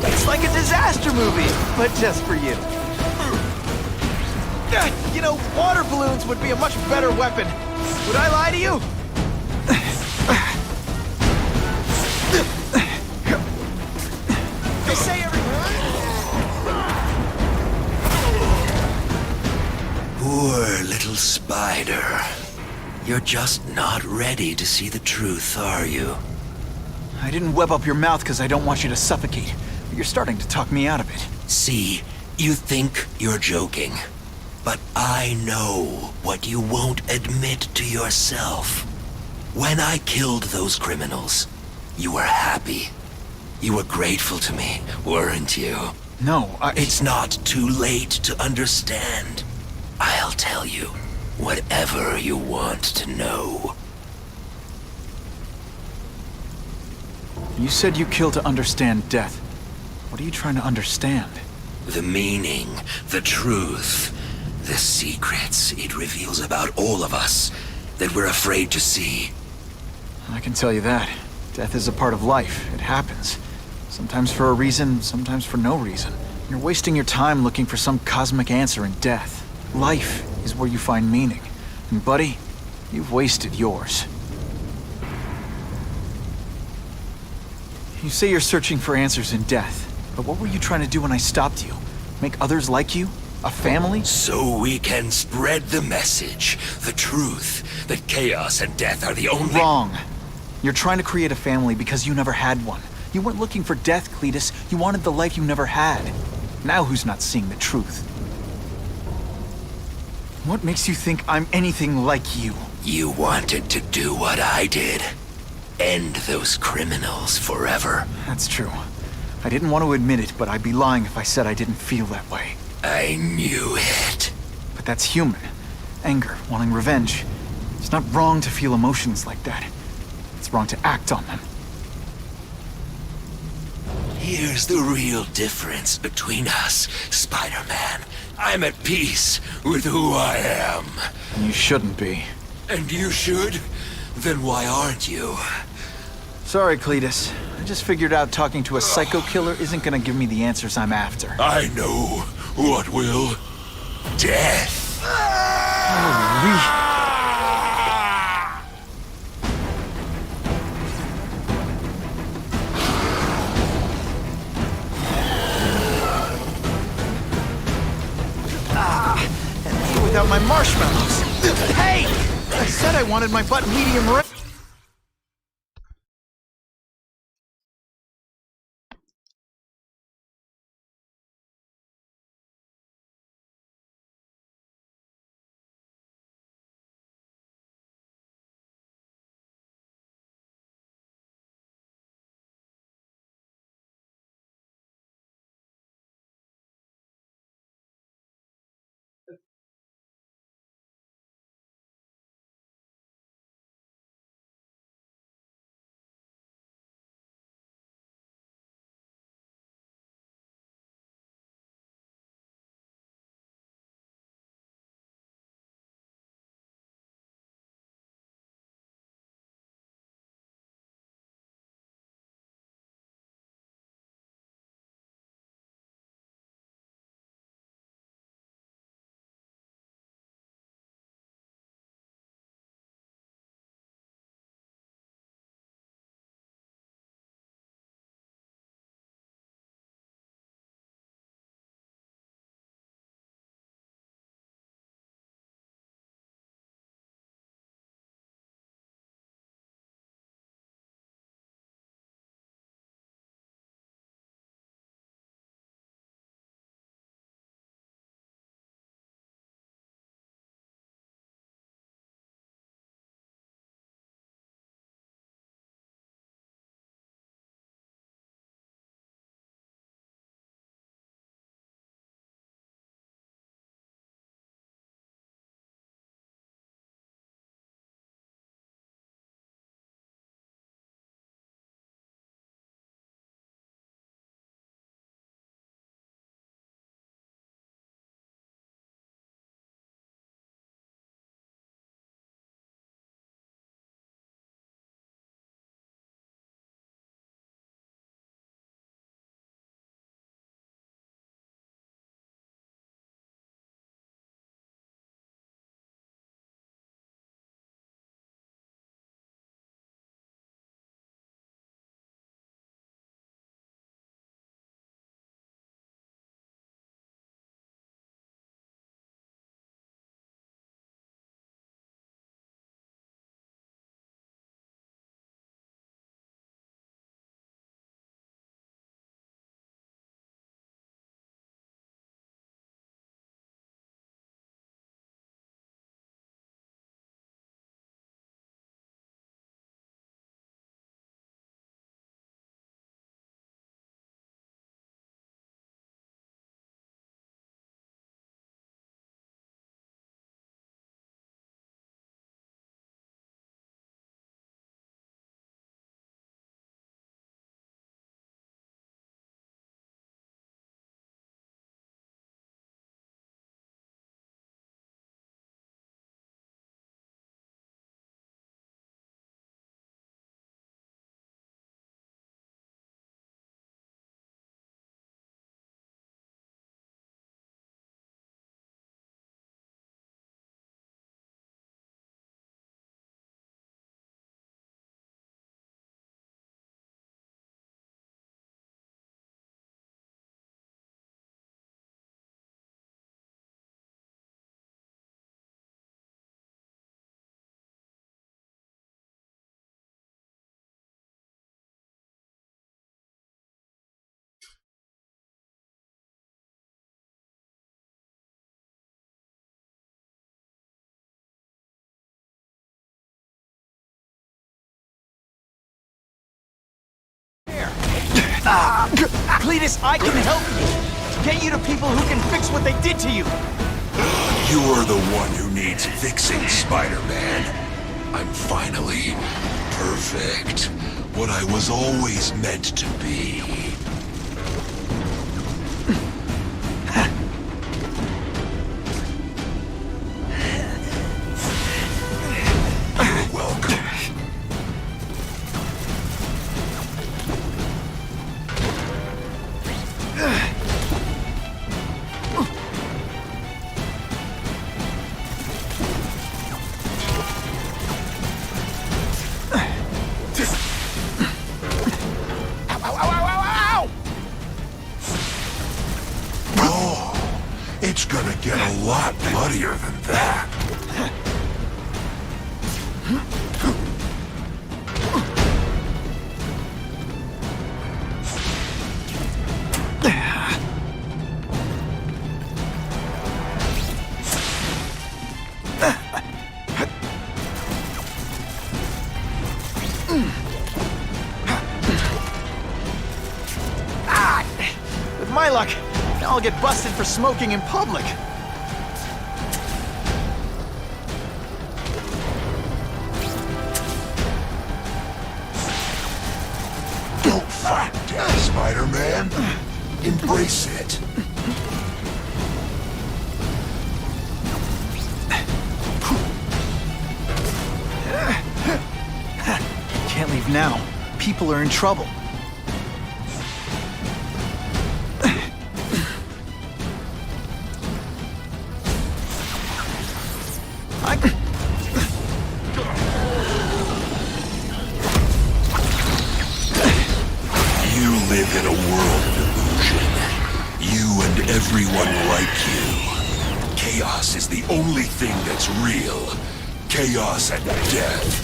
It's like a disaster movie, but just for you. You know, water balloons would be a much better weapon. Would I lie to you? They say Poor little spider. You're just not ready to see the truth, are you? I didn't web up your mouth because I don't want you to suffocate. But you're starting to talk me out of it. See, you think you're joking. But I know what you won't admit to yourself. When I killed those criminals, you were happy. You were grateful to me, weren't you? No, It's not too late to understand. I'll tell you whatever you want to know. You said you kill to understand death. What are you trying to understand? The meaning, the truth, the secrets it reveals about all of us that we're afraid to see. I can tell you that. Death is a part of life. It happens. Sometimes for a reason, sometimes for no reason. You're wasting your time looking for some cosmic answer in death. Life is where you find meaning. And buddy, you've wasted yours. You say you're searching for answers in death, but what were you trying to do when I stopped you? Make others like you? A family? So we can spread the message, the truth, that chaos and death are the only— Wrong. You're trying to create a family because you never had one. You weren't looking for death, Cletus. You wanted the life you never had. Now who's not seeing the truth? What makes you think I'm anything like you? You wanted to do what I did. End those criminals forever. That's true. I didn't want to admit it, but I'd be lying if I said I didn't feel that way. I knew it. But that's human. Anger, wanting revenge. It's not wrong to feel emotions like that. It's wrong to act on them. Here's the real difference between us, Spider-Man. I'm at peace with who I am. You shouldn't be. And you should? Then why aren't you? Sorry, Cletus. I just figured out talking to a psycho killer isn't gonna give me the answers I'm after. I know what will. Death. Holy... And me without my marshmallows. Hey! I said I wanted my butt medium rare. Cletus, I can help you. Get you to people who can fix what they did to you. You're the one who needs fixing, Spider-Man. I'm finally perfect. What I was always meant to be. You're welcome. It's gonna get a lot bloodier than that. With my luck, now I'll get busted for smoking in public. Don't fight death, Spider-Man. Embrace it. Can't leave now. People are in trouble. You live in a world of illusion. You and everyone like you. Chaos is the only thing that's real. Chaos and death.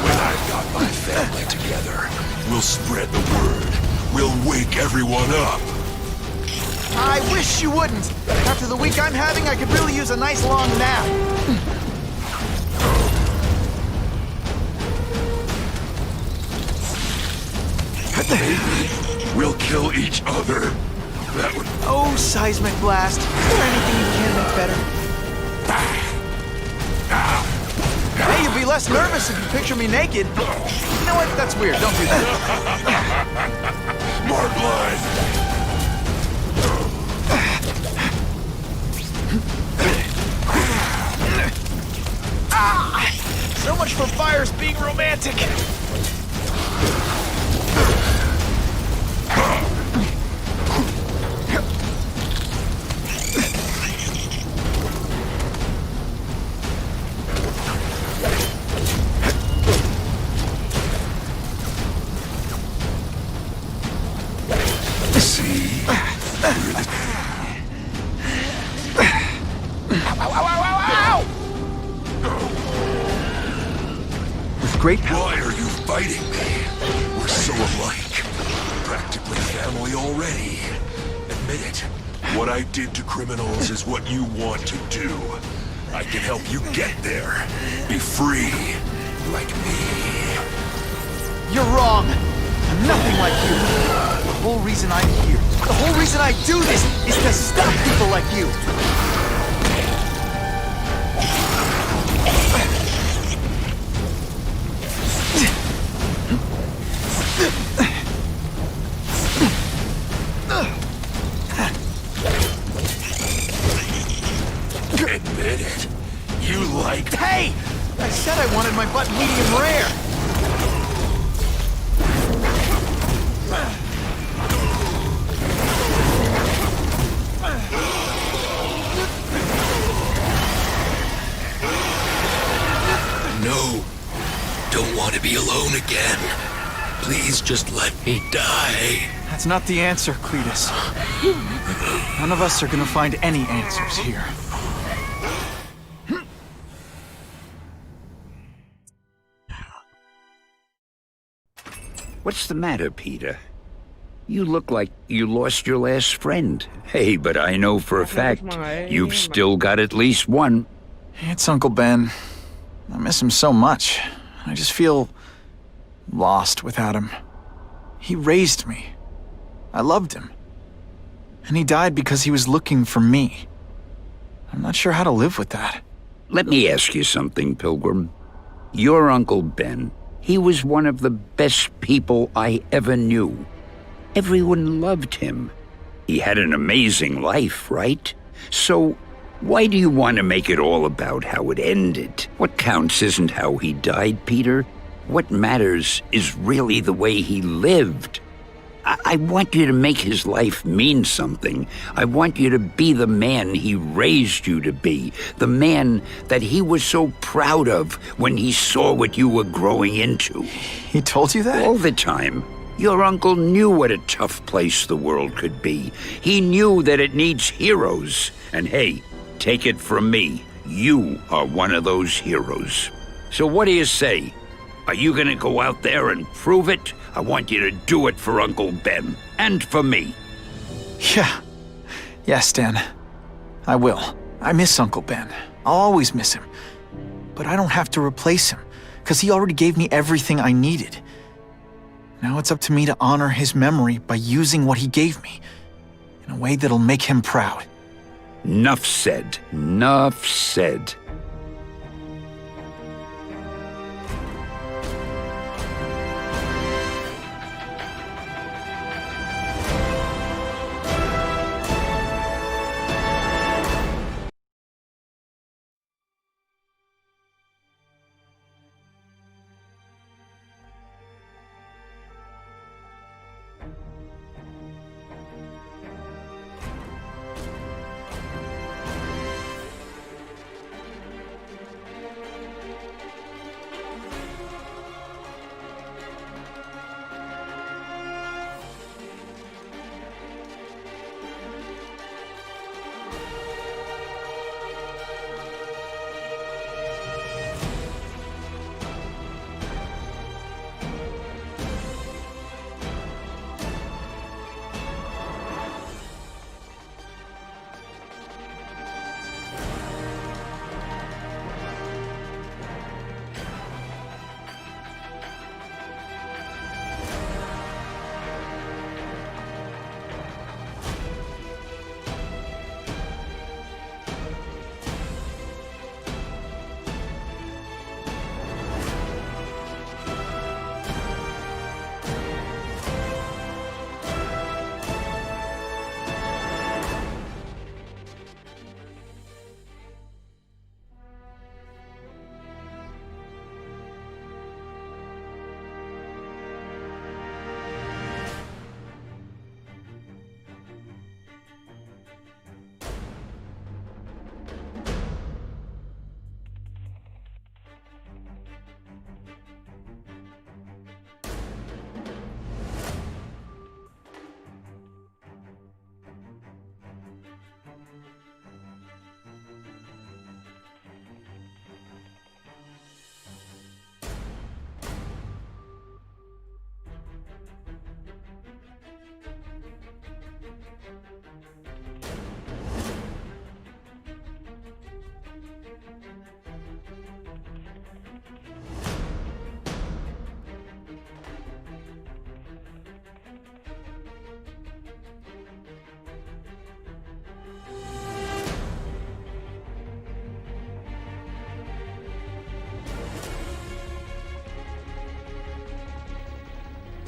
When I've got my family together, we'll spread the word. We'll wake everyone up. I wish you wouldn't. After the week I'm having, I could really use a nice long nap. Maybe we'll kill each other. That would... Oh, seismic blast. Is there anything you can make better? Hey, you'd be less nervous if you picture me naked. You know what? That's weird. Don't do that. Smart So much for fires being romantic. Great. Why are you fighting me? We're so alike. Practically family already. Admit it. What I did to criminals is what you want to do. I can help you get there. Be free. Like me. You're wrong. I'm nothing like you. The whole reason I'm here, the whole reason I do this, is to stop people like you. Admit it. You like... Hey! I said I wanted my butt medium rare. No. Don't want to be alone again. Please just let me die. That's not the answer, Cletus. None of us are gonna find any answers here. What's the matter, Peter? You look like you lost your last friend. Hey, but I know for a fact you've still got at least one. It's Uncle Ben. I miss him so much. I just feel lost without him. He raised me. I loved him. And he died because he was looking for me. I'm not sure how to live with that. Let me ask you something, Pilgrim. Your Uncle Ben, he was one of the best people I ever knew. Everyone loved him. He had an amazing life, right? So, why do you want to make it all about how it ended? What counts isn't how he died, Peter. What matters is really the way he lived. I want you to make his life mean something. I want you to be the man he raised you to be. The man that he was so proud of when he saw what you were growing into. He told you that? All the time. Your uncle knew what a tough place the world could be. He knew that it needs heroes. And hey, take it from me, you are one of those heroes. So what do you say? Are you gonna go out there and prove it? I want you to do it for Uncle Ben, and for me. Yeah. Yes, Stan. I will. I miss Uncle Ben. I'll always miss him. But I don't have to replace him, because he already gave me everything I needed. Now it's up to me to honor his memory by using what he gave me, in a way that'll make him proud. Nuff said. Nuff said.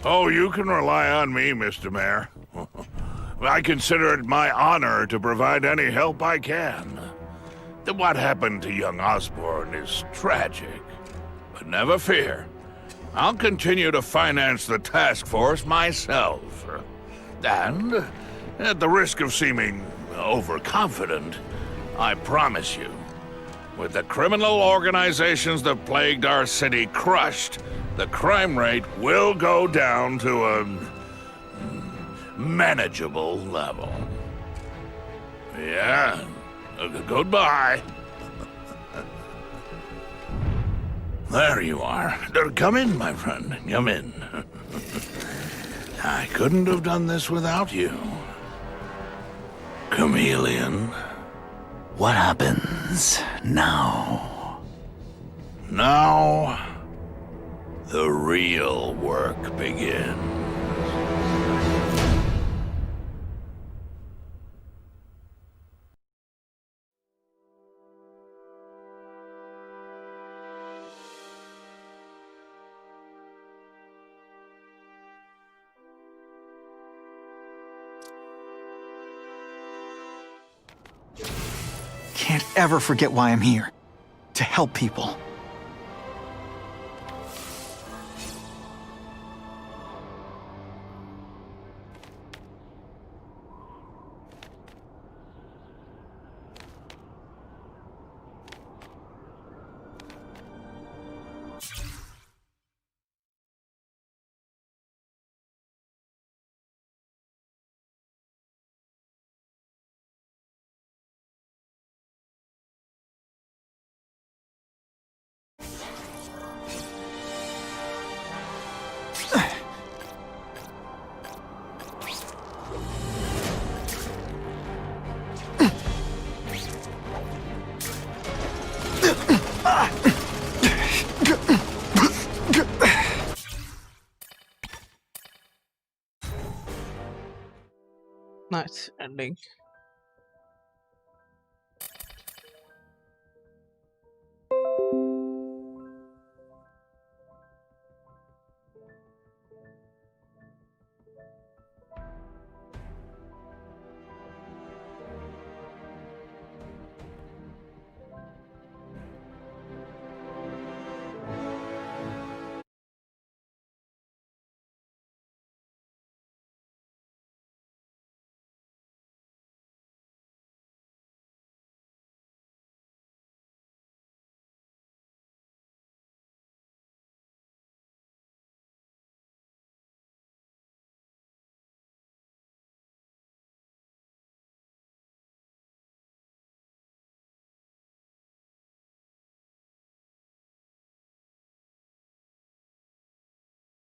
Oh, you can rely on me, Mr. Mayor. I consider it my honor to provide any help I can. What happened to young Osborn is tragic, but never fear. I'll continue to finance the task force myself. And, at the risk of seeming overconfident, I promise you, with the criminal organizations that plagued our city crushed, the crime rate will go down to a manageable level. Yeah, goodbye. There you are. Come in, my friend. Come in. I couldn't have done this without you. Chameleon. What happens now? Now, the real work begins. Can't ever forget why I'm here. To help people. Nice ending.